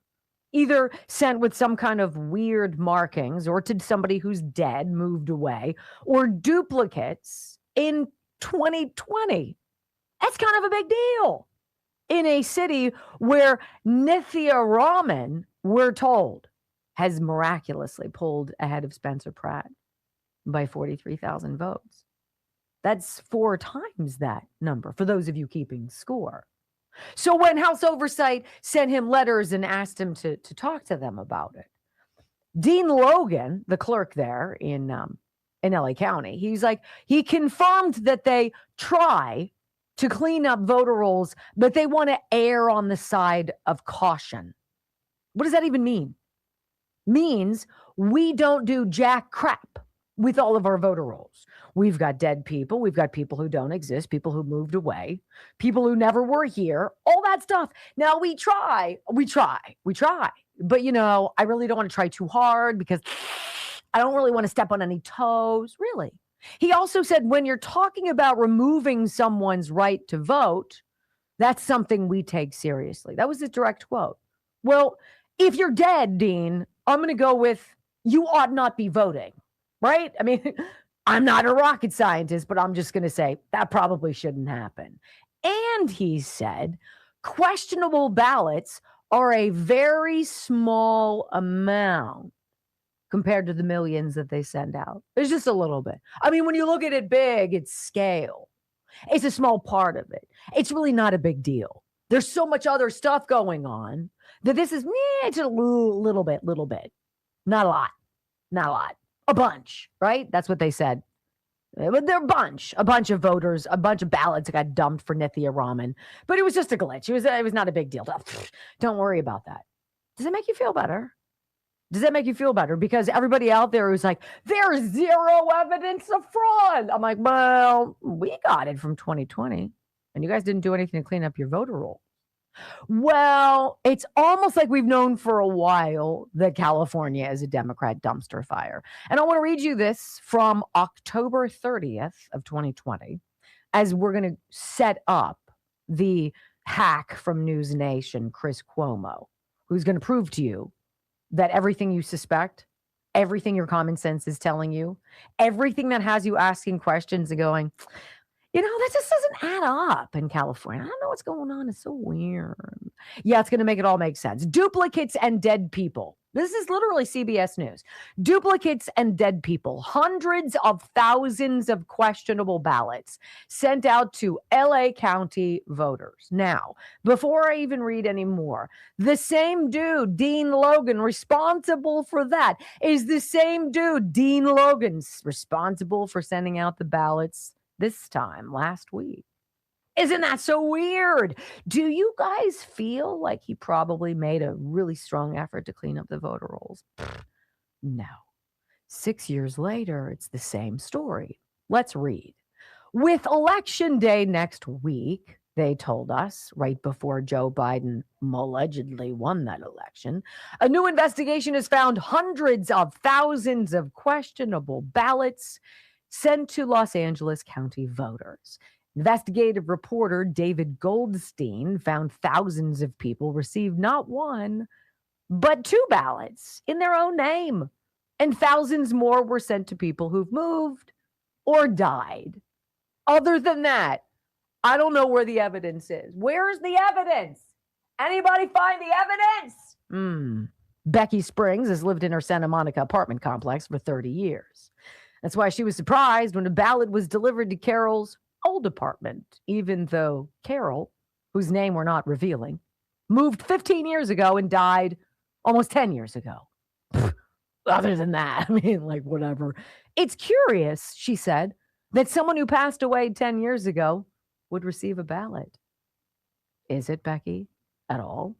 either sent with some kind of weird markings or to somebody who's dead, moved away, or duplicates in 2020. That's kind of a big deal in a city where Nithya Raman, we're told, has miraculously pulled ahead of Spencer Pratt by 43,000 votes. That's 4 times that number, for those of you keeping score. So when House Oversight sent him letters and asked him to talk to them about it, Dean Logan, the clerk there in LA County, he confirmed that they try to clean up voter rolls, but they want to err on the side of caution. What does that even mean? Means we don't do jack crap with all of our voter rolls. We've got dead people. We've got people who don't exist, people who moved away, people who never were here, all that stuff. Now we try. But, I really don't want to try too hard because I don't really want to step on any toes. Really. He also said, when you're talking about removing someone's right to vote, that's something we take seriously. That was a direct quote. Well, if you're dead, Dean, I'm going to go with you ought not be voting, right? I mean, I'm not a rocket scientist, but I'm just going to say that probably shouldn't happen. And he said, questionable ballots are a very small amount compared to the millions that they send out. It's just a little bit. I mean, when you look at it big, it's scale. It's a small part of it. It's really not a big deal. There's so much other stuff going on that this is, it's a little bit, not a lot, a bunch, right? That's what they said. But they're a bunch of voters, a bunch of ballots that got dumped for Nithya Raman. But it was just a glitch. It was not a big deal. Don't worry about that. Does it make you feel better? Does that make you feel better? Because everybody out there is like, there's zero evidence of fraud. I'm like, well, we got it from 2020, and you guys didn't do anything to clean up your voter roll. Well, it's almost like we've known for a while that California is a Democrat dumpster fire. And I want to read you this from October 30th of 2020, as we're going to set up the hack from News Nation, Chris Cuomo, who's going to prove to you that everything you suspect, everything your common sense is telling you, everything that has you asking questions and going, that just doesn't add up in California. I don't know what's going on. It's so weird. Yeah, it's going to make it all make sense. Duplicates and dead people. This is literally CBS News. Duplicates and dead people. Hundreds of thousands of questionable ballots sent out to LA County voters. Now, before I even read any more, the same dude, Dean Logan, responsible for that, is the same dude, Dean Logan's responsible for sending out the ballots this time last week. Isn't that so weird? Do you guys feel like he probably made a really strong effort to clean up the voter rolls? No. 6 years later, it's the same story. Let's read. With Election Day next week, they told us right before Joe Biden allegedly won that election, a new investigation has found hundreds of thousands of questionable ballots sent to Los Angeles County voters. Investigative reporter David Goldstein found thousands of people received not one, but two ballots in their own name. And thousands more were sent to people who've moved or died. Other than that, I don't know where the evidence is. Where's the evidence? Anybody find the evidence? Becky Springs has lived in her Santa Monica apartment complex for 30 years. That's why she was surprised when a ballot was delivered to Carol's old apartment, even though Carol, whose name we're not revealing, moved 15 years ago and died almost 10 years ago. Other than that, I mean, like, whatever. It's curious, she said, that someone who passed away 10 years ago would receive a ballot. Is it, Becky, at all?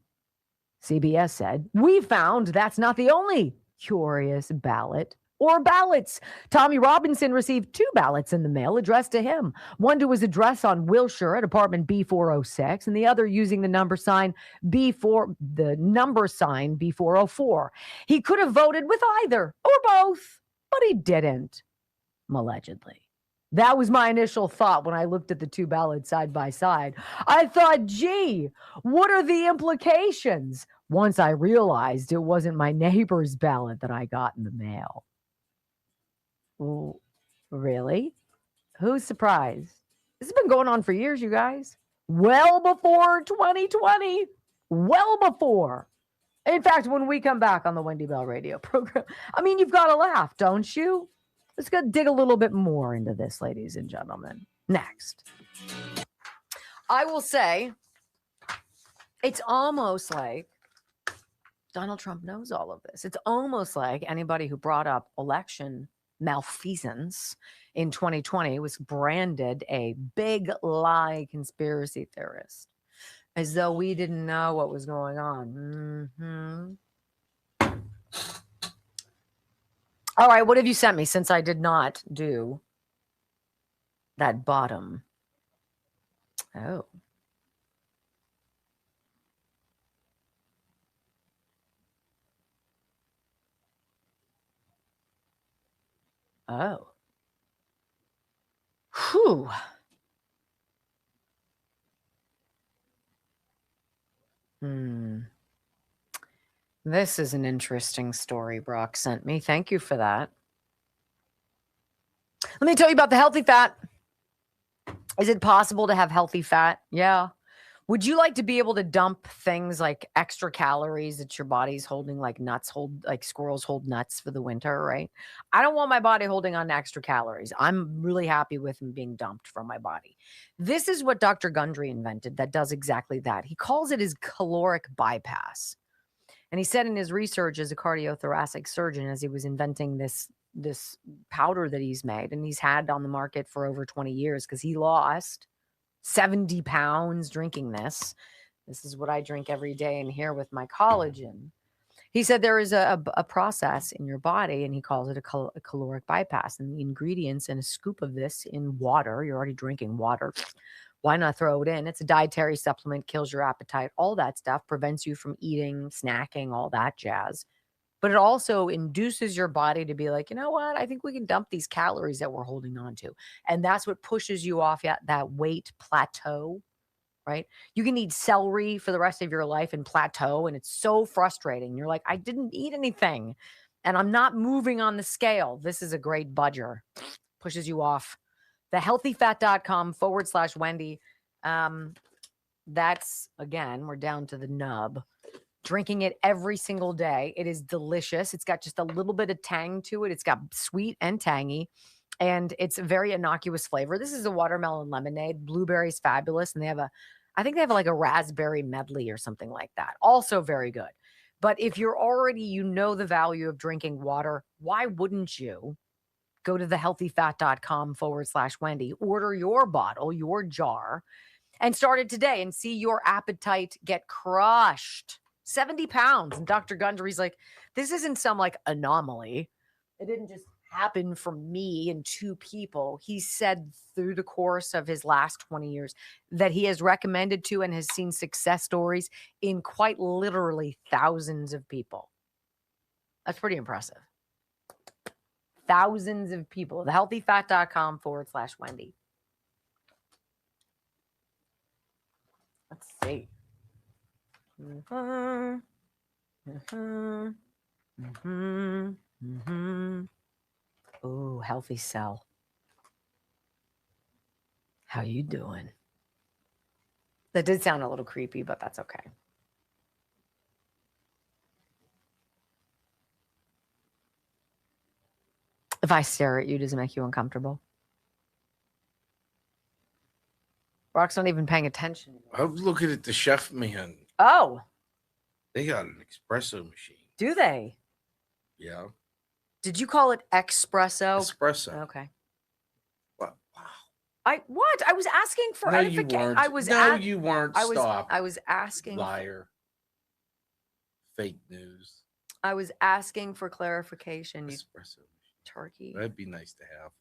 CBS said, we found that's not the only curious ballot or ballots. Tommy Robinson received two ballots in the mail addressed to him. One to his address on Wilshire at apartment B406, and the other using the number sign B404. He could have voted with either or both, but he didn't, allegedly. That was my initial thought when I looked at the two ballots side by side. I thought, gee, what are the implications? Once I realized it wasn't my neighbor's ballot that I got in the mail. Ooh, really? Who's surprised? This has been going on for years, you guys. Well before 2020. Well before. In fact, when we come back on the Wendy Bell radio program, I mean, you've got to laugh, don't you? Let's go dig a little bit more into this, ladies and gentlemen. Next. I will say, it's almost like Donald Trump knows all of this. It's almost like anybody who brought up election malfeasance in 2020 was branded a big lie conspiracy theorist, as though we didn't know what was going on. All right, what have you sent me since I did not do that bottom? Oh. Oh. Whew. This is an interesting story Brock sent me. Thank you for that. Let me tell you about the healthy fat. Is it possible to have healthy fat? Yeah. Would you like to be able to dump things like extra calories that your body's holding, like squirrels hold nuts for the winter, right? I don't want my body holding on to extra calories. I'm really happy with them being dumped from my body. This is what Dr. Gundry invented that does exactly that. He calls it his caloric bypass. And he said in his research as a cardiothoracic surgeon, as he was inventing this powder that he's made and he's had on the market for over 20 years, because he lost 70 pounds drinking this. This is what I drink every day in here with my collagen. He said there is a process in your body, and he calls it a caloric bypass. And the ingredients in a scoop of this in water, you're already drinking water. Why not throw it in? It's a dietary supplement, kills your appetite, all that stuff, prevents you from eating, snacking, all that jazz. But it also induces your body to be like, you know what? I think we can dump these calories that we're holding on to. And that's what pushes you off that weight plateau, right? You can eat celery for the rest of your life and plateau. And it's so frustrating. You're like, I didn't eat anything and I'm not moving on the scale. This is a great budger. Pushes you off. Thehealthyfat.com/Wendy. That's, again, we're down to the nub. Drinking it every single day. It is delicious. It's got just a little bit of tang to it. It's got sweet and tangy, and it's a very innocuous flavor. This is a watermelon lemonade. Blueberry's fabulous, and I think they have like a raspberry medley or something like that. Also very good. But if you're already, the value of drinking water, why wouldn't you go to thehealthyfat.com/Wendy, order your bottle, your jar, and start it today and see your appetite get crushed. 70 pounds. And Dr. Gundry's like, this isn't some like anomaly. It didn't just happen for me and two people. He said through the course of his last 20 years that he has recommended to and has seen success stories in quite literally thousands of people. That's pretty impressive. Thousands of people. Thehealthyfat.com/Wendy. Let's see. Oh, healthy cell. How you doing? That did sound a little creepy, but that's okay. If I stare at you, does it make you uncomfortable? Brock's not even paying attention. I'm looking at the chef man. Oh. They got an espresso machine. Do they? Yeah. Did you call it espresso? Espresso. Okay. Wow. I was asking for No, you weren't. You weren't. Stop. I was asking. Liar. Fake news. I was asking for clarification. Espresso. Turkey. That'd be nice to have.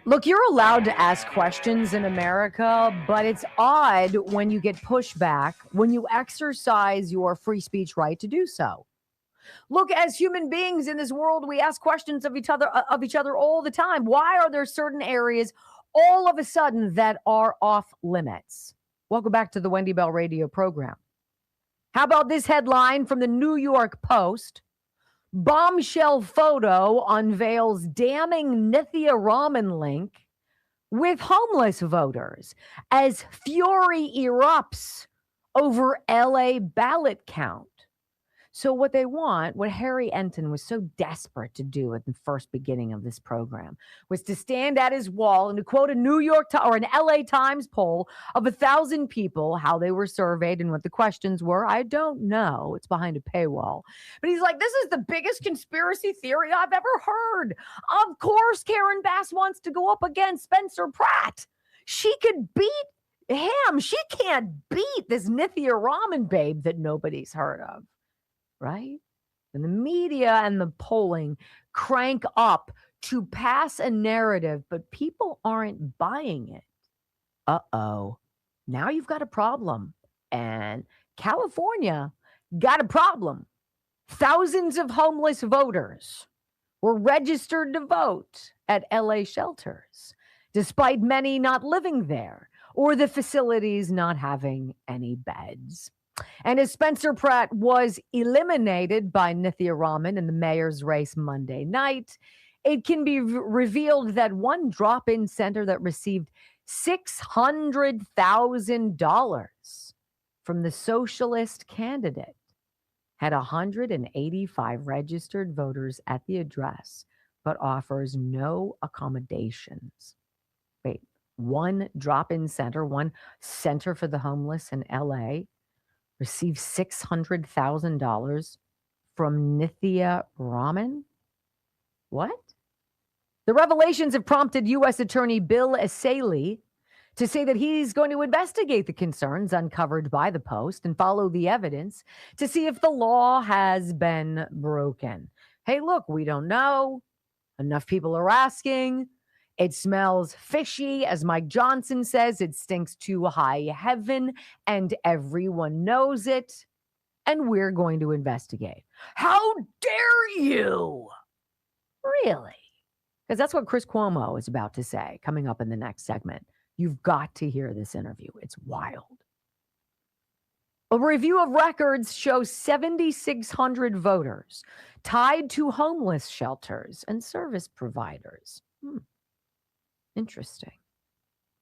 Look, you're allowed to ask questions in America, but it's odd when you get pushback when you exercise your free speech right to do so. Look, as human beings in this world, we ask questions of each other all the time. Why are there certain areas all of a sudden that are off limits? Welcome back to the Wendy Bell radio program. How about this headline from the New York Post? Bombshell photo unveils damning Nithya Raman link with homeless voters as fury erupts over LA ballot count. So what Harry Enton was so desperate to do at the first beginning of this program was to stand at his wall and to quote an LA Times poll of 1,000 people, how they were surveyed and what the questions were. I don't know. It's behind a paywall. But he's like, this is the biggest conspiracy theory I've ever heard. Of course, Karen Bass wants to go up against Spencer Pratt. She could beat him. She can't beat this Nithya Raman babe that nobody's heard of. Right? And the media and the polling crank up to pass a narrative, but people aren't buying it. Uh-oh. Now you've got a problem. And California got a problem. Thousands of homeless voters were registered to vote at LA shelters, despite many not living there or the facilities not having any beds. And as Spencer Pratt was eliminated by Nithya Raman in the mayor's race Monday night, it can be revealed that one drop-in center that received $600,000 from the socialist candidate had 185 registered voters at the address, but offers no accommodations. Wait, one drop-in center, one center for the homeless in LA received $600,000 from Nithya Raman? What? The revelations have prompted U.S. Attorney Bill Asaley to say that he's going to investigate the concerns uncovered by the Post and follow the evidence to see if the law has been broken. Hey, look, we don't know. Enough people are asking. It smells fishy. As Mike Johnson says, it stinks to high heaven, and everyone knows it. And we're going to investigate. How dare you? Really? Because that's what Chris Cuomo is about to say coming up in the next segment. You've got to hear this interview. It's wild. A review of records shows 7,600 voters tied to homeless shelters and service providers. Interesting.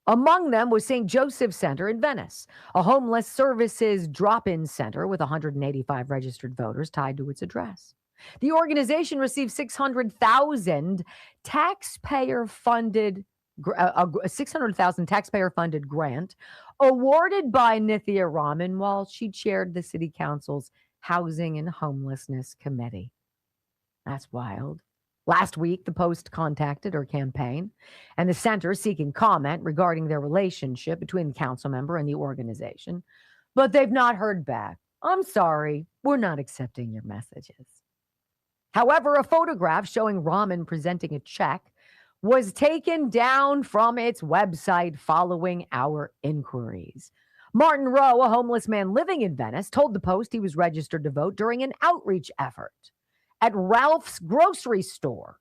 Among them was St. Joseph Center in Venice, a homeless services drop-in center with 185 registered voters tied to its address. The organization received $600,000 taxpayer-funded grant awarded by Nithya Raman while she chaired the city council's Housing and Homelessness Committee. That's wild. Last week, the Post contacted her campaign and the center seeking comment regarding their relationship between the council member and the organization, but they've not heard back. I'm sorry, we're not accepting your messages. However, a photograph showing Raman presenting a check was taken down from its website following our inquiries. Martin Rowe, a homeless man living in Venice, told the Post he was registered to vote during an outreach effort at Ralph's grocery store.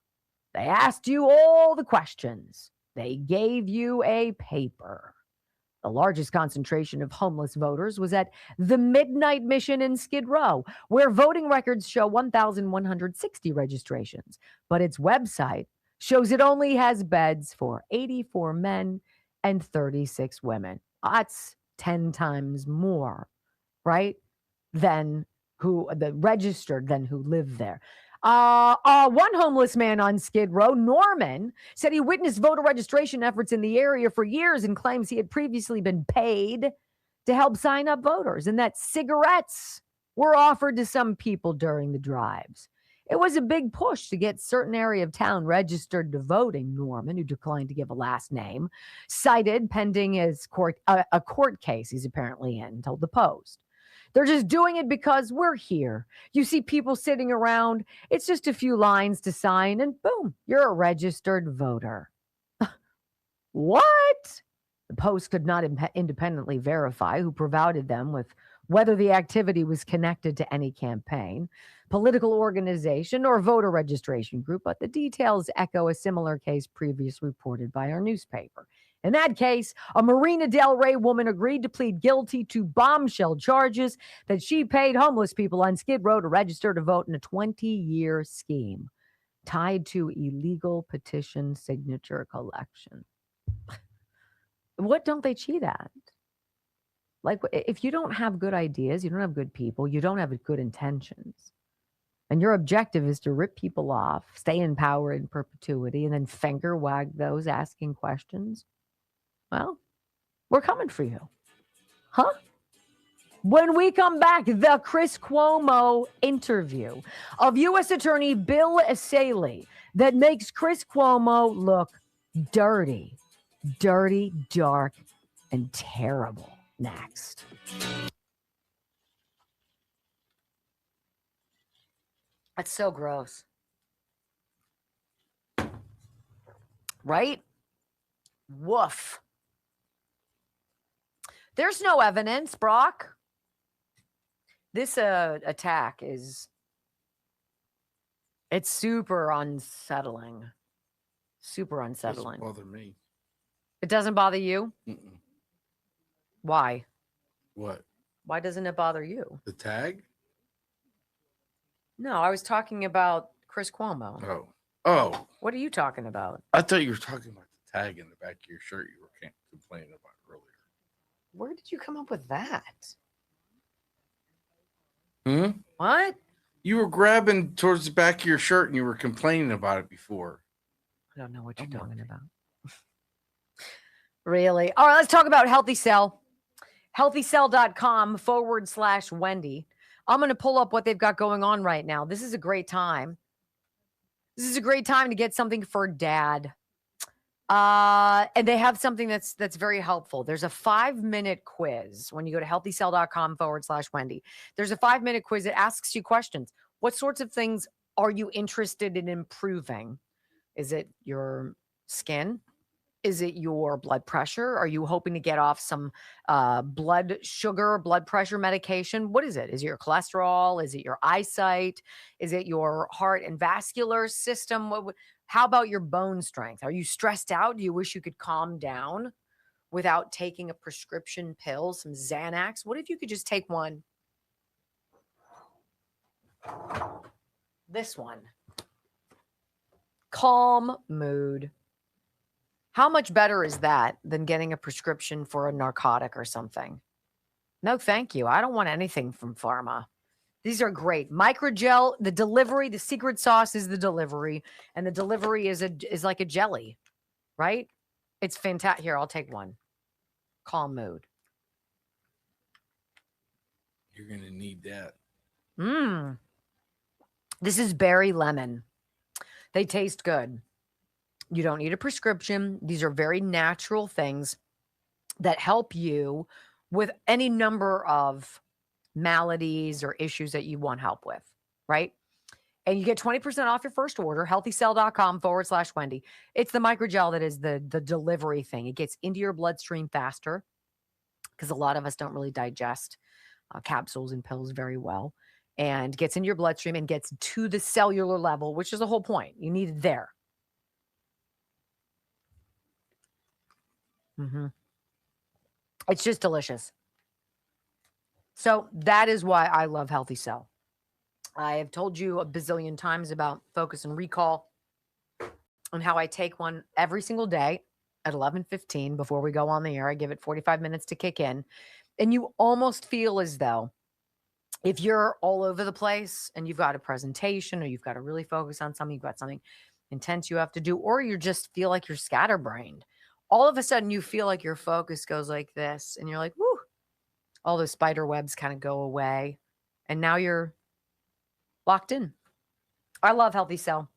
They asked you all the questions. They gave you a paper. The largest concentration of homeless voters was at the Midnight Mission in Skid Row, where voting records show 1,160 registrations, but its website shows it only has beds for 84 men and 36 women. That's 10 times more, right, than who live there. One homeless man on Skid Row, Norman, said he witnessed voter registration efforts in the area for years and claims he had previously been paid to help sign up voters and that cigarettes were offered to some people during the drives. It was a big push to get certain area of town registered to voting, Norman, who declined to give a last name, cited pending his a court case he's apparently in, told the Post. They're just doing it because we're here. You see people sitting around. It's just a few lines to sign and boom, you're a registered voter. What? The Post could not independently verify who provided them with whether the activity was connected to any campaign, political organization, or voter registration group, but the details echo a similar case previously reported by our newspaper. In that case, a Marina Del Rey woman agreed to plead guilty to bombshell charges that she paid homeless people on Skid Row to register to vote in a 20-year scheme tied to illegal petition signature collection. What don't they cheat at? Like, if you don't have good ideas, you don't have good people, you don't have good intentions, and your objective is to rip people off, stay in power in perpetuity, and then finger wag those asking questions, well, we're coming for you. Huh? When we come back, the Chris Cuomo interview of U.S. Attorney Bill Asaley that makes Chris Cuomo look dirty, dark, and terrible. Next. That's so gross. Right? Woof. There's no evidence, Brock. This attack is It's super unsettling. Super unsettling. Doesn't bother me. It doesn't bother you? Mm-mm. Why? What? Why doesn't it bother you? The tag? No, I was talking about Chris Cuomo. Oh. What are you talking about? I thought you were talking about the tag in the back of your shirt you were complaining about earlier. Where did you come up with that? What? You were grabbing towards the back of your shirt and you were complaining about it before. I don't know what you're talking about. Really? All right, let's talk about Healthy Cell. HealthyCell.com/Wendy. I'm going to pull up what they've got going on right now. This is a great time. This is a great time to get something for dad. And they have something that's very helpful. There's a 5-minute quiz when you go to healthycell.com/Wendy. There's a 5-minute quiz that asks you questions. What sorts of things are you interested in improving? Is it your skin? Is it your blood pressure? Are you hoping to get off some blood pressure medication? What is it? Is it your cholesterol? Is it your eyesight? Is it your heart and vascular system? How about your bone strength? Are you stressed out? Do you wish you could calm down without taking a prescription pill, some Xanax? What if you could just take one? This one. Calm mood. How much better is that than getting a prescription for a narcotic or something? No, thank you. I don't want anything from pharma. These are great. Microgel, the delivery, the secret sauce is the delivery, and the delivery is like a jelly, right? It's fantastic. Here, I'll take one. Calm mood. You're going to need that. This is berry lemon. They taste good. You don't need a prescription. These are very natural things that help you with any number of maladies or issues that you want help with, right? And you get 20% off your first order, healthycell.com/Wendy. It's the microgel that is the delivery thing. It gets into your bloodstream faster because a lot of us don't really digest capsules and pills very well, and gets into your bloodstream and gets to the cellular level, which is the whole point. You need it there. It's just delicious. So that is why I love Healthy Cell. I have told you a bazillion times about Focus and Recall and how I take one every single day at 11:15 before we go on the air. I give it 45 minutes to kick in. And you almost feel as though if you're all over the place and you've got a presentation or you've got to really focus on something, you've got something intense you have to do, or you just feel like you're scatterbrained, all of a sudden you feel like your focus goes like this and you're like, whoo, all those spider webs kind of go away. And now you're locked in. I love Healthy Cell.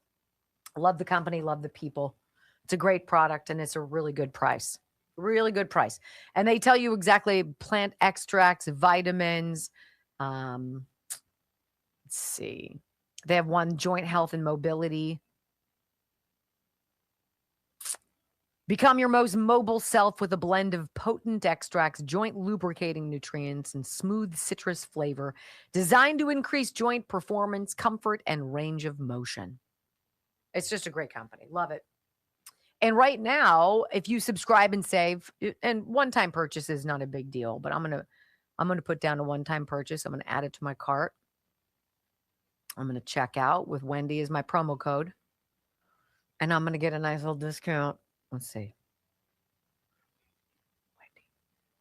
Love the company, love the people. It's a great product and it's a really good price. Really good price. And they tell you exactly plant extracts, vitamins. Let's see. They have one, joint health and mobility. Become your most mobile self with a blend of potent extracts, joint lubricating nutrients, and smooth citrus flavor designed to increase joint performance, comfort, and range of motion. It's just a great company. Love it. And right now, if you subscribe and save, and one-time purchase is not a big deal, but I'm gonna put down a one-time purchase. I'm gonna add it to my cart. I'm gonna check out with Wendy as my promo code, and I'm gonna get a nice little discount. Let's see.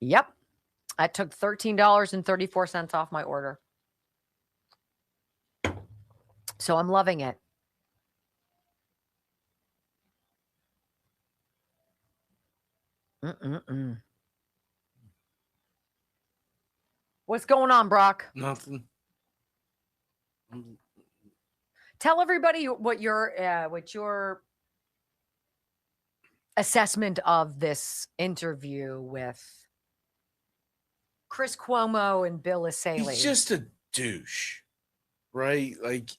Yep. I took $13.34 off my order. So I'm loving it. What's going on, Brock? Nothing. Tell everybody what your assessment of this interview with Chris Cuomo and Bill Asaley. He's just a douche, right? Like,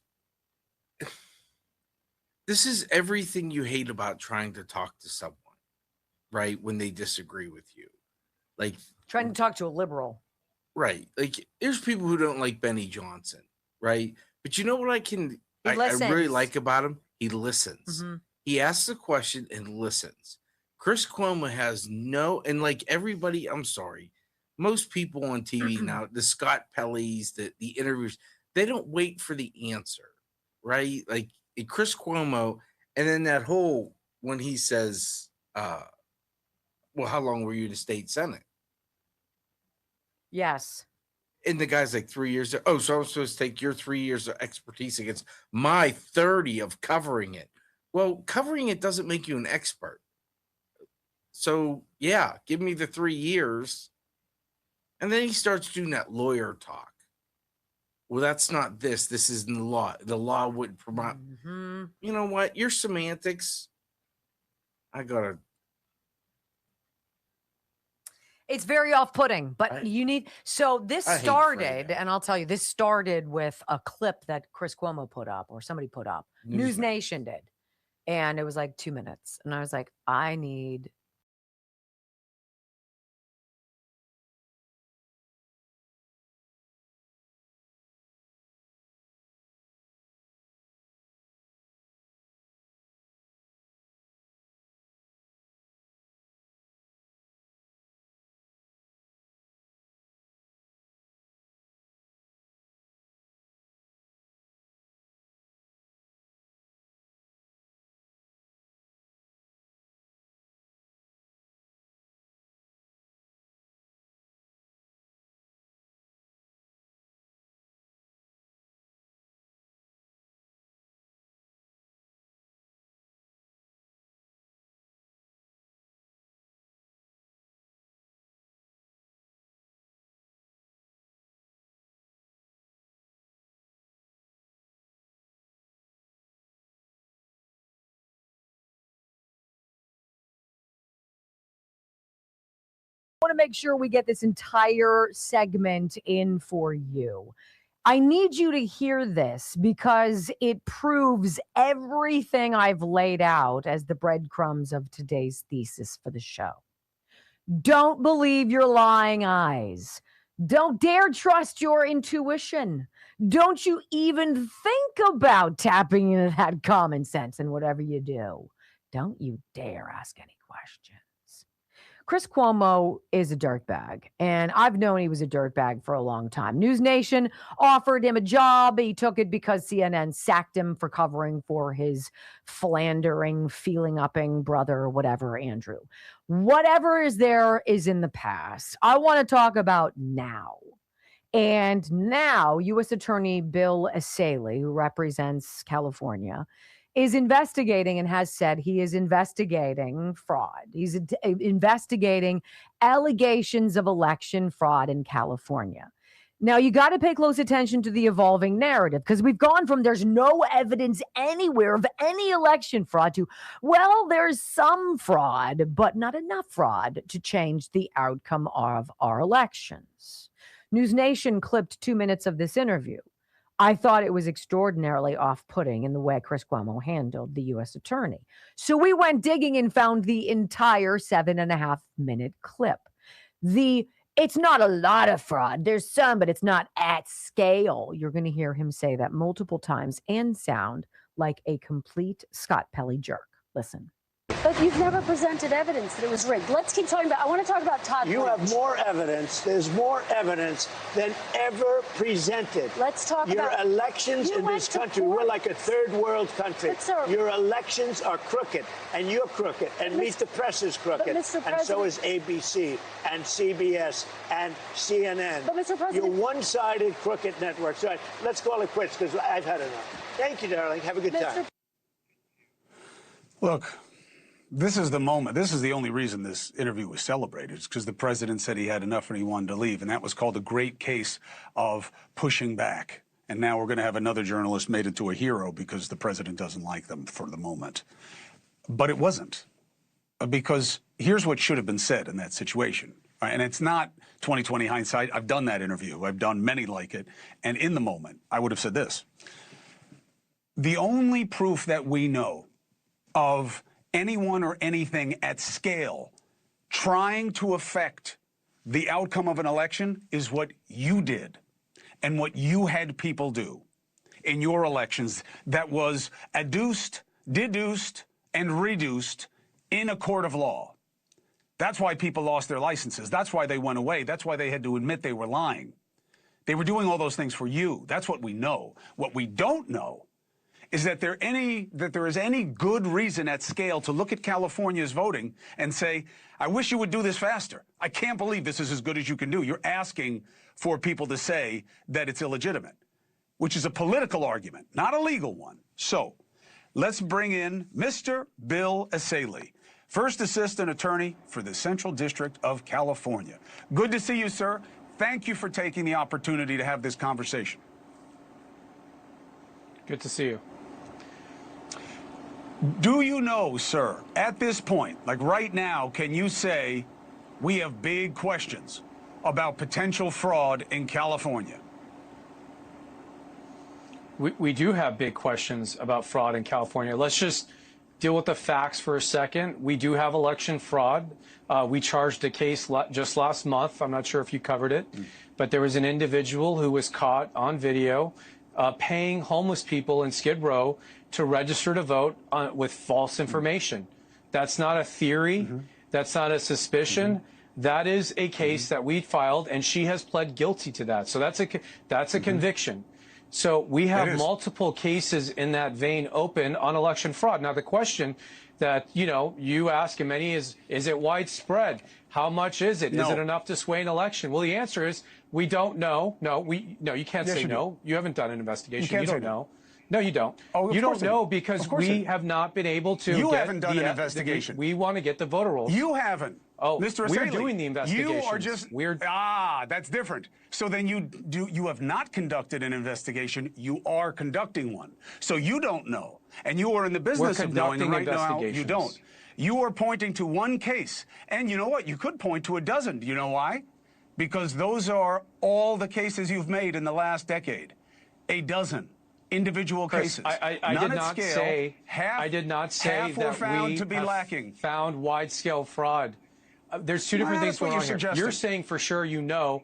this is everything you hate about trying to talk to someone, right? When they disagree with you. Like, trying to talk to a liberal. Right. Like, there's people who don't like Benny Johnson, right? But you know what I can I really listens. like about him, he listens. Mhm. He asks a question and listens. Chris Cuomo has no, and like everybody, I'm sorry, most people on TV now, the Scott Pelley's, the interviews, they don't wait for the answer, right? Like Chris Cuomo, and then that whole when he says, well, how long were you in the state Senate? Yes. And the guy's like 3 years. Oh, so I'm supposed to take your 3 years of expertise against my 30 of covering it. Well, covering it doesn't make you an expert. So yeah, give me the 3 years. And then he starts doing that lawyer talk. Well, that's not this. This is in the law. The law would promote. Mhm. You know what? Your semantics. I gotta. It's very off-putting, but you need. So this I hate started, and I'll tell you, this started with a clip that Chris Cuomo put up, or somebody put up. News Nation did, and it was like 2 minutes, and I was like, I need. Want to make sure we get this entire segment in for you. I need you to hear this because it proves everything I've laid out as the breadcrumbs of today's thesis for the show. Don't believe your lying eyes. Don't dare trust your intuition. Don't you even think about tapping into that common sense in whatever you do. Don't you dare ask any questions. Chris Cuomo is a dirtbag, and I've known he was a dirtbag for a long time. News Nation offered him a job. He took it because CNN sacked him for covering for his philandering, feeling-upping brother, whatever, Andrew. Whatever is there is in the past. I want to talk about now. And now, U.S. Attorney Bill Asaley, who represents California, is investigating and has said he is investigating fraud. He's investigating allegations of election fraud in California. Now, you got to pay close attention to the evolving narrative because we've gone from there's no evidence anywhere of any election fraud to, well, there's some fraud, but not enough fraud to change the outcome of our elections. News Nation clipped 2 minutes of this interview. I thought it was extraordinarily off-putting in the way Chris Cuomo handled the U.S. attorney. So we went digging and found the entire 7.5-minute clip. It's not a lot of fraud. There's some, but it's not at scale. You're going to hear him say that multiple times and sound like a complete Scott Pelley jerk. Listen. But you've never presented evidence that it was rigged. Let's keep talking about, I want to talk about Todd You Blanche. have more evidence. There's more evidence than ever presented. Let's talk Your about... elections in this country, we're like a third world country. But, sir, your elections are crooked, and you're crooked, and Meet the Press is crooked, and so is ABC, and CBS, and CNN. But, Mr. President... You're one-sided crooked networks. All right, let's call it quits, because I've had enough. Thank you, darling. Have a good time. Look, this is the moment. This is the only reason this interview was celebrated. It's because the president said he had enough and he wanted to leave. And that was called a great case of pushing back. And now we're going to have another journalist made into a hero because the president doesn't like them for the moment. But it wasn't. Because here's what should have been said in that situation. Right? And it's not 20/20 hindsight. I've done that interview. I've done many like it. And in the moment, I would have said this. The only proof that we know of anyone or anything at scale trying to affect the outcome of an election is what you did and what you had people do. in your elections that was adduced, deduced, and reduced in a court of law. That's why people lost their licenses. That's why they went away. That's why they had to admit they were lying. They were doing all those things for you. That's what we know. What we don't know is that there is any good reason at scale to look at California's voting and say, I wish you would do this faster. I can't believe this is as good as you can do. You're asking for people to say that it's illegitimate, which is a political argument, not a legal one. So let's bring in Mr. Bill Asaley, First Assistant Attorney for the Central District of California. Good to see you, sir. Thank you for taking the opportunity to have this conversation. Good to see you. Do you know, sir, at this point, like right now, can you say we have big questions about potential fraud in California? We do have big questions about fraud in California. Let's just deal with the facts for a second. We do have election fraud. We charged a case just last month. I'm not sure if you covered it, but there was an individual who was caught on video paying homeless people in Skid Row to register to vote with false information. That's not a theory. That's not a suspicion. That is a case that we filed, and she has pled guilty to that. So that's a conviction. So we have multiple cases in that vein open on election fraud. Now, the question that, you ask, and many is it widespread? How much is it? No. Is it enough to sway an election? Well, the answer is we don't know. No, you can't say no. You haven't done an investigation. You don't know. No, you don't. Oh, you don't know because we have not been able to. You haven't done an investigation. We want to get the voter rolls. You haven't. Oh, Mr. we're Asaley, doing the investigation. You are just that's different. So then you have not conducted an investigation. You are conducting one. So you don't know, and you are in the business of knowing right now. You don't. You are pointing to one case, and you know what? You could point to a dozen. Do you know why? Because those are all the cases you've made in the last decade. A dozen. Individual cases. I did not say. I did not say half were that found we to be lacking. Found wide-scale fraud. There's two different things going on here. You're saying for sure you know.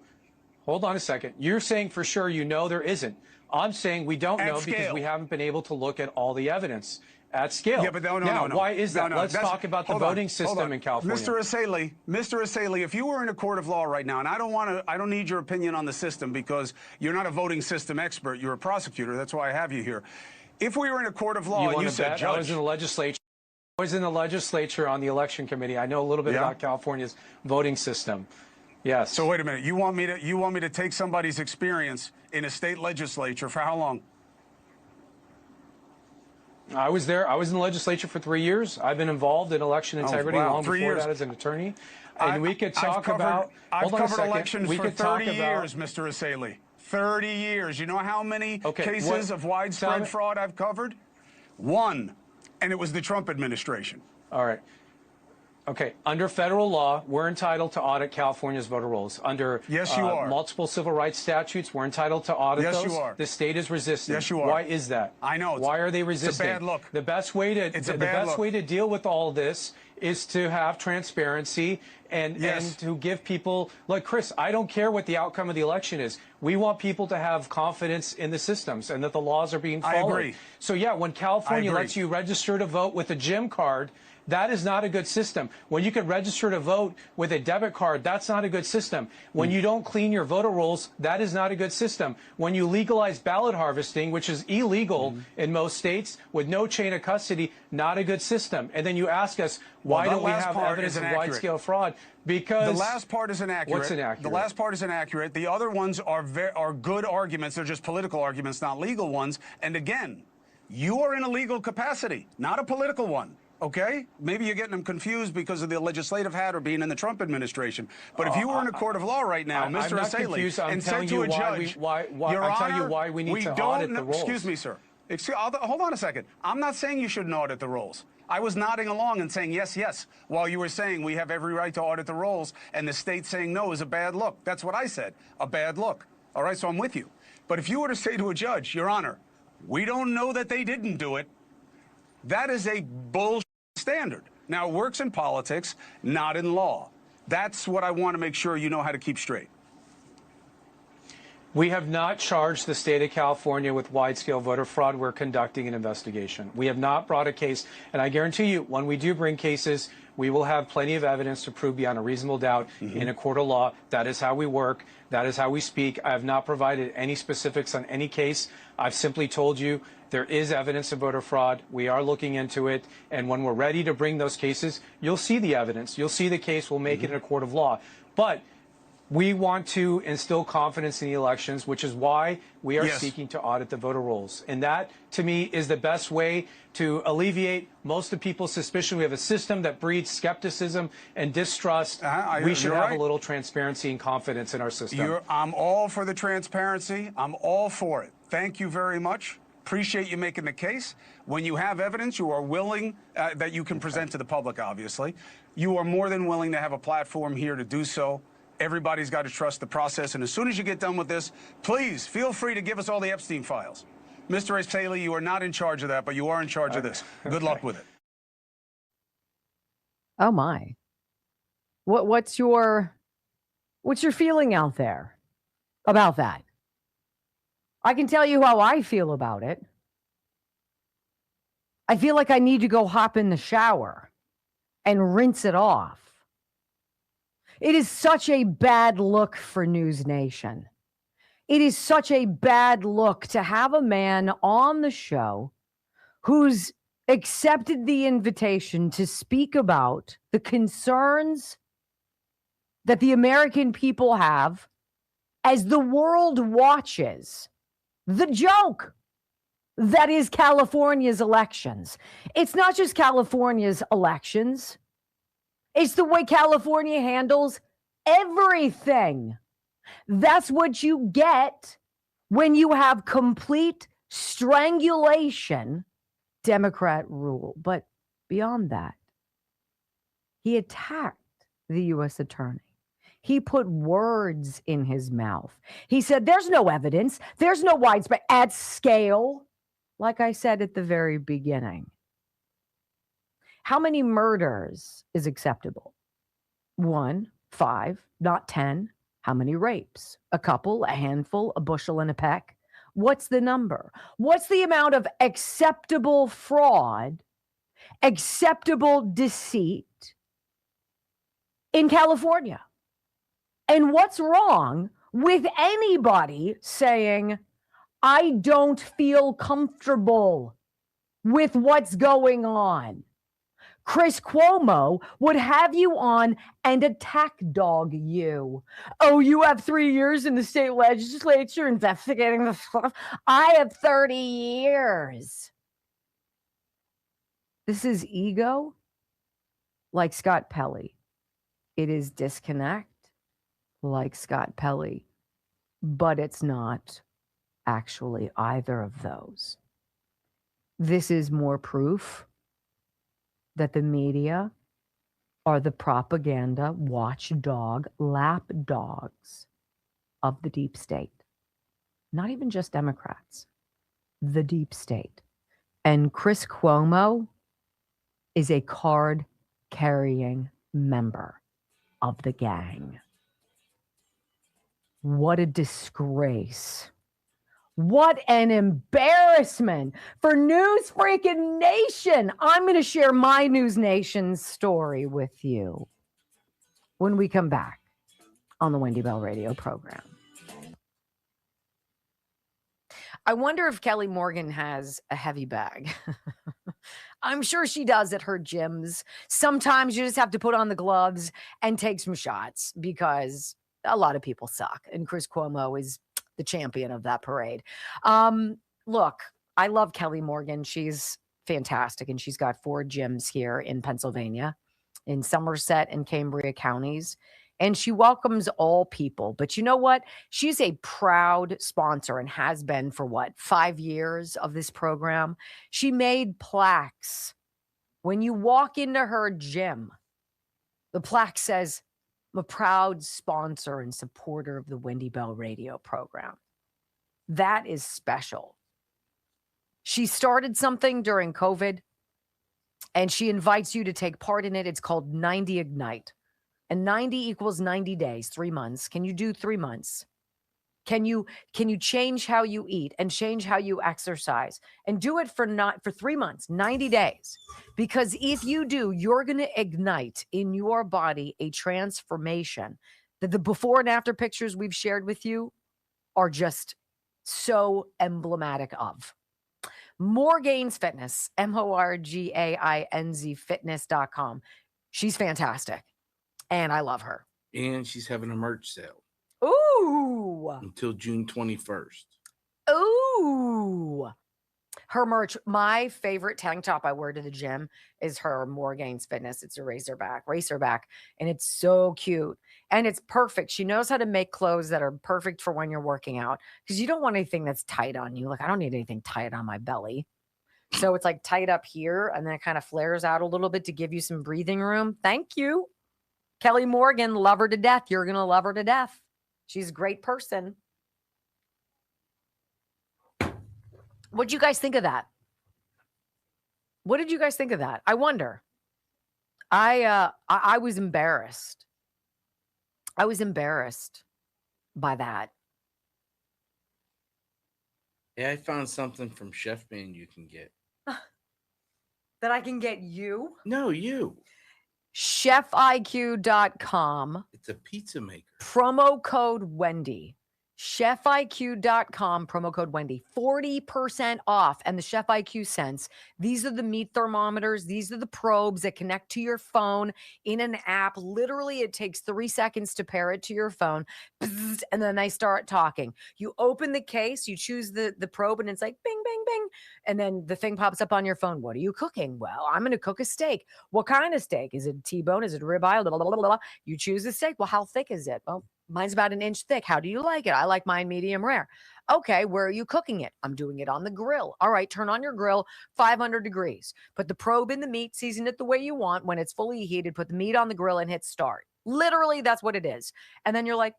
Hold on a second. You're saying for sure you know there isn't. I'm saying we don't know because we haven't been able to look at all the evidence at scale. Yeah, but no. Why is that? Let's talk about the voting system in California. Mr. Asaley, if you were in a court of law right now, and I don't need your opinion on the system because you're not a voting system expert, you're a prosecutor. That's why I have you here. If we were in a court of law and you said, Judge, I was in the legislature. I was in the legislature on the election committee. I know a little bit about California's voting system. Yes. So wait a minute. You want me to take somebody's experience in a state legislature for how long? I was there. I was in the legislature for 3 years. I've been involved in election integrity long before that as an attorney. And we could talk about. I've covered elections for 30 years, Mr. Asaley. 30 years. You know how many cases of widespread fraud I've covered? One. And it was the Trump administration. All right. Okay. Under federal law, we're entitled to audit California's voter rolls. Under multiple civil rights statutes, we're entitled to audit those. Yes, you are. The state is resisting. Yes, you are. Why is that? I know. Why are they resisting? It's a bad look. The best way to deal with all this is to have transparency and to give people, like Chris, I don't care what the outcome of the election is. We want people to have confidence in the systems and that the laws are being followed. I agree. So yeah, when California lets you register to vote with a gym card, that is not a good system. When you can register to vote with a debit card, that's not a good system. When you don't clean your voter rolls, that is not a good system. When you legalize ballot harvesting, which is illegal in most states with no chain of custody, not a good system. And then you ask us, why don't we have evidence of wide-scale fraud? Because the last part is inaccurate. What's inaccurate? The last part is inaccurate. The other ones are good arguments. They're just political arguments, not legal ones. And again, you are in a legal capacity, not a political one. Okay? Maybe you're getting them confused because of the legislative hat or being in the Trump administration. But if you were in a court of law right now, Mr. Asaley, and said to a judge, Your Honor, I'm telling you why we need to audit the rolls. Excuse me, sir. Hold on a second. I'm not saying you shouldn't audit the rolls. I was nodding along and saying yes, yes, while you were saying we have every right to audit the rolls, and the state saying no is a bad look. That's what I said, a bad look. All right, so I'm with you. But if you were to say to a judge, Your Honor, we don't know that they didn't do it, that is a bullshit standard. Now, it works in politics, not in law. That's what I want to make sure you know how to keep straight. We have not charged the state of California with wide-scale voter fraud. We're conducting an investigation. We have not brought a case, and I guarantee you, when we do bring cases, we will have plenty of evidence to prove beyond a reasonable doubt in a court of law. That is how we work. That is how we speak. I have not provided any specifics on any case. I've simply told you there is evidence of voter fraud. We are looking into it, and when we're ready to bring those cases, you'll see the evidence. You'll see the case. We'll make it in a court of law. But we want to instill confidence in the elections, which is why we are seeking to audit the voter rolls. And that, to me, is the best way to alleviate most of people's suspicion. We have a system that breeds skepticism and distrust. We should have a little transparency and confidence in our system. I'm all for the transparency. I'm all for it. Thank you very much. Appreciate you making the case. When you have evidence you are willing, that you can present to the public, obviously, you are more than willing to have a platform here to do so. Everybody's got to trust the process. And as soon as you get done with this, please feel free to give us all the Epstein files. Mr. Saley, you are not in charge of that, but you are in charge of this. Good luck with it. Oh my. What's your feeling out there about that? I can tell you how I feel about it. I feel like I need to go hop in the shower and rinse it off. It is such a bad look for News Nation. It is such a bad look to have a man on the show who's accepted the invitation to speak about the concerns that the American people have as the world watches the joke that is California's elections. It's not just California's elections. It's the way California handles everything. That's what you get when you have complete strangulation, Democrat rule. But beyond that, he attacked the U.S. attorney. He put words in his mouth. He said, there's no evidence. There's no widespread at scale. Like I said at the very beginning. How many murders is acceptable? 1, 5, not 10. How many rapes? A couple, a handful, a bushel, and a peck. What's the number? What's the amount of acceptable fraud, acceptable deceit in California? And what's wrong with anybody saying, I don't feel comfortable with what's going on? Chris Cuomo would have you on and attack dog you. Oh, you have 3 years in the state legislature investigating this stuff. I have 30 years. This is ego, like Scott Pelley. It is disconnect, like Scott Pelley. But it's not actually either of those. This is more proof that the media are the propaganda watchdog lapdogs of the deep state. Not even just Democrats, the deep state. And Chris Cuomo is a card-carrying member of the gang. What a disgrace. What an embarrassment for News Freaking Nation. I'm going to share my News Nation story with you when we come back on the Wendy Bell Radio program. I wonder if Kelly Morgan has a heavy bag. I'm sure she does at her gyms. Sometimes you just have to put on the gloves and take some shots because a lot of people suck. And Chris Cuomo is the champion of that parade. Look, I love Kelly Morgan. She's fantastic. And she's got 4 gyms here in Pennsylvania, in Somerset and Cambria counties. And she welcomes all people. But you know what? She's a proud sponsor and has been for 5 years of this program. She made plaques. When you walk into her gym, the plaque says, I'm a proud sponsor and supporter of the Wendy Bell Radio program. That is special. She started something during COVID, and she invites you to take part in it. It's called 90 Ignite. And 90 equals 90 days, 3 months. Can you do 3 months? Can you change how you eat and change how you exercise and do it for 3 months, 90 days? Because if you do, you're going to ignite in your body a transformation that the before and after pictures we've shared with you are just so emblematic of. Morgain's Fitness, MORGAINZ fitness.com. She's fantastic. And I love her. And she's having a merch sale. Ooh. Until June 21st. Ooh. Her merch, my favorite tank top I wear to the gym is her Morgain's Fitness. It's a racerback, and it's so cute. And it's perfect. She knows how to make clothes that are perfect for when you're working out, because you don't want anything that's tight on you. Like, I don't need anything tight on my belly. So it's like tight up here, and then it kind of flares out a little bit to give you some breathing room. Thank you. Kelly Morgan, love her to death. You're going to love her to death. She's a great person. What'd you guys think of that? What did you guys think of that? I wonder. I was embarrassed. I was embarrassed by that. Yeah, I found something from Chef Man you can get. That I can get you? No, you. ChefIQ.com. It's a pizza maker. Promo code Wendy. ChefIQ.com, promo code Wendy. 40% off. And the Chef IQ Sense. These are the meat thermometers. These are the probes that connect to your phone in an app. Literally, it takes 3 seconds to pair it to your phone. And then they start talking. You open the case, you choose the probe, and it's like bing, bing, bing. And then the thing pops up on your phone. What are you cooking? Well, I'm going to cook a steak. What kind of steak? Is it T-bone? Is it ribeye? Blah, blah, blah, blah. You choose the steak. Well, how thick is it? Well, mine's about 1 inch thick. How do you like it? I like mine medium rare. Okay, where are you cooking it? I'm doing it on the grill. All right, turn on your grill, 500 degrees. Put the probe in the meat, season it the way you want. When it's fully heated, put the meat on the grill and hit start. Literally, that's what it is. And then you're like,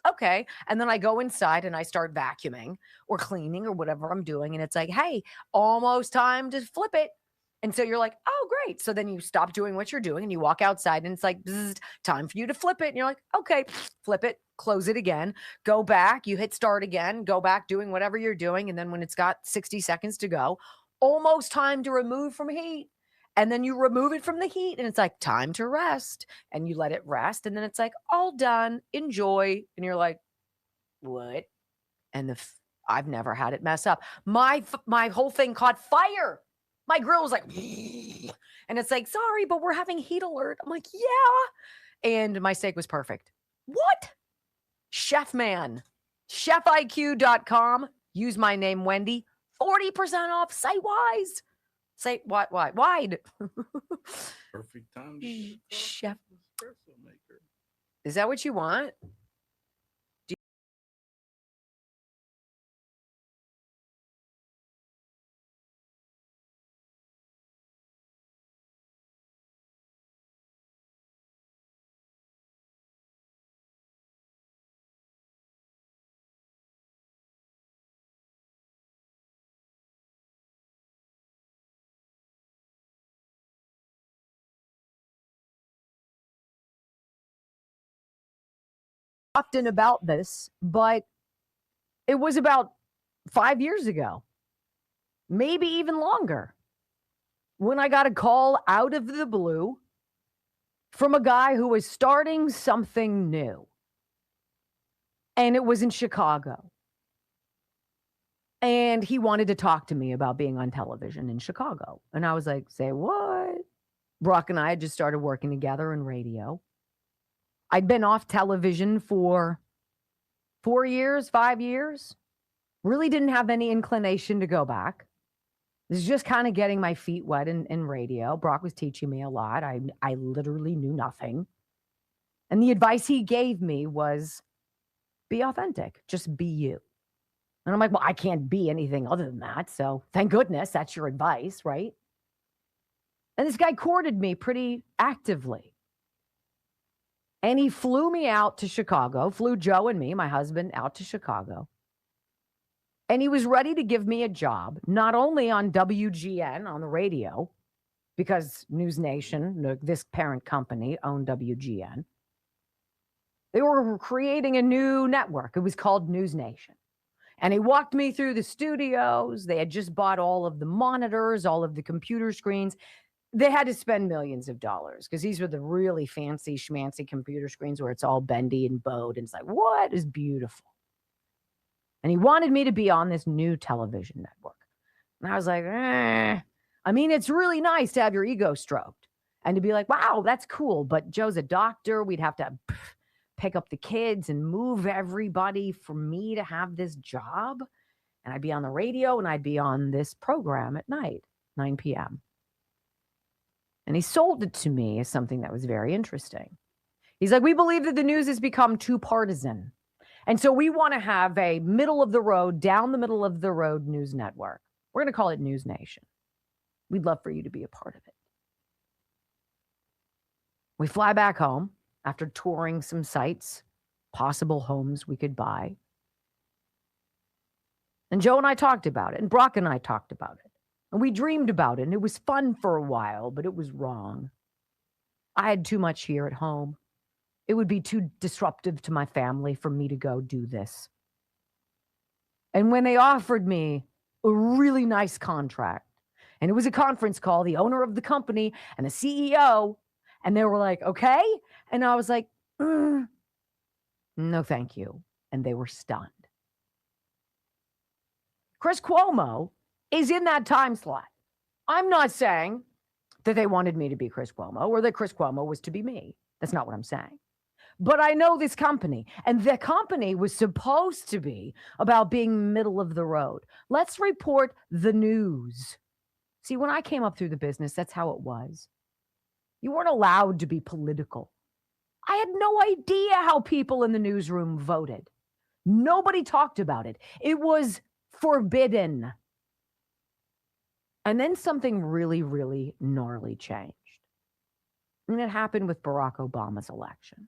okay. And then I go inside and I start vacuuming or cleaning or whatever I'm doing. And it's like, hey, almost time to flip it. And so you're like, oh, great. So then you stop doing what you're doing and you walk outside and it's like, time for you to flip it. And you're like, okay, flip it, close it again, go back, you hit start again, go back doing whatever you're doing. And then when it's got 60 seconds to go, almost time to remove from heat. And then you remove it from the heat and it's like time to rest. And you let it rest. And then it's like, all done, enjoy. And you're like, what? And I've never had it mess up. My whole thing caught fire. My grill was like, and it's like, sorry, but we're having heat alert. I'm like, yeah. And my steak was perfect. What? Chef Man. ChefIQ.com. Use my name, Wendy. 40% off site-wise. Say what? Wide. Perfect time. Chef. Is that what you want? Often about this, but it was about 5 years ago, maybe even longer, when I got a call out of the blue from a guy who was starting something new. And it was in Chicago. And he wanted to talk to me about being on television in Chicago. And I was like, say what? Brock and I had just started working together in radio. I'd been off television for 4 years, 5 years. Really didn't have any inclination to go back. This is just kind of getting my feet wet in radio. Brock was teaching me a lot. I literally knew nothing. And the advice he gave me was, be authentic. Just be you. And I'm like, well, I can't be anything other than that. So thank goodness that's your advice, right? And this guy courted me pretty actively. And he flew me out to Chicago, flew Joe and me, my husband, out to Chicago. And he was ready to give me a job, not only on WGN, on the radio, because News Nation, this parent company, owned WGN. They were creating a new network. It was called News Nation. And he walked me through the studios. They had just bought all of the monitors, all of the computer screens. They had to spend millions of dollars because these were the really fancy schmancy computer screens where it's all bendy and bowed. And it's like, what is beautiful? And he wanted me to be on this new television network. And I was like, I mean, it's really nice to have your ego stroked and to be like, wow, that's cool. But Joe's a doctor. We'd have to pick up the kids and move everybody for me to have this job. And I'd be on the radio and I'd be on this program at night, 9 p.m. And he sold it to me as something that was very interesting. He's like, we believe that the news has become too partisan. And so we want to have a middle of the road, down the middle of the road news network. We're going to call it News Nation. We'd love for you to be a part of it. We fly back home after touring some sites, possible homes we could buy. And Joe and I talked about it, and Brock and I talked about it. And we dreamed about it, and it was fun for a while, but it was wrong. I had too much here at home. It would be too disruptive to my family for me to go do this. And when they offered me a really nice contract, and it was a conference call, the owner of the company and the CEO, and they were like, okay. And I was like, no, thank you. And they were stunned. Chris Cuomo is in that time slot. I'm not saying that they wanted me to be Chris Cuomo or that Chris Cuomo was to be me. That's not what I'm saying. But I know this company, and the company was supposed to be about being middle of the road. Let's report the news. See, when I came up through the business, that's how it was. You weren't allowed to be political. I had no idea how people in the newsroom voted. Nobody talked about it. It was forbidden. And then something really, really gnarly changed. And it happened with Barack Obama's election.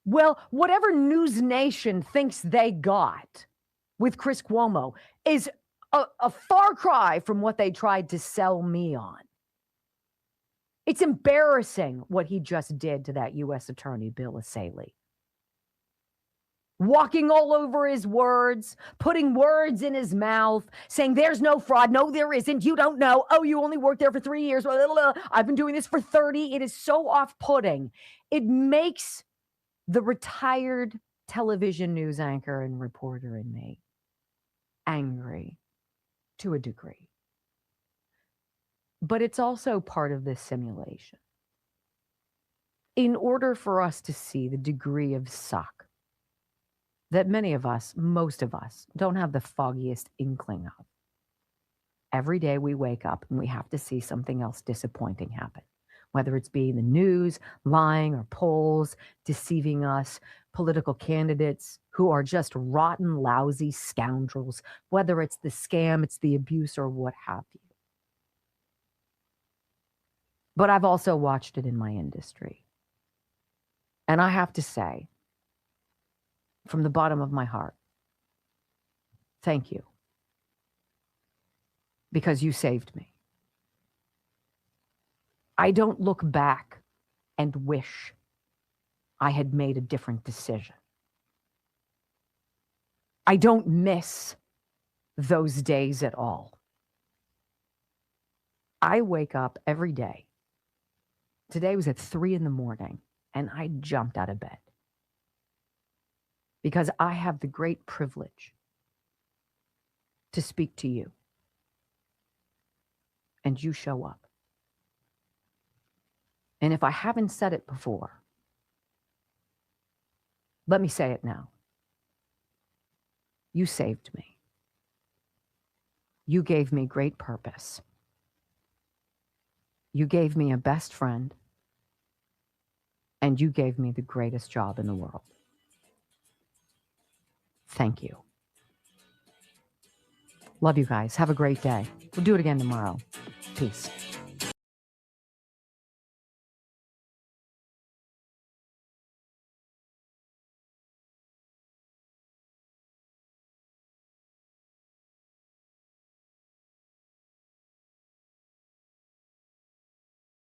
Well, whatever News Nation thinks they got with Chris Cuomo is a far cry from what they tried to sell me on. It's embarrassing what he just did to that U.S. Attorney, Bill Asaley. Walking all over his words, putting words in his mouth, saying there's no fraud. No, there isn't. You don't know. Oh, you only worked there for 3 years. I've been doing this for 30. It is so off-putting. It makes the retired television news anchor and reporter in me angry to a degree. But it's also part of this simulation. In order for us to see the degree of suck that many of us, most of us, don't have the foggiest inkling of, every day we wake up and we have to see something else disappointing happen. Whether it's being the news, lying, or polls, deceiving us, political candidates who are just rotten, lousy scoundrels, whether it's the scam, it's the abuse, or what have you. But I've also watched it in my industry. And I have to say, from the bottom of my heart, thank you. Because you saved me. I don't look back and wish I had made a different decision. I don't miss those days at all. I wake up every day. Today was at 3 a.m, and I jumped out of bed because I have the great privilege to speak to you, and you show up. And if I haven't said it before, let me say it now. You saved me. You gave me great purpose. You gave me a best friend. And you gave me the greatest job in the world. Thank you. Love you guys. Have a great day. We'll do it again tomorrow. Peace.